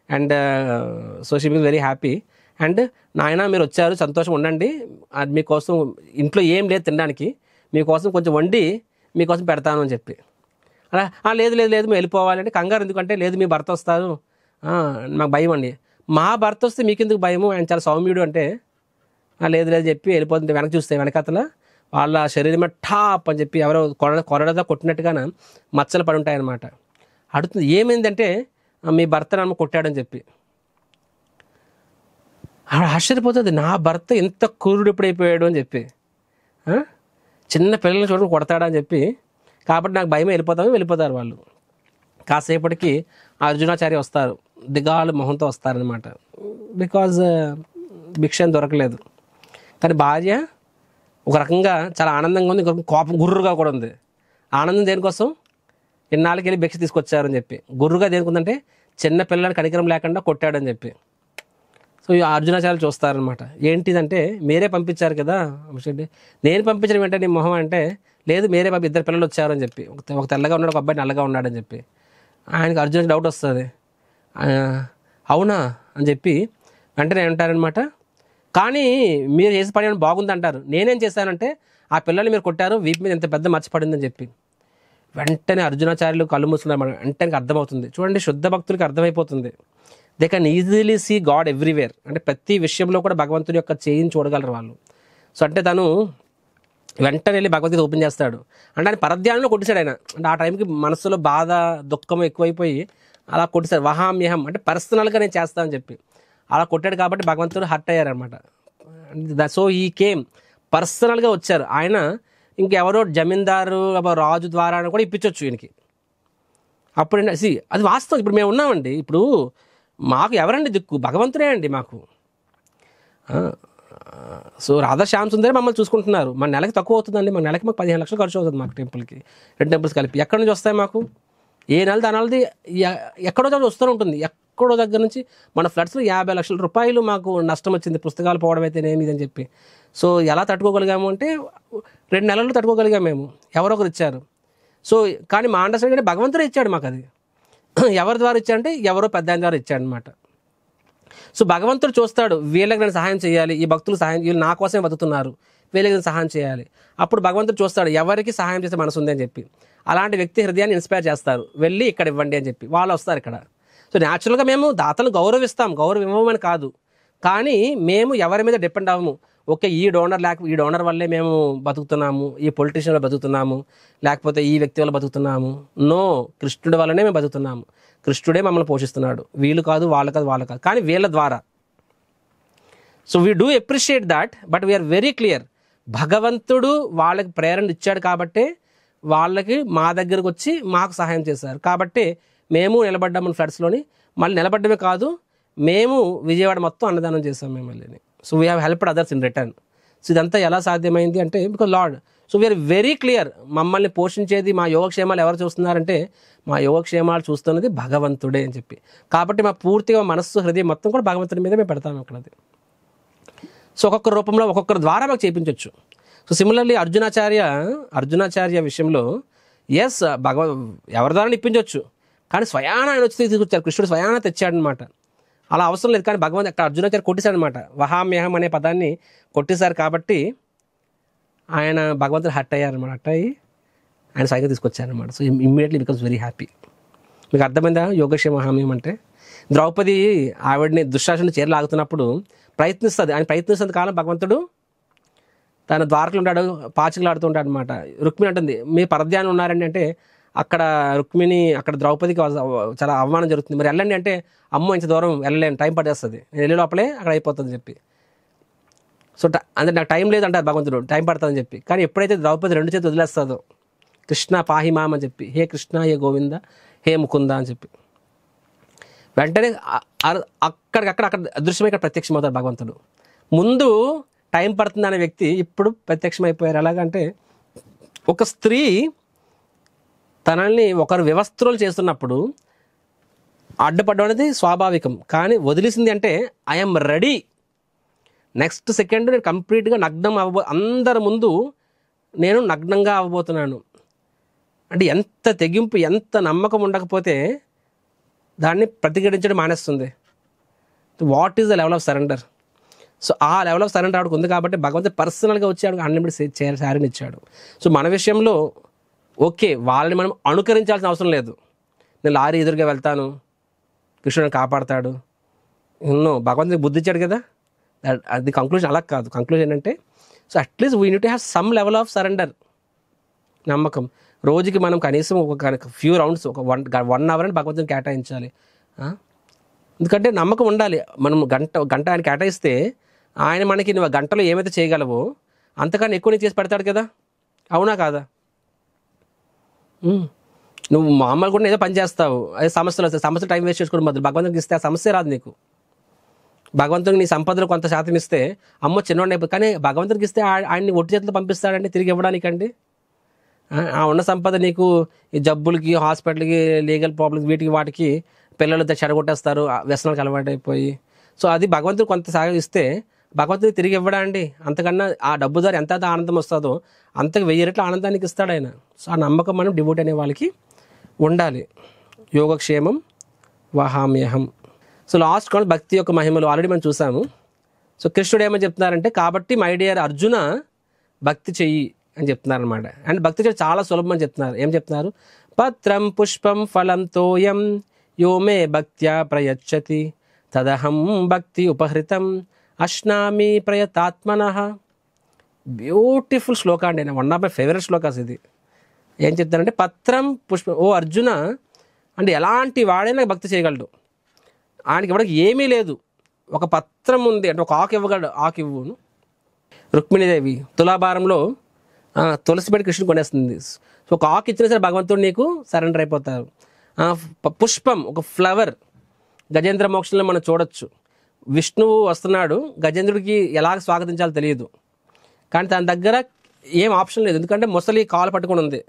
అండ్ సో షీ బీస్ వెరీ హ్యాపీ. అండ్ నాయన మీరు వచ్చారు, సంతోషం ఉండండి, అది మీకోసం ఇంట్లో ఏం లేదు తినడానికి, మీకోసం కొంచెం వండి మీకోసం పెడతాను అని చెప్పి. అలా లేదు మేము వెళ్ళిపోవాలంటే, కంగారు ఎందుకంటే, లేదు మీ భర్త వస్తారు, మాకు భయం అండి. మా భర్త వస్తే మీకెందుకు భయము, ఆయన చాలా సౌమ్యుడు అంటే, లేదు చెప్పి వెళ్ళిపోతుంటే వెనక చూస్తే వెనకతల వాళ్ళ శరీరమే టాప్ అని చెప్పి ఎవరో కొరడతో కొట్టినట్టుగానే మచ్చలు పడి ఉంటాయి అన్నమాట. అడుగుతుంది ఏమైందంటే, మీ భర్త నన్ను కొట్టాడని చెప్పి. ఆశ్చర్యపోతుంది, నా భర్త ఎంత క్రూరుడు ఎప్పుడైపోయాడు అని చెప్పి, చిన్న పిల్లల్ని చూడడం కొడతాడా అని చెప్పి, కాబట్టి నాకు భయం, వెళ్ళిపోతారు వాళ్ళు. కాసేపటికి అర్జునాచార్య వస్తారు, దిగాలు మొహంతో వస్తారనమాట. బికాజ్ భిక్ష దొరకలేదు. కానీ భార్య ఒక రకంగా చాలా ఆనందంగా ఉంది, ఇంకొక కోపం గుర్రుగా కూడా ఉంది. ఆనందం దేనికోసం, ఇన్నాళ్ళకి వెళ్ళి భిక్ష తీసుకొచ్చారని చెప్పి. గుర్రుగా దేనికి ఉందంటే చిన్న పిల్లలని కనికరం లేకుండా కొట్టాడని చెప్పి. సో ఈ అర్జునాచార్యులు చూస్తారనమాట. ఏంటిదంటే మీరే పంపించారు కదా అంశెడ్డి, నేను పంపించడం ఏంటంటే నీ మొహం అంటే, లేదు మీరే ఇద్దరు పిల్లలు వచ్చారని చెప్పి. ఒక తెల్లగా ఉన్నాడు, ఒక అబ్బాయి నల్లగా ఉన్నాడని చెప్పి. ఆయనకి అర్జునుడికి డౌట్ వస్తుంది. అవునా అని చెప్పి వెంటనే అంటారనమాట. కానీ మీరు చేసే పని ఏమైనా బాగుంది అంటారు. నేనేం చేశానంటే ఆ పిల్లల్ని మీరు కొట్టారు, వీపు మీద ఎంత పెద్ద మచ్చ పడిందని చెప్పి. వెంటనే అర్జునాచార్యులు కళ్ళు మూసుకున్నారు. వెంటనే అర్థమవుతుంది. చూడండి, శుద్ధ భక్తులకి అర్థమైపోతుంది. They can easily see God everywhere. అంటే ప్రతి విషయంలో కూడా భగవంతుని యొక్క చేయిని చూడగలరు వాళ్ళు. సో అంటే తను వెంటనే వెళ్ళి భగవద్గీత ఓపెన్ చేస్తాడు. అంటే ఆయన పరధ్యానంలో కొట్టేశాడు ఆయన. అంటే ఆ టైంకి మనసులో బాధ దుఃఖం ఎక్కువైపోయి అలా కొట్టేశాడు. వహామ్యహం అంటే పర్సనల్గా నేను చేస్తానని చెప్పి అలా కొట్టాడు. కాబట్టి భగవంతుడు హర్ట్ అయ్యారనమాట. సో ఈ కేమ్ పర్సనల్గా వచ్చారు. ఆయన ఇంకెవరో జమీందారు రాజు ద్వారా కూడా ఇప్పించవచ్చు ఈయనకి. అప్పుడు అది వాస్తవం. ఇప్పుడు మేము ఉన్నామండి. ఇప్పుడు మాకు ఎవరండి దిక్కు? భగవంతుడే అండి మాకు. సో రాధా శ్యామ్ సుందరే మమ్మల్ని చూసుకుంటున్నారు. మన నెలకి తక్కువ అవుతుందండి. మన నెలకి మాకు 15 లక్షలు ఖర్చు అవుతుంది మాకు టెంపుల్కి, 2 టెంపుల్స్ కలిపి. ఎక్కడి నుంచి వస్తాయి మాకు? ఏ నెలది ఆ నెలది ఎక్కడో దగ్గర వస్తూనే ఉంటుంది. ఎక్కడో దగ్గర నుంచి మన ఫ్లడ్స్లో 50 లక్షల రూపాయలు మాకు నష్టం వచ్చింది, పుస్తకాలు పోవడం అయితేనేమి ఇదని చెప్పి. సో ఎలా తట్టుకోగలిగాము అంటే 2 నెలల్లో తట్టుకోగలిగాం మేము. ఎవరో ఒకరు ఇచ్చారు. సో కానీ మా అండర్స్టాండింగ్ అంటే భగవంతుడే ఇచ్చాడు మాకు. అది ఎవరి ద్వారా ఇచ్చాడంటే ఎవరో పెద్ద ఆయన ద్వారా ఇచ్చాడనమాట. సో భగవంతుడు చూస్తాడు, వీళ్ళకి నేను సహాయం చేయాలి, ఈ భక్తులు సహాయం, వీళ్ళు నా కోసమే బతుకుతున్నారు, వీళ్ళకి నేను సహాయం చేయాలి. అప్పుడు భగవంతుడు చూస్తాడు ఎవరికి సహాయం చేసే మనసు ఉంది అని చెప్పి. అలాంటి వ్యక్తి హృదయాన్ని ఇన్స్పైర్ చేస్తారు, వెళ్ళి ఇక్కడ ఇవ్వండి అని చెప్పి. వాళ్ళు వస్తారు ఇక్కడ. సో న్యాచురల్గా మేము దాతలు గౌరవిస్తాం, గౌరవం ఇవ్వమని కాదు. కానీ మేము ఎవరి మీద డిపెండ్ అవ్వము. ఓకే ఈ డోనర్ వల్లే మేము బతుకుతున్నాము, ఈ పొలిటీషియన్ వల్ల బతుకుతున్నాము, లేకపోతే ఈ వ్యక్తి వల్ల బతుకుతున్నాము. నో, కృష్ణుడి వల్లనే మేము బతుకుతున్నాము. కృష్ణుడే మమ్మల్ని పోషిస్తున్నాడు. వీళ్ళు కాదు, వాళ్ళు కాదు, వాళ్ళు కాదు, కానీ వీళ్ళ ద్వారా. So we do appreciate that, but we are very clear. భగవంతుడు వాళ్ళకి ప్రేరణ ఇచ్చాడు కాబట్టే వాళ్ళకి మా దగ్గరకు వచ్చి మాకు సహాయం చేశారు. కాబట్టి మేము నిలబడ్డాము ఫ్లడ్స్లోని. మళ్ళీ నిలబడ్డమే కాదు, మేము విజయవాడ మొత్తం అన్నదానం చేసాం మేము మళ్ళీ. So we have helped others in return. So ఇదంతా ఎలా సాధ్యమైంది అంటే because lord. So we are very clear. మమ్మల్ని పోషించేది, మా యోగక్షేమాలు ఎవరు చూస్తున్నారంటే మా యోగక్షేమాలు చూస్తున్నది భగవంతుడే అని చెప్పి. కాబట్టి మా పూర్తిగా మనస్సు, హృదయం మొత్తం కూడా భగవంతుడి మీద మేము పెడతాము అక్కడది. సో ఒక్కొక్క రూపంలో ఒక్కొక్కరి ద్వారా మాకు చేయించవచ్చు. సో సిమిలర్లీ అర్జునాచార్య విషయంలో ఎస్ ఎవరి ద్వారా ఇప్పించవచ్చు, కానీ స్వయాన ఆయన వచ్చి తీసుకొచ్చారు. కృష్ణుడు స్వయాన తెచ్చాడనమాట. అలా అవసరం లేదు. కానీ భగవంతు అక్కడ అర్జునాచార్య కొట్టేశాడనమాట. వహామ్యహం అనే పదాన్ని కొట్టేశారు. కాబట్టి ఆయన భగవంతుడు హట్ అయ్యారనమాట. హట్ అయ్యి ఆయన స్వయంగా తీసుకొచ్చారనమాట. So immediately becomes very happy. మీకు అర్థమైందా యోగక్షేమ హామ్యం అంటే? ద్రౌపది ఆవిడని దుశ్శాసన చీరలు ఆగుతున్నప్పుడు ప్రయత్నిస్తుంది. ఆయన ప్రయత్నిస్తుంది కాలం భగవంతుడు తన ద్వారకలు ఉంటాడు, పాచికలు ఆడుతూ ఉంటాడు అనమాట. రుక్మిణి అంటుంది మీ పరధ్యానం ఉన్నారండి అంటే, అక్కడ రుక్మిణి అక్కడ ద్రౌపదికి చాలా అవమానం జరుగుతుంది, మరి వెళ్ళండి అంటే, అమ్మో ఇంత దూరం వెళ్ళలేను, టైం పట్టేస్తుంది, నేను వెళ్ళే లోపలే అక్కడ అయిపోతుందని చెప్పి. సో అంటే నాకు టైం లేదు అంటారు భగవంతుడు, టైం పడుతుందని చెప్పి. కానీ ఎప్పుడైతే ద్రౌపది 2 చేతులు వదిలేస్తుందో, కృష్ణ పాహిమాం అని చెప్పి, హే కృష్ణ, హే గోవింద, హే ముకుంద అని చెప్పి, వెంటనే అక్కడ అదృశ్యమై ఇక్కడ ప్రత్యక్షమవుతాడు భగవంతుడు. ముందు టైం పడుతుంది అనే వ్యక్తి ఇప్పుడు ప్రత్యక్షమైపోయారు. ఎలాగంటే ఒక స్త్రీ తనని ఒకరు వ్యవస్థలు చేస్తున్నప్పుడు అడ్డుపడడం అనేది స్వాభావికం. కానీ వదిలేసింది అంటే ఐఎమ్ రెడీ, నెక్స్ట్ సెకండ్ నేను కంప్లీట్గా నగ్నం అందరి ముందు నేను నగ్నంగా అవ్వబోతున్నాను అంటే ఎంత తెగింపు, ఎంత నమ్మకం ఉండకపోతే దాన్ని ప్రతిఘటించడం మానేస్తుంది. What is the level of surrender? So ఆ లెవెల్ ఆఫ్ సరెండర్ ఆవిడకు ఉంది కాబట్టి భగవంతుడు పర్సనల్గా వచ్చి ఆవిడకి అన్లిమిటెడ్ శారీని ఇచ్చాడు. సో మన విషయంలో ఓకే, వాళ్ళని మనం అనుకరించాల్సిన అవసరం లేదు. నేను లారీ ఎదురుగా వెళ్తాను, కృష్ణుడిని కాపాడతాడు, ఎన్నో భగవంతుడికి బుద్ధి ఇచ్చాడు కదా, అది కంక్లూజన్. అలా కాదు. కంక్లూజన్ ఏంటంటే, so at least we need to have some level of surrender, నమ్మకం. రోజుకి మనం కనీసం ఒక ఫ్యూ రౌండ్స్, ఒక 1 అవర్ అని భగవంతుని కేటాయించాలి. ఎందుకంటే నమ్మకం ఉండాలి. మనం గంట ఆయన కేటాయిస్తే ఆయన మనకి నువ్వు గంటలో ఏమైతే చేయగలవో అంతకన్నా ఎక్కువ నీకు చేసి పెడతాడు కదా, అవునా కాదా? నువ్వు మామూలు కూడా ఏదో పని చేస్తావు, అదే సమస్యలు వస్తాయి, సమస్యలు టైం వేస్ట్ చేసుకోవడం బదులు భగవంతునికి ఇస్తే ఆ సమస్య రాదు నీకు. భగవంతునికి నీ సంపదలు కొంత శాతం ఇస్తే అమ్మో చిన్నవాడిని అయిపోయి, కానీ భగవంతునికి ఇస్తే ఆయన్ని ఒట్టి చేతులు పంపిస్తాడండి తిరిగి ఇవ్వడానికండి. ఆ ఉన్న సంపద నీకు ఈ జబ్బులకి, హాస్పిటల్కి, లీగల్ ప్రాబ్లమ్స్, వీటికి వాటికి పిల్లలు చెడగొట్టేస్తారు వ్యసనాలకు అలవాటు అయిపోయి. సో అది భగవంతుడు కొంత సాగం ఇస్తే భగవంతుడికి తిరిగి ఇవ్వడా అండి? అంతకన్నా ఆ డబ్బు ద్వారా ఎంత ఆనందం వస్తుందో అంతకు 1000 రెట్ల ఆనందానికి ఇస్తాడు ఆయన. సో ఆ నమ్మకం మనం డివోట్ అనే వాళ్ళకి ఉండాలి. యోగక్షేమం వహామ్యహం. సో లాస్ట్ కాల్ భక్తి యొక్క మహిమలు ఆల్రెడీ మనం చూసాము. సో కృష్ణుడు ఏమని చెప్తున్నారంటే, కాబట్టి మై డియర్ అర్జున భక్తి చెయ్యి అని చెప్తున్నారు అనమాట. అండ్ భక్తి చేయడం చాలా సులభం అని చెప్తున్నారు. ఏం చెప్తున్నారు? పత్రం పుష్పం ఫలం తోయం యో మే భక్త్యా ప్రయచ్చతి తదహం భక్తి ఉపహృతం అశ్నామి ప్రయతాత్మనః. బ్యూటిఫుల్ శ్లోక అండి, one of my favourite shlokas ఇది. ఏం చెప్తారంటే, పత్రం పుష్పం, ఓ అర్జున అంటే ఎలాంటి వాడైనా భక్తి చేయగలడు. ఆయనకి ఇవ్వడానికి ఏమీ లేదు, ఒక పత్రం ఉంది అంటే ఒక ఆకు ఇవ్వగలడు, ఆకు ఇవ్వును. రుక్మిణీదేవి తులాభారంలో తులసి పెట్టి కృష్ణుడు కొనేస్తుంది. సో ఒక ఆకు ఇచ్చినా సరే భగవంతుడు నీకు సరెండర్ అయిపోతారు. పుష్పం, ఒక ఫ్లవర్, గజేంద్ర మోక్షంలో మనం చూడొచ్చు. విష్ణువు వస్తున్నాడు, గజేంద్రుడికి ఎలా స్వాగతించాలో తెలియదు, కానీ తన దగ్గర ఏం ఆప్షన్ లేదు, ఎందుకంటే ముసలి కాలు పట్టుకొని ఉంది.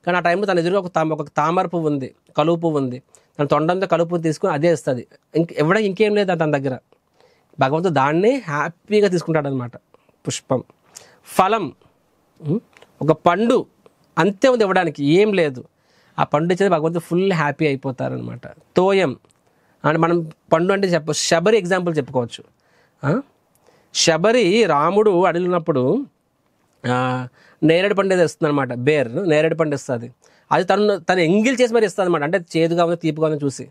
కానీ ఆ టైంలో తన ఎదురుగా ఒక తామర పువ్వు ఉంది, కలువు పువ్వు ఉంది. తన తొండంతో కలుపు పువ్వు తీసుకుని అదే ఇస్తుంది, ఇవ్వడానికి ఇంకేం లేదు తన దగ్గర. భగవంతుడు దాన్నే హ్యాపీగా తీసుకుంటాడు అనమాట. పుష్పం, ఫలం, ఒక పండు, అంతే ఉంది ఇవ్వడానికి, ఏం లేదు. ఆ పండు ఇచ్చేది భగవంతుడు ఫుల్ హ్యాపీ అయిపోతారనమాట. తోయం అంటే మనం పండు అంటే శబరి ఎగ్జాంపుల్ చెప్పుకోవచ్చు. శబరి రాముడు అడిగినప్పుడు నేరేడు పండు ఏదో ఇస్తుంది అనమాట, నేరేడు పండు ఇస్తుంది. అది తను ఎంగిల్ చేసి మరి ఇస్తుంది అనమాట, అంటే చేదుగా ఉంది తీపిగా ఉందని చూసి.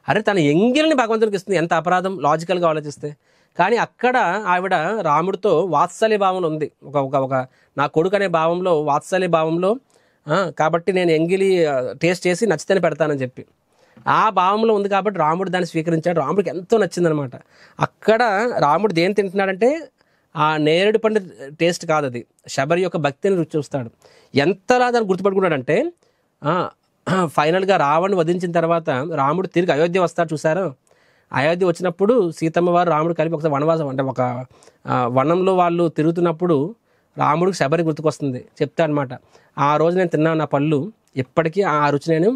అరే తన ఎంగిల్ని భగవంతుడికి ఇస్తుంది, ఎంత అపరాధం లాజికల్గా ఆలోచిస్తే. కానీ అక్కడ ఆవిడ రాముడితో వాత్సల్య భావంలో ఉంది, ఒక నా కొడుకు అనే భావంలో, వాత్సల్య భావంలో. కాబట్టి నేను ఎంగిలి టేస్ట్ చేసి నచ్చితేనే పెడతానని చెప్పి ఆ భావంలో ఉంది. కాబట్టి రాముడు దాన్ని స్వీకరించాడు, రాముడికి ఎంతో నచ్చిందనమాట. అక్కడ రాముడు దేని తింటున్నాడంటే ఆ నేరేడు పండు టేస్ట్ కాదు, అది శబరి యొక్క భక్తిని రుచి చూస్తాడు. ఎంతలా దాన్ని గుర్తుపట్టుకున్నాడంటే ఫైనల్గా రావణ్ణి వధించిన తర్వాత రాముడు తిరిగి అయోధ్య వస్తాడు చూసారు. అయోధ్య వచ్చినప్పుడు సీతమ్మ వారు రాముడు కలిపి ఒకసారి వనవాసం, అంటే ఒక వనంలో వాళ్ళు తిరుగుతున్నప్పుడు రాముడికి శబరి గుర్తుకొస్తుంది. చెప్తా అనమాట, ఆ రోజు నేను తిన్నాను నా పళ్ళు, ఎప్పటికీ ఆ రుచి నేను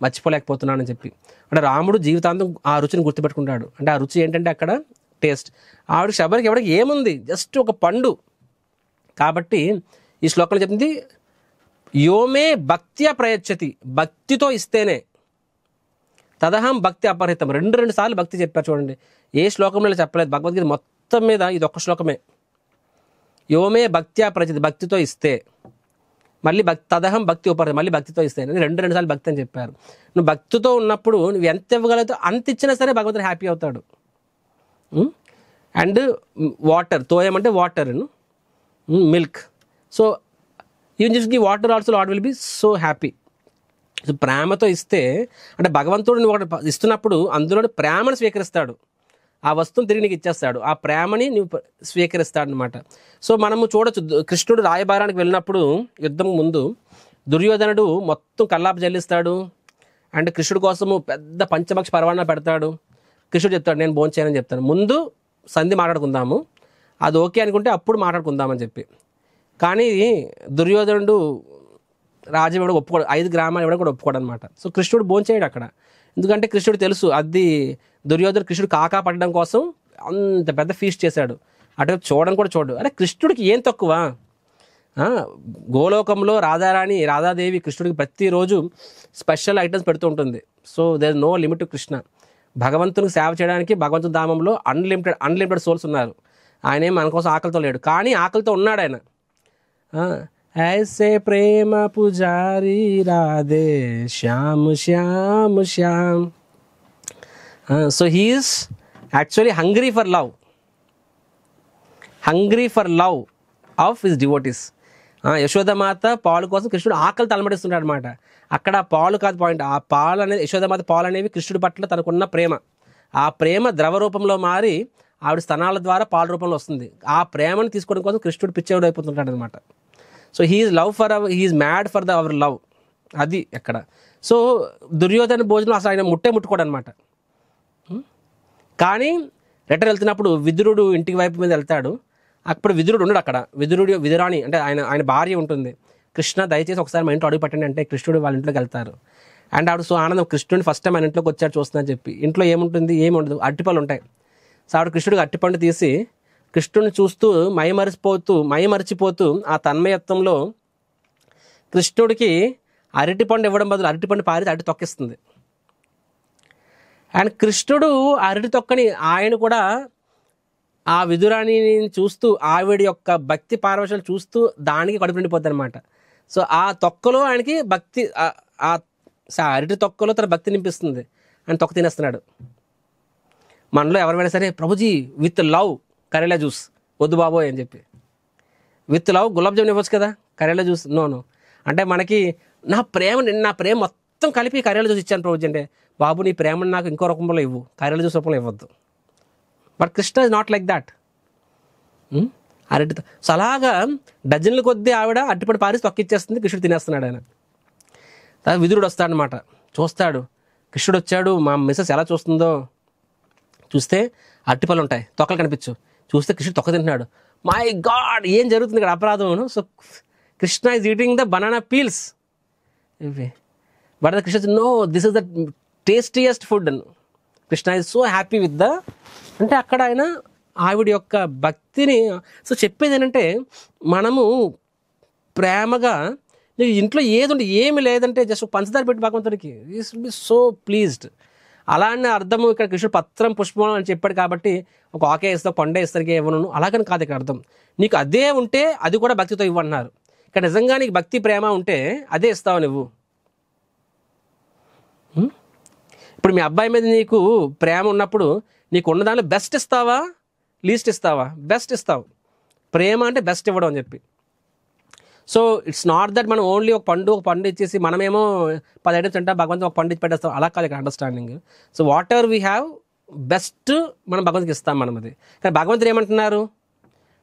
మర్చిపోలేకపోతున్నానని చెప్పి. అంటే రాముడు జీవితాంతం ఆ రుచిని గుర్తుపెట్టుకుంటాడు. అంటే ఆ రుచి ఏంటంటే అక్కడ టేస్ట్. ఆవిడకి శబరికి ఎవరికి ఏముంది, జస్ట్ ఒక పండు. కాబట్టి ఈ శ్లోకంలో చెప్పింది యోమే భక్త్యా ప్రయచ్చతి, భక్తితో ఇస్తేనే, తదహం భక్తి అపహృతం. రెండు సార్లు భక్తి చెప్పారు చూడండి. ఏ శ్లోకంలో చెప్పలేదు, భగవద్గీత మొత్తం మీద ఇది ఒక్క శ్లోకమే. యోమే భక్త్యా ప్రయచ్చతి, భక్తితో ఇస్తే, మళ్ళీ తదహం భక్తి ఉపహృతం, మళ్ళీ భక్తితో ఇస్తే, రెండు సార్లు భక్తి అని చెప్పారు. నువ్వు భక్తితో ఉన్నప్పుడు నువ్వు ఎంత ఇవ్వగలుగుతావు అంత ఇచ్చినా సరే భగవంతుడు హ్యాపీ అవుతాడు. అండ్ వాటర్, తోయం అంటే water, milk. So even just give water also lord will be so happy. So ప్రేమతో ఇస్తే, అంటే భగవంతుడు నువ్వు ఒకటి ఇస్తున్నప్పుడు అందులో ప్రేమను స్వీకరిస్తాడు, ఆ వస్తువుని తిరిగి నీకు ఇచ్చేస్తాడు, ఆ ప్రేమని నువ్వు స్వీకరిస్తాడు అనమాట. సో మనము చూడొచ్చు, కృష్ణుడు రాయబారానికి వెళ్ళినప్పుడు యుద్ధం ముందు దుర్యోధనుడు మొత్తం కల్లాప జల్లిస్తాడు. అండ్ కృష్ణుడి కోసము పెద్ద పంచభక్ష పరవాణా పెడతాడు. కృష్ణుడు చెప్తాడు నేను భోంచేయనని చెప్తాను, ముందు సంధి మాట్లాడుకుందాము, అది ఓకే అనుకుంటే అప్పుడు మాట్లాడుకుందామని చెప్పి. కానీ దుర్యోధనుడు రాజ్యం ఎవడో ఒప్పుకోడు, 5 గ్రామాలు ఎవడో కూడా ఒప్పుకోడు అనమాట. సో కృష్ణుడు భోంచేయడు అక్కడ, ఎందుకంటే కృష్ణుడు తెలుసు అది దుర్యోధనుడు కృష్ణుడు కాకా పడడం కోసం అంత పెద్ద ఫీస్ట్ చేశాడు, అటు చూడడం కూడా చూడు. అరే కృష్ణుడికి ఏం తక్కువ, గోలోకంలో రాధాదేవి కృష్ణుడికి ప్రతిరోజు స్పెషల్ ఐటమ్స్ పెడుతూ ఉంటుంది. So there no limit to Krishna. భగవంతునికి సేవ చేయడానికి భగవంతుని ధామంలో అన్లిమిటెడ్ సోల్స్ ఉన్నారు. ఆయన ఏం మన కోసం ఆకలితో లేడు, కానీ ఆకలితో ఉన్నాడు ఆయన. ఐసే ప్రేమ పుజారి Radhe Shyam Shyam Shyam. So he is actually hungry for love of his devotees. యశోదమాత పాలు కోసం కృష్ణుడు ఆకలి తలమడిస్తున్నాడు అనమాట. అక్కడ పాలు కాదు పాయింట్, ఆ పాలు అనేది యశోదమాత పాలు అనేవి కృష్ణుడి పట్ల తనకున్న ప్రేమ. ఆ ప్రేమ ద్రవ రూపంలో మారి ఆవిడ స్తనాల ద్వారా పాల రూపంలో వస్తుంది. ఆ ప్రేమను తీసుకోవడం కోసం కృష్ణుడు పిచ్చేవుడు అయిపోతుంటాడు అనమాట. So he is mad for our love. అది ఎక్కడ. సో దుర్యోధన భోజనం అసలు ఆయన ముట్టుకోడు అనమాట. కానీ రిటర్న్ వెళ్తున్నప్పుడు విదురుడు ఇంటికి వైపు మీద వెళ్తాడు. అప్పుడు విదురుడు ఉండడు అక్కడ. విదురాణి అంటే ఆయన భార్య ఉంటుంది. కృష్ణ దయచేసి ఒకసారి మా ఇంట్లో అడుగు పెట్టండి అంటే కృష్ణుడు వాళ్ళ ఇంట్లోకి వెళ్తారు. అండ్ ఆవిడ సో ఆనందం, కృష్ణుడిని ఫస్ట్ టైం ఆయన ఇంట్లోకి వచ్చాడు చూస్తుందని చెప్పి. ఇంట్లో ఏముంటుంది, ఏమి ఉండదు, అరటిపళ్ళు ఉంటాయి. సో ఆవిడ కృష్ణుడికి అరటిపండు తీసి కృష్ణుడిని చూస్తూ మైమరిచిపోతూ ఆ తన్మయత్వంలో కృష్ణుడికి అరటిపండు ఇవ్వడం బదులు అరటిపండు పారి అరటి తొక్కిస్తుంది. అండ్ కృష్ణుడు అరటి తొక్కని ఆయన కూడా ఆ విదురాణిని చూస్తూ ఆవిడ యొక్క భక్తి పారవశాలు చూస్తూ దానికి కడుపు నిండిపోద్ది అనమాట. సో ఆ తొక్కలో ఆయనకి భక్తి, ఆ అరటి తొక్కలో తన భక్తి నింపిస్తుంది. ఆయన తొక్క తినేస్తున్నాడు. మనలో ఎవరైనా సరే Prabhuji with love karela juice వద్దు బాబోయ్ అని చెప్పి, విత్ లవ్ గులాబ్ జామున్ ఇవ్వచ్చు కదా, కరేలా జ్యూస్ నో. అంటే మనకి నా ప్రేమ మొత్తం కలిపి కరేలా జ్యూస్ ఇచ్చాను ప్రభుజీ అంటే, బాబు నీ ప్రేమను నాకు ఇంకో రూపంలో ఇవ్వు, కరేలా జ్యూస్ రూపంలో ఇవ్వద్దు. But Krishna is not like that. అరటి సో అలాగా డజన్ల కొద్దీ ఆవిడ అరటిపండు పారేసి తొక్కిచ్చేస్తుంది, కృష్ణుడు తినేస్తున్నాడు. ఆయన తర్వాత విదురుడు వస్తాడనమాట, చూస్తాడు కృష్ణుడు వచ్చాడు, మా మిస్సెస్ ఎలా చూస్తుందో చూస్తే అరటిపళ్ళు ఉంటాయి, తొక్కలు కనిపించు, చూస్తే కృష్ణుడు తొక్క తింటున్నాడు. మై గాడ్ ఏం జరుగుతుంది ఇక్కడ అపరాధం. So Krishna is eating the banana peels. But the Krishna know this is the tastiest food. Krishna is so happy with the, అంటే అక్కడ ఆయన ఆవిడ యొక్క భక్తిని. సో చెప్పేది ఏంటంటే మనము ప్రేమగా నీకు ఇంట్లో ఏది ఉంటే ఏమి లేదంటే జస్ట్ పంచదార పెట్టి భగవంతుడికి ఈస్ బి సో ప్లీజ్డ్. అలానే అర్థము ఇక్కడ కృష్ణుడు పత్రం పుష్పం అని చెప్పాడు కాబట్టి ఒక ఆకే ఇస్తావు పండే ఇస్తానికి ఇవ్వను అలాగని కాదు ఇక్కడ అర్థం. నీకు అదే ఉంటే అది కూడా భక్తితో ఇవ్వన్నారు. ఇక్కడ నిజంగా నీకు భక్తి ప్రేమ ఉంటే అదే ఇస్తావు నువ్వు. ఇప్పుడు మీ అబ్బాయి మీద నీకు ప్రేమ ఉన్నప్పుడు నీకు ఉన్న దానిలో బెస్ట్ ఇస్తావా లీస్ట్ ఇస్తావా? బెస్ట్ ఇస్తావు. ప్రేమ అంటే బెస్ట్ ఇవ్వడం అని చెప్పి. సో ఇట్స్ నాట్ దట్ మనం ఓన్లీ ఒక పండు ఇచ్చేసి మనమేమో 10 ఐటమ్స్ అంటే భగవంతుడు ఒక పండు ఇచ్చి పెట్టేస్తాం, అలా కాదు ఇక్కడ understanding. So what ever we have best మనం భగవంతుడికి ఇస్తాం మనం. అది కానీ భగవంతుడు ఏమంటున్నారు,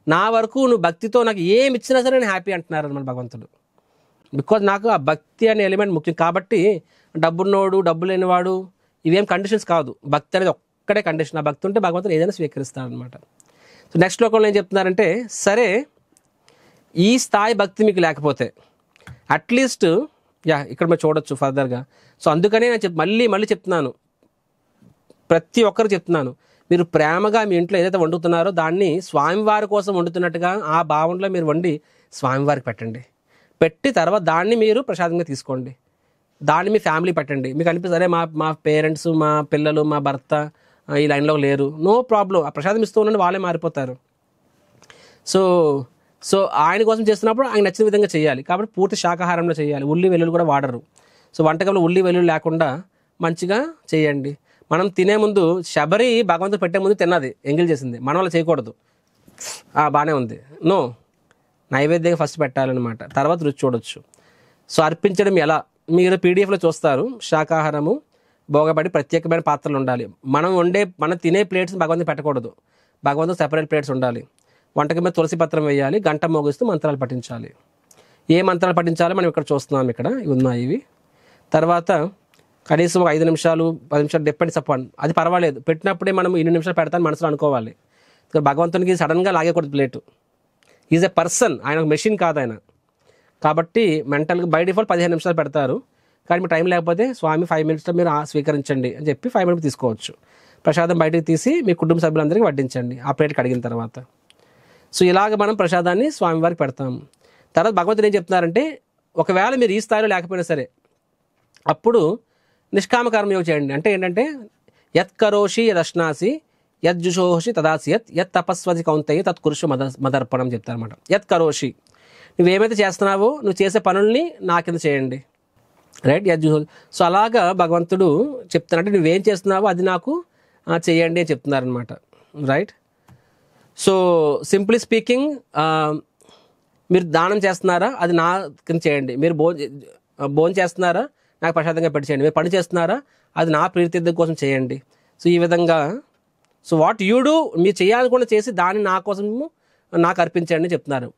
నా వరకు నువ్వు భక్తితో నాకు ఏమి ఇచ్చినా సరే నేను హ్యాపీ అంటున్నారు మన భగవంతుడు. బికాజ్ నాకు ఆ భక్తి అనే ఎలిమెంట్ ముఖ్యం. కాబట్టి డబ్బున్నోడు డబ్బు లేనివాడు ఇవేం కండిషన్స్ కాదు, భక్తి అనేది ఒక్కడే కండిషన్. ఆ భక్తి ఉంటే భగవంతుడు ఏదైనా స్వీకరిస్తాడనమాట. సో నెక్స్ట్ శ్లోకంలో ఏం చెప్తున్నారంటే, సరే ఈ స్థాయి భక్తి మీకు లేకపోతే అట్లీస్ట్ ఇక్కడ మీరు చూడొచ్చు ఫర్దర్గా. సో అందుకనే నేను మళ్ళీ చెప్తున్నాను, ప్రతి ఒక్కరు చెప్తున్నాను, మీరు ప్రేమగా మీ ఇంట్లో ఏదైతే వండుతున్నారో దాన్ని స్వామివారి కోసం వండుతున్నట్టుగా ఆ భావనలో మీరు వండి స్వామివారికి పెట్టండి. పెట్టి తర్వాత దాన్ని మీరు ప్రసాదంగా తీసుకోండి, దాన్ని మీ ఫ్యామిలీ పెట్టండి. మీకు అనిపిస్తుంది మా పేరెంట్స్ మా పిల్లలు మా భర్త ఈ లైన్లో లేరు, నో ప్రాబ్లం, ఆ ప్రసాదం ఇస్తూ ఉండండి, వాళ్ళే మారిపోతారు. సో ఆయన కోసం చేస్తున్నప్పుడు ఆయన నచ్చిన విధంగా చేయాలి. కాబట్టి పూర్తి శాకాహారంలో చేయాలి, ఉల్లి వెల్లుల్లి కూడా వాడరు. సో వంటకంలో ఉల్లి వెల్లుల్లి లేకుండా మంచిగా చేయండి. మనం తినే ముందు శబరి భగవంతుడు పెట్టే ముందు తిన్నది ఎంగిల్ చేసింది, మనం అలా చేయకూడదు. బాగానే ఉంది, నో, నైవేద్యంగా ఫస్ట్ పెట్టాలన్నమాట, తర్వాత రుచి చూడొచ్చు. సో అర్పించడం ఎలా మీరు పీడిఎఫ్లో చూస్తారు. శాకాహారము భోగపడి ప్రత్యేకమైన పాత్రలు ఉండాలి. మనం తినే ప్లేట్స్ భగవంతుని పెట్టకూడదు, భగవంతుడు సెపరేట్ ప్లేట్స్ ఉండాలి. వంటకం మీద తులసి పత్రం వేయాలి, గంట మోగిస్తూ మంత్రాలు పఠించాలి. ఏ మంత్రాలు పఠించాలో మనం ఇక్కడ చూస్తున్నాం, ఇక్కడ ఉన్నాయి ఇవి. తర్వాత కనీసం ఒక 5 నిమిషాలు 10 నిమిషాలు డిపెండ్స్ అపాన్, అది పర్వాలేదు, పెట్టినప్పుడే మనం 2 నిమిషాలు పెడతాను మనసులో అనుకోవాలి. భగవంతునికి సడన్గా లాగేకూడదు ప్లేటు. ఈజ్ ఎ పర్సన్, ఆయన ఒక మెషిన్ కాదు ఆయన. కాబట్టి మెంటల్గా బై డిఫాల్ట్ 15 నిమిషాలు పెడతారు. కానీ మీ టైం లేకపోతే స్వామి 5 మినిట్స్లో మీరు స్వీకరించండి అని చెప్పి 5 మినిట్స్ తీసుకోవచ్చు. ప్రసాదం బయటకు తీసి మీ కుటుంబ సభ్యులందరికీ వడ్డించండి ఆ ప్లేట్ కడిగిన తర్వాత. సో ఇలాగ మనం ప్రసాదాన్ని స్వామివారికి పెడతాము. తర్వాత భగవంతుడు ఏం చెప్తున్నారంటే, ఒకవేళ మీరు ఈ స్థాయిలో లేకపోయినా సరే అప్పుడు నిష్కామ కర్మయోగం చేయండి. అంటే ఏంటంటే, యత్ కరోషి యదశ్నాసి యజ్జుషోషి తదాసియత్ యత్ తపస్వతి కౌంతయ్య తత్కురుషు మదర్పణం చెప్తారనమాట. యత్ కరోషి, నువ్వేమైతే చేస్తున్నావో నువ్వు చేసే పనుల్ని నా కింద చేయండి, రైట్, యజ్జుషో. సో అలాగా భగవంతుడు చెప్తానంటే నువ్వేం చేస్తున్నావో అది నాకు చేయండి అని చెప్తున్నారనమాట, రైట్. సో సింప్లీ స్పీకింగ్, మీరు దానం చేస్తున్నారా అది నా కింద చేయండి, మీరు భోజనం చేస్తున్నారా నాకు ప్రసాదంగా పెట్టి చేయండి, మీరు పని చేస్తున్నారా అది నా ప్రీతిర్థం కోసం చేయండి. సో ఈ విధంగా సో వాట్ యూ డూ, మీరు చేయాలనుకున్న చేసి దాన్ని నా కోసము నాకు అర్పించండి చెప్తున్నారు.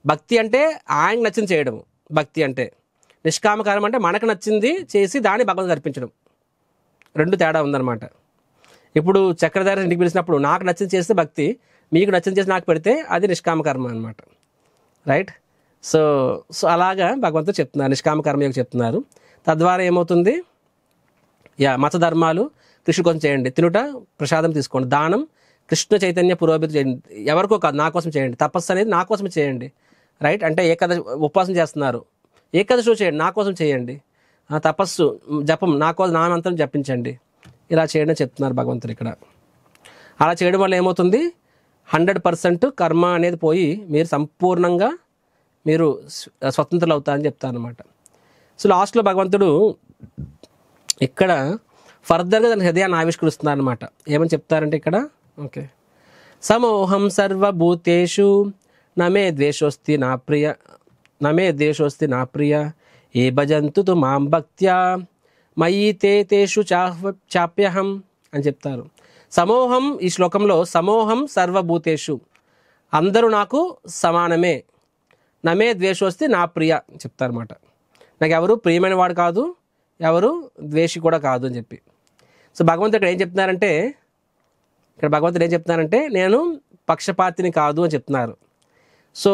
భక్తి అంటే ఆయనకు నచ్చింది చేయడం భక్తి అంటే. నిష్కామ కర్మ అంటే మనకు నచ్చింది చేసి దాన్ని భగవంతుడికి అర్పించడం, రెండు తేడా ఉందన్నమాట. ఇప్పుడు చక్రధారి ఇంటికి పిలిచినప్పుడు నాకు నచ్చింది చేస్తే భక్తి, మీకు నచ్చింది చేసి నాకు పెడితే అది నిష్కామ కర్మ అనమాట. రైట్. సో సో అలాగా భగవంతుడు చెప్తున్నారు, నిష్కామ కర్మ యొక్క చెప్తున్నారు. తద్వారా ఏమవుతుంది, మత ధర్మాలు కృష్ణ కోసం చేయండి, తినుట ప్రసాదం తీసుకోండి, దానం కృష్ణ చైతన్య పురోభివృద్ధి చేయండి, ఎవరికో కాదు నా కోసం చేయండి, తపస్సు అనేది నా కోసం చేయండి. రైట్. అంటే ఏకాదశి ఉపవాసం చేస్తున్నారు, ఏకాదశి చేయండి, నా కోసం చేయండి. తపస్సు జపం నా కోసం, నా మంత్రం జపించండి, ఇలా చేయడం చెప్తున్నారు భగవంతుడు ఇక్కడ. అలా చేయడం వల్ల ఏమవుతుంది, 100% కర్మ అనేది పోయి మీరు సంపూర్ణంగా మీరు స్వతంత్రులు అవుతారని చెప్తారనమాట. సో లాస్ట్లో భగవంతుడు ఇక్కడ ఫర్దర్గా దాని హృదయాన్ని ఆవిష్కరిస్తున్నారు అనమాట. ఏమని చెప్తారంటే ఇక్కడ, ఓకే, సమోహం సర్వభూతేషు నమే ద్వేషోస్తి నా ప్రియ ఏ భజంతు తు మాం భక్త్యా మయి తేషు చాప్యహం అని చెప్తారు. సమోహం, ఈ శ్లోకంలో సమోహం సర్వభూతేషు, అందరూ నాకు సమానమే, నమే ద్వేషోస్తి నా ప్రియ చెప్తారన్నమాట. నాకు ఎవరు ప్రియమైన వాడు కాదు, ఎవరు ద్వేషి కూడా కాదు అని చెప్పి. సో భగవంతుడు ఇక్కడ ఏం చెప్తున్నారంటే నేను పక్షపాతిని కాదు అని చెప్తున్నారు. సో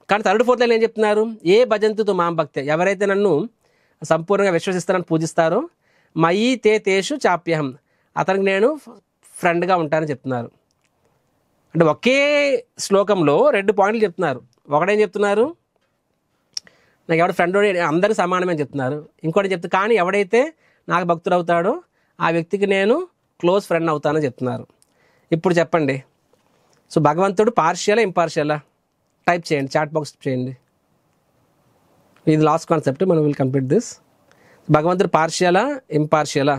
కానీ 3rd 4th లైన్ ఏం చెప్తున్నారు, ఏ భజంతుతో మాం భక్తి, ఎవరైతే నన్ను సంపూర్ణంగా విశ్వసిస్తారని పూజిస్తారో మయి తేషు చాప్యహం, అతనికి నేను ఫ్రెండ్గా ఉంటానని చెప్తున్నారు. అంటే ఒకే శ్లోకంలో 2 పాయింట్లు చెప్తున్నారు. ఒకటేం చెప్తున్నారు, నాకు ఎవడు ఫ్రెండ్ అందరికీ సమానమని చెప్తున్నారు. ఇంకోటి చెప్తారు, కానీ ఎవడైతే నాకు భక్తుడు అవుతాడో ఆ వ్యక్తికి నేను క్లోజ్ ఫ్రెండ్ అవుతానని చెప్తున్నారు. ఇప్పుడు చెప్పండి, సో భగవంతుడు పార్షియలా ఇంపార్షియలా? టైప్ చేయండి, చాట్ బాక్స్ చేయండి. ఇది లాస్ట్ కాన్సెప్ట్, మనం విల్ కంప్లీట్ దిస్. భగవంతుడు పార్షియలా ఇంపార్షియలా?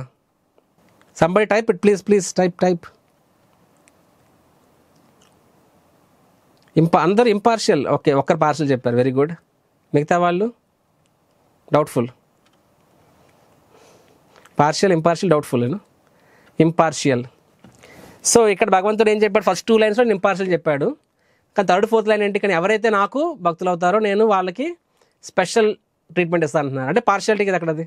Somebody type it, please type. అందరు ఇంపార్షియల్, ఓకే, ఒక్కరు పార్షియల్ చెప్పారు, వెరీ గుడ్. మిగతా వాళ్ళు doubtful. Partial, impartial, doubtful, impartial. So ఇక్కడ భగవంతుడు ఏం చెప్పాడు, ఫస్ట్ 2 లైన్స్లో ఇంపార్షియల్ చెప్పాడు, కానీ 3rd 4th లైన్ ఏంటి, కానీ ఎవరైతే నాకు భక్తులు అవుతారో నేను వాళ్ళకి స్పెషల్ ట్రీట్మెంట్ ఇస్తాను అంటున్నారు. అంటే పార్షియాలిటీ కదా అక్కడది.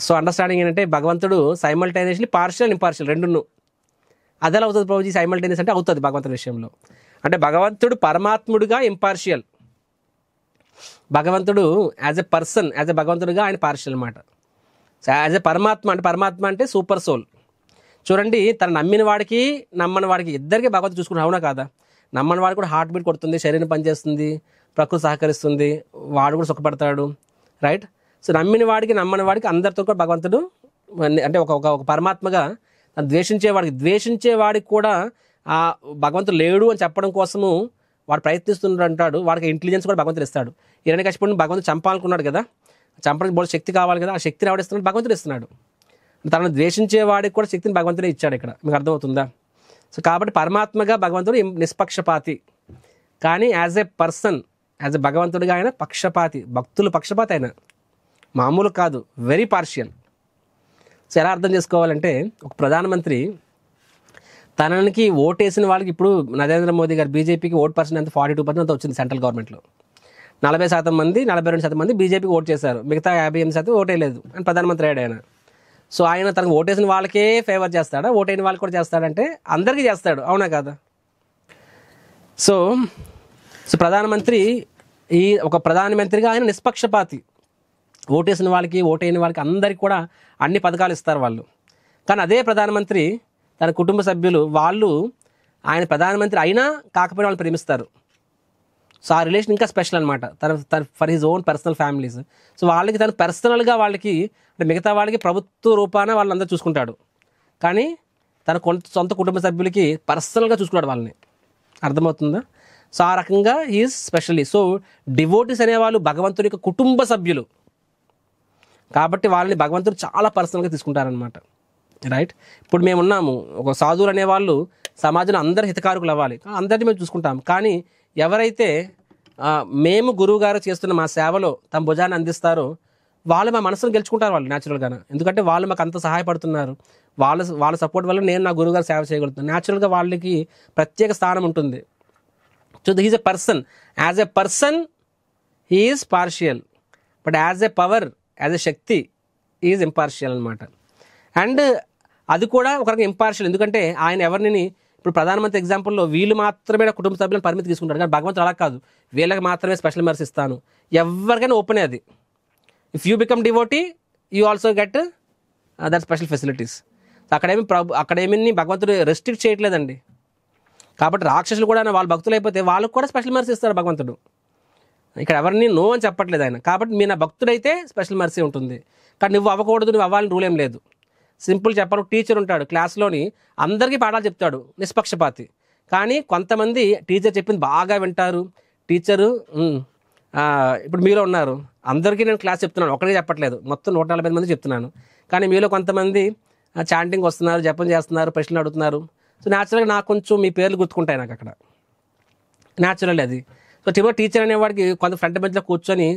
సో అండర్స్టాండింగ్ ఏంటంటే భగవంతుడు సైమల్టేనియస్లీ పార్షియల్ ఇంపార్షియల్ రెండును. అదెలా అవుతుంది ప్రభుజీ సైమల్టేనియస్ అంటే? అవుతుంది భగవంతుడి విషయంలో. అంటే భగవంతుడు పరమాత్ముడుగా ఇంపార్షియల్, భగవంతుడు as a person, as a భగవంతుడిగా ఆయన పార్షియల్ అనమాట. యాజ్ ఎ పరమాత్మ అంటే సూపర్ సోల్. చూడండి, తను నమ్మిన వాడికి నమ్మని వాడికి ఇద్దరికి భగవంతుడు చూసుకుంటారు, అవునా కాదా? నమ్మని వాడికి కూడా హార్ట్ బీట్ కొడుతుంది, శరీరం పనిచేస్తుంది, ప్రకృతి సహకరిస్తుంది, వాడు కూడా సుఖపడతాడు. రైట్. సో నమ్మిన వాడికి నమ్మని వాడికి అందరితో కూడా భగవంతుడు అంటే ఒక పరమాత్మగా ద్వేషించే వాడికి కూడా ఆ భగవంతుడు లేడు అని చెప్పడం కోసము వాడు ప్రయత్నిస్తున్నాడు అంటాడు. వాడికి ఇంటెలిజెన్స్ కూడా భగవంతుడు ఇస్తాడు. హిరణ్యకశిపుడిని భగవంతుడు చంపాలనుకున్నాడు కదా, చంపడానికి బోల్డ్ శక్తి కావాలి కదా, ఆ శక్తిని ఎవడిస్తున్నాడు? భగవంతుడు ఇస్తున్నాడు. తనను ద్వేషించే వాడికి కూడా శక్తిని భగవంతుడే ఇచ్చాడు ఇక్కడ. మీకు అర్థమవుతుందా? సో కాబట్టి పరమాత్మగా భగవంతుడు నిష్పక్షపాతి, కానీ as a person, as a భగవంతుడిగా ఆయన పక్షపాతి, భక్తులు పక్షపాతి, ఆయన మామూలు కాదు, వెరీ పార్షియల్. సో ఎలా అర్థం చేసుకోవాలంటే, ఒక ప్రధానమంత్రి తనకి ఓటేసిన వాళ్ళకి, ఇప్పుడు నరేంద్ర మోదీ గారు బీజేపీకి ఓట్ పర్సెంట్ అంత 42% అంత వచ్చింది సెంట్రల్ గవర్నమెంట్లో. 40% మంది, 42% మంది బీజేపీకి ఓట్ చేశారు, మిగతా 58% ఓటేయలేదు అని ప్రధానమంత్రి అయ్యాడు ఆయన. సో ఆయన తనకు ఓటేసిన వాళ్ళకే ఫేవర్ చేస్తాడా, ఓటైన వాళ్ళకి కూడా చేస్తాడంటే అందరికీ చేస్తాడు, అవునా కాదా? సో ప్రధానమంత్రి ఒక ప్రధానమంత్రిగా ఆయన నిష్పక్షపాతి, ఓటేసిన వాళ్ళకి ఓటైన వాళ్ళకి అందరికీ కూడా అన్ని పథకాలు ఇస్తారు వాళ్ళు. కానీ అదే ప్రధానమంత్రి తన కుటుంబ సభ్యులు వాళ్ళు ఆయన ప్రధానమంత్రి అయినా కాకపోయినా వాళ్ళు ప్రేమిస్తారు. సో ఆ రిలేషన్ ఇంకా స్పెషల్ అనమాట, తన for his own personal families. So వాళ్ళకి తను పర్సనల్గా వాళ్ళకి అంటే మిగతా వాళ్ళకి ప్రభుత్వ రూపాన వాళ్ళందరూ చూసుకుంటాడు, కానీ తన సొంత కుటుంబ సభ్యులకి పర్సనల్గా చూసుకున్నాడు వాళ్ళని. అర్థమవుతుందా? సో ఆ రకంగా హీఈస్ స్పెషల్లీ. సో డివోటీస్ అనేవాళ్ళు భగవంతుడి యొక్క కుటుంబ సభ్యులు కాబట్టి వాళ్ళని భగవంతుడు చాలా పర్సనల్గా తీసుకుంటారనమాట. రైట్. ఇప్పుడు మేము ఉన్నాము, ఒక సాధువులు అనేవాళ్ళు సమాజంలో అందరు హితకారకులు అవ్వాలి, అందరినీ మేము చూసుకుంటాం. కానీ ఎవరైతే మేము గురువు గారు చేస్తున్న మా సేవలో తమ భుజాన్ని అందిస్తారో వాళ్ళు మా మనసును గెలుచుకుంటారు వాళ్ళు న్యాచురల్గానే. ఎందుకంటే వాళ్ళు మాకు అంత సహాయపడుతున్నారు, వాళ్ళ సపోర్ట్ వల్ల నేను నా గురువు గారు సేవ చేయగలుగుతున్నాను. న్యాచురల్గా వాళ్ళకి ప్రత్యేక స్థానం ఉంటుంది. So he's a person, as a person he is partial, but as a power, as a shakti is impartial అనమాట. అండ్ అది కూడా ఒక రకంగా ఇంపార్షియల్, ఎందుకంటే ఆయన ఎవరిని ఇప్పుడు ప్రధానమంత్రి ఎగ్జాంపుల్లో వీళ్ళు మాత్రమే కుటుంబ సభ్యులను పరిమితి తీసుకుంటారు, కానీ భగవంతుడు అలా కాదు, వీళ్ళకి మాత్రమే స్పెషల్ మెర్సీ ఇస్తాను, ఎవరికైనా ఓపెనే అది. If you become devotee you also get that special facilities. అక్కడేమి భగవంతుడు రెస్ట్రిక్ట్ చేయట్లేదండి. కాబట్టి రాక్షసులు కూడా వాళ్ళ భక్తులు అయిపోతే వాళ్ళకు కూడా స్పెషల్ మెర్సీ ఇస్తారు భగవంతుడు. ఇక్కడ ఎవరిని నో అని చెప్పట్లేదు ఆయన. కాబట్టి మీ నా భక్తుడైతే స్పెషల్ మెర్సీ ఉంటుంది, కానీ నువ్వు అవ్వకూడదు, నువ్వు అవ్వాలని రూల్ ఏం లేదు. సింపుల్ చెప్పాలి, టీచర్ ఉంటాడు క్లాస్లోని అందరికీ పాఠాలు చెప్తాడు, నిష్పక్షపాతి. కానీ కొంతమంది టీచర్ చెప్పింది బాగా వింటారు. టీచరు ఇప్పుడు మీలో ఉన్నారు, అందరికీ నేను క్లాస్ చెప్తున్నాను, ఒకరికి చెప్పట్లేదు, మొత్తం 140 మంది చెప్తున్నాను. కానీ మీలో కొంతమంది చాంటింగ్ వస్తున్నారు, జపం చేస్తున్నారు, ప్రశ్నలు అడుగుతున్నారు. సో న్యాచురల్గా నాకు కొంచెం మీ పేర్లు గుర్తుకుంటాయి నాకు అక్కడ, న్యాచురల్ అది. సో టీచర్ అనేవాడికి కొంత ఫ్రంట్ బెంచ్లో కూర్చొని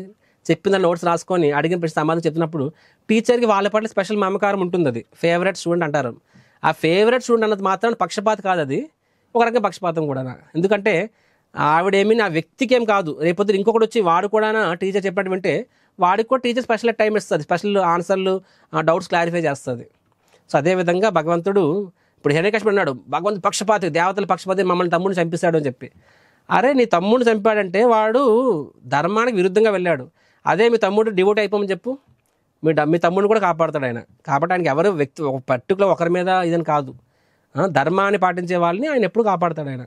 చెప్పిన నోట్స్ రాసుకొని అడిగిన ప్రశ్న సమాధానం చెప్తున్నప్పుడు టీచర్కి వాళ్ళ పట్ల స్పెషల్ మమకారం ఉంటుంది. అది ఫేవరెట్ స్టూడెంట్ అంటారు. ఆ ఫేవరెట్ స్టూడెంట్ అన్నది మాత్రం పక్షపాతం కాదు, అది ఒక రకంగా పక్షపాతం కూడా. ఎందుకంటే ఆవిడేమి నా వ్యక్తికి ఏం కాదు, రేపొద్దు ఇంకొకటి వచ్చి వాడు కూడా టీచర్ చెప్పినట్టు వింటే వాడికి కూడా టీచర్ స్పెషల్ టైం ఇస్తుంది, స్పెషల్ ఆన్సర్లు, డౌట్స్ క్లారిఫై చేస్తుంది. సో అదేవిధంగా భగవంతుడు ఇప్పుడు హిరణ్యకశిపుడు అన్నాడు, భగవంతుడు పక్షపాతి, దేవతల పక్షపాతి, మమ్మల్ని తమ్ముడిని చంపిస్తాడు అని చెప్పి. అరే నీ తమ్ముడిని చంపాడంటే వాడు ధర్మానికి విరుద్ధంగా వెళ్ళాడు. అదే మీ తమ్ముడు డివోట్ అయిపోమని చెప్పు, మీ తమ్ముడిని కూడా కాపాడుతాడు ఆయన. కాబట్టి ఆయనకి ఎవరు వ్యక్తి ఒక పర్టికులర్ ఒకరి మీద ఇదని కాదు, ధర్మాన్ని పాటించే వాళ్ళని ఆయన ఎప్పుడు కాపాడుతాడు ఆయన.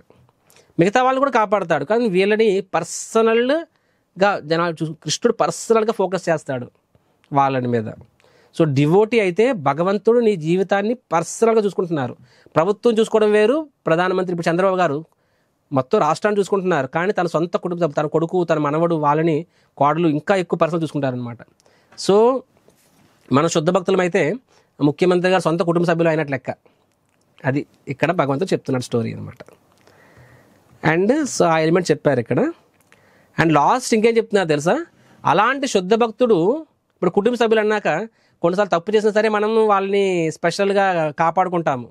మిగతా వాళ్ళని కూడా కాపాడుతాడు, కానీ వీళ్ళని పర్సనల్గా కృష్ణుడు పర్సనల్గా ఫోకస్ చేస్తాడు వాళ్ళని మీద. సో డివోటీ అయితే భగవంతుడు నీ జీవితాన్ని పర్సనల్గా చూసుకుంటున్నారు. ప్రభుత్వం చూసుకోవడం వేరు, ప్రధానమంత్రి ఇప్పుడు చంద్రబాబు గారు మొత్తం రాష్ట్రాన్ని చూసుకుంటున్నారు, కానీ తన సొంత కుటుంబం, తన కొడుకు, తన మనవడు, వాళ్ళని కోడలు ఇంకా ఎక్కువ పర్సనల్ చూసుకుంటారనమాట. సో మన శుద్ధ భక్తులం అయితే ముఖ్యమంత్రి గారు సొంత కుటుంబ సభ్యులు అయినట్లు లెక్క. అది ఇక్కడ భగవంతుడు చెప్తున్నాడు స్టోరీ అనమాట. అండ్ సో ఆ ఎలిమెంట్ చెప్పారు ఇక్కడ. అండ్ లాస్ట్ ఇంకేం చెప్తున్నారు తెలుసా, అలాంటి శుద్ధ భక్తుడు ఇప్పుడు కుటుంబ సభ్యులు అన్నాక కొన్నిసార్లు తప్పు చేసినా సరే మనం వాళ్ళని స్పెషల్గా కాపాడుకుంటాము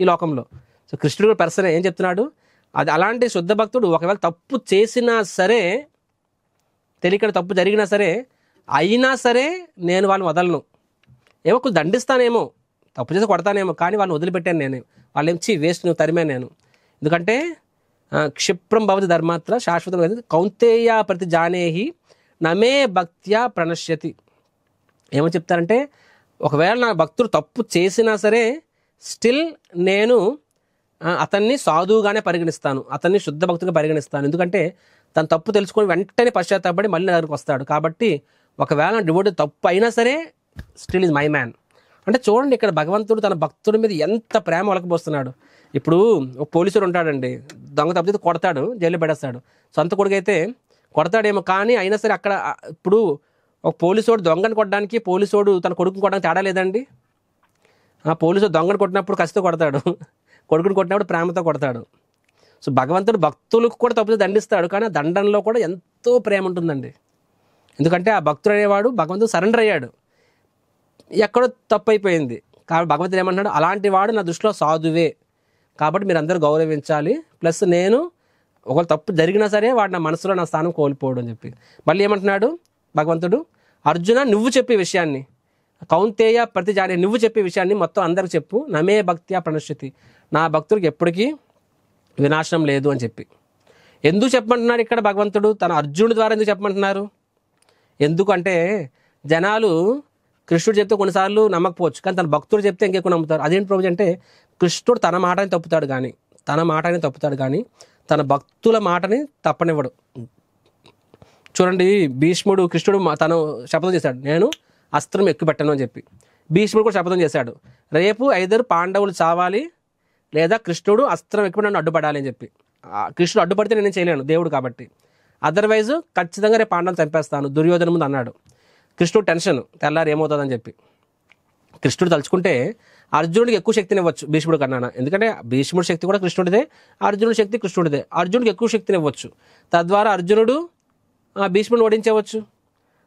ఈ లోకంలో. సో కృష్ణుడు కూడా పర్సన్ ఏం చెప్తున్నాడు, అది అలాంటి శుద్ధ భక్తుడు ఒకవేళ తప్పు చేసినా సరే, తెలియక తప్పు జరిగినా సరే, అయినా సరే నేను వాళ్ళని వదలను. ఏమో కొంచెం దండిస్తానేమో, తప్పు చేసి కొడతానేమో, కానీ వాళ్ళని వదిలిపెట్టాను నేను, వాళ్ళు ఏమి వేస్ట్, నువ్వు తరిమాను నేను. ఎందుకంటే క్షిప్రం భవతి ధర్మాత్ర శాశ్వతం కౌంతేయ ప్రతి జానేహి నమే భక్త్యా ప్రణశ్యతి. ఏమో చెప్తారంటే ఒకవేళ నా భక్తుడు తప్పు చేసినా సరే స్టిల్ నేను అతన్ని సాధువుగానే పరిగణిస్తాను, అతన్ని శుద్ధ భక్తుగా పరిగణిస్తాను. ఎందుకంటే తన తప్పు తెలుసుకొని వెంటనే పశ్చాత్తాపడి మళ్ళీ నా దగ్గరికి వస్తాడు. కాబట్టి ఒకవేళ డివోటీ తప్పు అయినా సరే స్టిల్ ఈజ్ మై మ్యాన్. అంటే చూడండి ఇక్కడ భగవంతుడు తన భక్తుడి మీద ఎంత ప్రేమ ఒలకపోస్తున్నాడు. ఇప్పుడు ఒక పోలీసుడు ఉంటాడండి, దొంగ తప్పితే కొడతాడు, జైలు పెడేస్తాడు. సొంత కొడుకు అయితే కొడతాడేమో, కానీ అయినా సరే అక్కడ ఇప్పుడు ఒక పోలీసోడు దొంగని కొట్టడానికి పోలీసోడు తన కొడుకుని కొట్టడానికి తేడా లేదండి. ఆ పోలీసు దొంగని కొట్టినప్పుడు కసితో కొడతాడు, కొడుకుని కొట్టినప్పుడు ప్రేమతో కొడతాడు. సో భగవంతుడు భక్తులకు కూడా తప్పితే దండిస్తాడు, కానీ ఆ దండంలో కూడా ఎంతో ప్రేమ ఉంటుందండి. ఎందుకంటే ఆ భక్తుడు అనేవాడు భగవంతుడు సరెండర్ అయ్యాడు, ఎక్కడో తప్పు అయిపోయింది. కాబట్టి భగవంతుడు ఏమంటున్నాడు, అలాంటి వాడు నా దృష్టిలో సాధువే, కాబట్టి మీరు అందరూ గౌరవించాలి. ప్లస్ నేను ఒకవేళ తప్పు జరిగినా సరే వాడు నా మనసులో నా స్థానం కోల్పోవడం అని చెప్పి మళ్ళీ ఏమంటున్నాడు భగవంతుడు, అర్జున నువ్వు చెప్పే విషయాన్ని, కౌంతేయ ప్రతి జానే నువ్వు చెప్పే విషయాన్ని మొత్తం అందరికి చెప్పు, నమే భక్త్యా ప్రణశ్యతి, నా భక్తుడికి ఎప్పటికీ వినాశనం లేదు అని చెప్పి. ఎందుకు చెప్పమంటున్నాడు ఇక్కడ భగవంతుడు, తన అర్జునుడి ద్వారా ఎందుకు చెప్పమంటున్నారు? ఎందుకంటే జనాలు కృష్ణుడు చెప్తే కొన్నిసార్లు నమ్మకపోవచ్చు, కానీ తన భక్తుడు చెప్తే ఇంకెక్కువ నమ్ముతారు. అదేంటి ప్రభుజీ అంటే కృష్ణుడు తన మాటని తప్పుతాడు కానీ తన భక్తుల మాటని తప్పనివ్వడు. చూడండి భీష్ముడు కృష్ణుడు తను శపథం చేశాడు, నేను అస్త్రం ఎక్కువ పెట్టను అని చెప్పి. భీష్ముడు కూడా శపథం చేశాడు, రేపు 5 పాండవులు చావాలి లేదా కృష్ణుడు అస్త్రం ఎక్కువ నన్ను అడ్డుపడాలి అని చెప్పి. కృష్ణుడు అడ్డుపడితే నేను చేయలేను దేవుడు కాబట్టి, అదర్వైజ్ ఖచ్చితంగా రేపు పాండవులు చంపేస్తాను దుర్యోధన ముందు అన్నాడు. కృష్ణుడు టెన్షన్, తెల్లారు ఏమవుతుందని చెప్పి. కృష్ణుడు తలుచుకుంటే అర్జునుడికి ఎక్కువ శక్తిని ఇవ్వచ్చు భీష్ముడు కన్నా, ఎందుకంటే భీష్ముడి శక్తి కూడా కృష్ణుడిదే, అర్జునుడి శక్తి కృష్ణుడిదే. అర్జునుడికి ఎక్కువ శక్తిని ఇవ్వచ్చు, తద్వారా అర్జునుడు భీష్ముడిని ఓడించవచ్చు.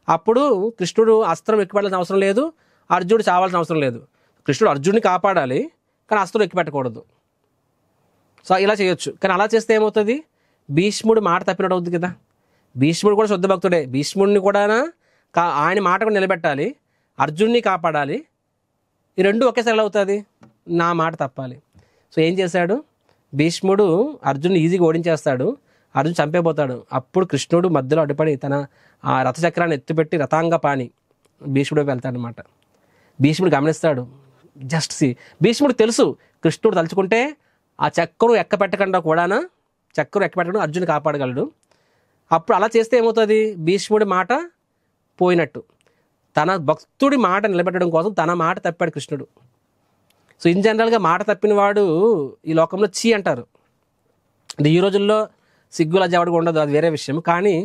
అప్పుడు కృష్ణుడు అస్త్రం ఎక్కుపెట్టాల్సిన అవసరం లేదు, అర్జునుడు చావాల్సిన అవసరం లేదు. కృష్ణుడు అర్జునుడిని కాపాడాలి, కానీ అస్త్రం ఎక్కుపెట్టకూడదు. సో ఇలా చేయొచ్చు. కానీ అలా చేస్తే ఏమవుతుంది, భీష్ముడు మాట తప్పినట్టు అవుతుంది కదా. భీష్ముడు కూడా శుద్ధ భక్తుడే. భీష్ముడిని కూడా ఆయన మాట కూడా నిలబెట్టాలి, అర్జున్ని కాపాడాలి. ఈ రెండు ఒకేసారి ఎలా అవుతుంది? నా మాట తప్పాలి. సో ఏం చేశాడు? భీష్ముడు అర్జున్ని ఈజీగా ఓడించేస్తాడు, అర్జున్ చంపేపోతాడు. అప్పుడు కృష్ణుడు మధ్యలో అడ్డుపడి తన ఆ రథచక్రాన్ని ఎత్తిపెట్టి రథాంగ పాని భీష్ముడు వెళ్తాడనమాట. భీష్ముడు గమనిస్తాడు. జస్ట్ భీష్ముడు తెలుసు కృష్ణుడు తలుచుకుంటే ఆ చక్రం ఎక్కపెట్టకుండా అర్జున్ కాపాడగలడు. అప్పుడు అలా చేస్తే ఏమవుతుంది? భీష్ముడి మాట పోయినట్టు. తన భక్తుడి మాట నిలబెట్టడం కోసం తన మాట తప్పాడు కృష్ణుడు. సో ఇన్ జనరల్గా మాట తప్పిన వాడు ఈ లోకంలో చీ అంటారు. ఈ రోజుల్లో సిగ్గుల జవడగా ఉండదు, అది వేరే విషయం. కానీ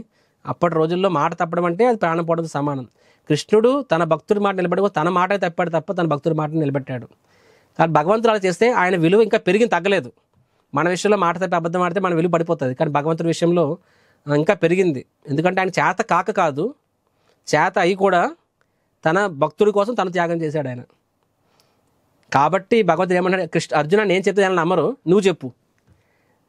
అప్పటి రోజుల్లో మాట తప్పడం అంటే అది ప్రాణం పోవడంతో సమానం. కృష్ణుడు తన భక్తుడి మాట నిలబెట్టుకో తన మాట తప్పాడు తప్ప తన భక్తుడి మాట నిలబెట్టాడు. కానీ భగవంతుడు అలా చేస్తే ఆయన విలువ ఇంకా పెరిగి తగ్గలేదు. మన విషయంలో మాట తప్పి అబద్ధం ఆడితే మన విలువ పడిపోతుంది. కానీ భగవంతుడి విషయంలో ఇంకా పెరిగింది. ఎందుకంటే ఆయన చేత కాదు, చేత అయి కూడా తన భక్తుడి కోసం తను త్యాగం చేశాడు ఆయన. కాబట్టి భగవంతుడు ఏమన్నాడు? అర్జున నేను చెప్తే ఆయన నమ్మరు, నువ్వు చెప్పు.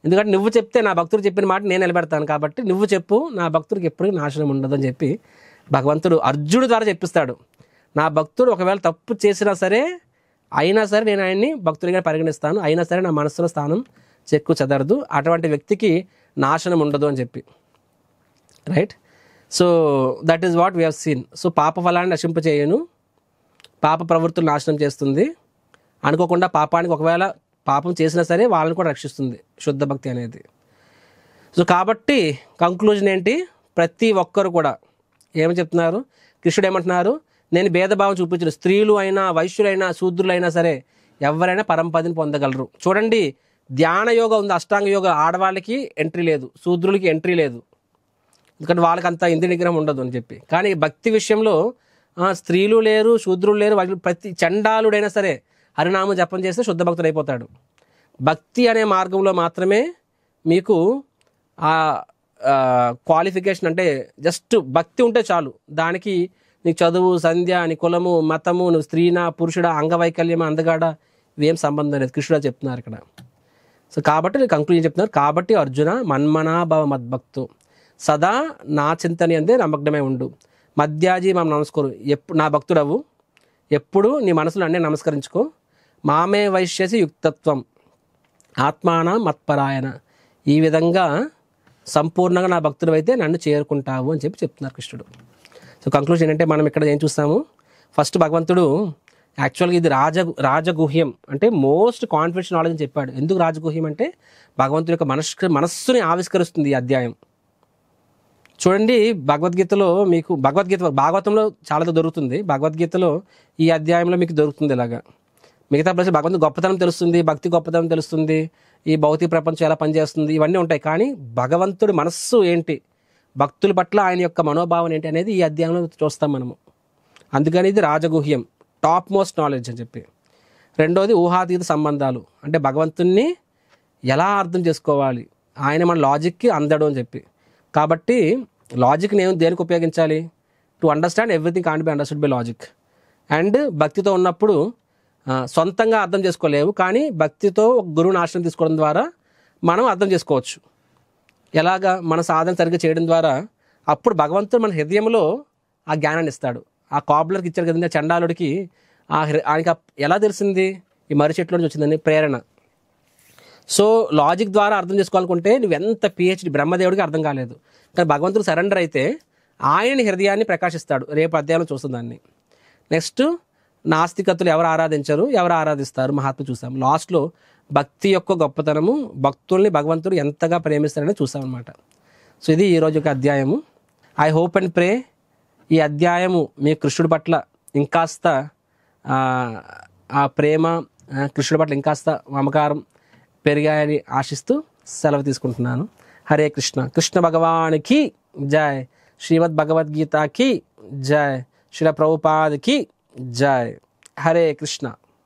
ఎందుకంటే నువ్వు చెప్తే నా భక్తుడు చెప్పిన మాట నేను నిలబెడతాను, కాబట్టి నువ్వు చెప్పు, నా భక్తుడికి ఎప్పుడు నాశనం ఉండదు అని చెప్పి భగవంతుడు అర్జునుడి ద్వారా చెప్పిస్తాడు. నా భక్తుడు ఒకవేళ తప్పు చేసినా సరే అయినా సరే నేను ఆయన్ని భక్తుడిగా పరిగణిస్తాను, అయినా సరే నా మనసులో స్థానం చెక్కు చెదరదు, అటువంటి వ్యక్తికి నాశనం ఉండదు అని చెప్పి. Right. So that is what we have seen. So పాప ఫలాన్ని నశింపచేయను, పాప ప్రవృత్తులు నాశనం చేస్తుంది, అనుకోకుండా పాపానికి ఒకవేళ పాపం చేసినా సరే వాళ్ళని కూడా రక్షిస్తుంది శుద్ధ భక్తి అనేది. సో కాబట్టి కంక్లూజన్ ఏంటి? ప్రతి ఒక్కరు కూడా ఏమని చెప్తున్నారు? కృష్ణుడు ఏమంటున్నారు? నేను భేదభావం చూపించను, స్త్రీలు అయినా వైశ్యులైనా శూద్రులైనా సరే ఎవరైనా పరంపదిని పొందగలరు. చూడండి, ధ్యాన యోగ ఉంది, అష్టాంగ యోగ ఆడవాళ్ళకి ఎంట్రీ లేదు, శూద్రులకి ఎంట్రీ లేదు, ఎందుకంటే వాళ్ళకి అంత ఇంద్రియ నిగ్రహం ఉండదు అని చెప్పి. కానీ భక్తి విషయంలో స్త్రీలు లేరు, శూద్రులు లేరు, ప్రతి చండాలుడైనా సరే హరినామం జపం చేస్తే శుద్ధ భక్తుడు అయిపోతాడు. భక్తి అనే మార్గంలో మాత్రమే మీకు ఆ క్వాలిఫికేషన్, అంటే జస్ట్ భక్తి ఉంటే చాలు. దానికి నీకు చదువు, సంధ్య, నీ కులము, మతము, నువ్వు స్త్రీనా పురుషుడా, అంగవైకల్యం, అందగాడ, ఇవేం సంబంధం లేదు. కృష్ణుడు చెప్తున్నారు ఇక్కడ. సో కాబట్టి నేను కంక్లూజన్ చెప్తున్నారు. కాబట్టి అర్జున మన్మనా భవ మద్భక్తు, సదా నా చింతని అందే నమ్మకమే ఉండు, మధ్యాజీ మనం నమస్కరు, ఎప్పుడు నా భక్తుడవు, ఎప్పుడు నీ మనసులో అన్నీ నమస్కరించుకో, మామే వైశ్యసి యుక్తత్వం ఆత్మాన మత్పరాయణ, ఈ విధంగా సంపూర్ణంగా నా భక్తుడు అయితే నన్ను చేరుకుంటావు అని చెప్పి చెప్తున్నారు కృష్ణుడు. సో కంక్లూజన్ ఏంటంటే మనం ఇక్కడ ఏం చూస్తాము? ఫస్ట్ భగవంతుడు యాక్చువల్గా ఇది రాజగుహ్యం, అంటే మోస్ట్ కాన్ఫిడెన్షియల్ నాలెడ్జ్ అని చెప్పాడు. ఎందుకు రాజగుహ్యం అంటే భగవంతుడి యొక్క మనస్సుని ఆవిష్కరిస్తుంది ఈ అధ్యాయం. చూడండి, భగవద్గీతలో మీకు భాగవతంలో చాలా దొరుకుతుంది, భగవద్గీతలో ఈ అధ్యాయంలో మీకు దొరుకుతుంది. ఇలాగా మిగతా ప్లేస్ భగవంతుడి గొప్పతనం తెలుస్తుంది, భక్తి గొప్పతనం తెలుస్తుంది, ఈ భౌతిక ప్రపంచం ఎలా పనిచేస్తుంది, ఇవన్నీ ఉంటాయి. కానీ భగవంతుడి మనస్సు ఏంటి, భక్తుల పట్ల ఆయన యొక్క మనోభావం ఏంటి అనేది ఈ అధ్యాయంలో చూస్తాం మనము. అందుకని ఇది రాజగుహ్యం, టాప్ మోస్ట్ నాలెడ్జ్ అని చెప్పి. రెండోది ఊహాతీత సంబంధాలు, అంటే భగవంతుణ్ణి ఎలా అర్థం చేసుకోవాలి, ఆయన మన లాజిక్కి అందడు అని చెప్పి. కాబట్టి లాజిక్ని దేనికి ఉపయోగించాలి? To understand everything can't be understood by logic. And భక్తితో ఉన్నప్పుడు సొంతంగా అర్థం చేసుకోలేవు, కానీ భక్తితో ఒక గురువుని ఆశ్రయం తీసుకోవడం ద్వారా మనం అర్థం చేసుకోవచ్చు. ఎలాగా? మన సాధన సరిగ్గా చేయడం ద్వారా అప్పుడు భగవంతుడు మన హృదయంలో ఆ జ్ఞానాన్ని ఇస్తాడు. ఆ కాబ్లర్కి ఇచ్చాడు కదండి, చండాలుడికి ఆయనకి ఎలా తెలిసింది? ఈ మర్రి చెట్ల నుంచి వచ్చిందని ప్రేరణ. సో లాజిక్ ద్వారా అర్థం చేసుకోవాలనుకుంటే నువ్వు ఎంత పిహెచ్డి బ్రహ్మదేవుడికి అర్థం కాలేదు. కానీ భగవంతుడు సరెండర్ అయితే ఆయన హృదయాన్ని ప్రకాశిస్తాడు. రేపు అధ్యాయంలో చూస్తుంది దాన్ని. నెక్స్ట్ నాస్తికతులు ఎవరు ఆరాధించరు, ఎవరు ఆరాధిస్తారు, మహాత్మ చూసాం. లాస్ట్లో భక్తి యొక్క గొప్పతనము, భక్తుల్ని భగవంతుడు ఎంతగా ప్రేమిస్తారని చూసామన్నమాట. సో ఇది ఈరోజు ఒక అధ్యాయము. ఐ హోప్ అండ్ ప్రే ఈ అధ్యాయము మీ కృష్ణుడి పట్ల ఇంకాస్త ఆ ప్రేమ, కృష్ణుడి పట్ల ఇంకాస్త మమకారం పెరిగాయని ఆశిస్తూ సెలవు తీసుకుంటున్నాను. హరే కృష్ణ. కృష్ణ భగవానికి జై. శ్రీమద్ భగవద్గీతకి జై. శ్రీల ప్రభుపాదకి జై. హరే కృష్ణ.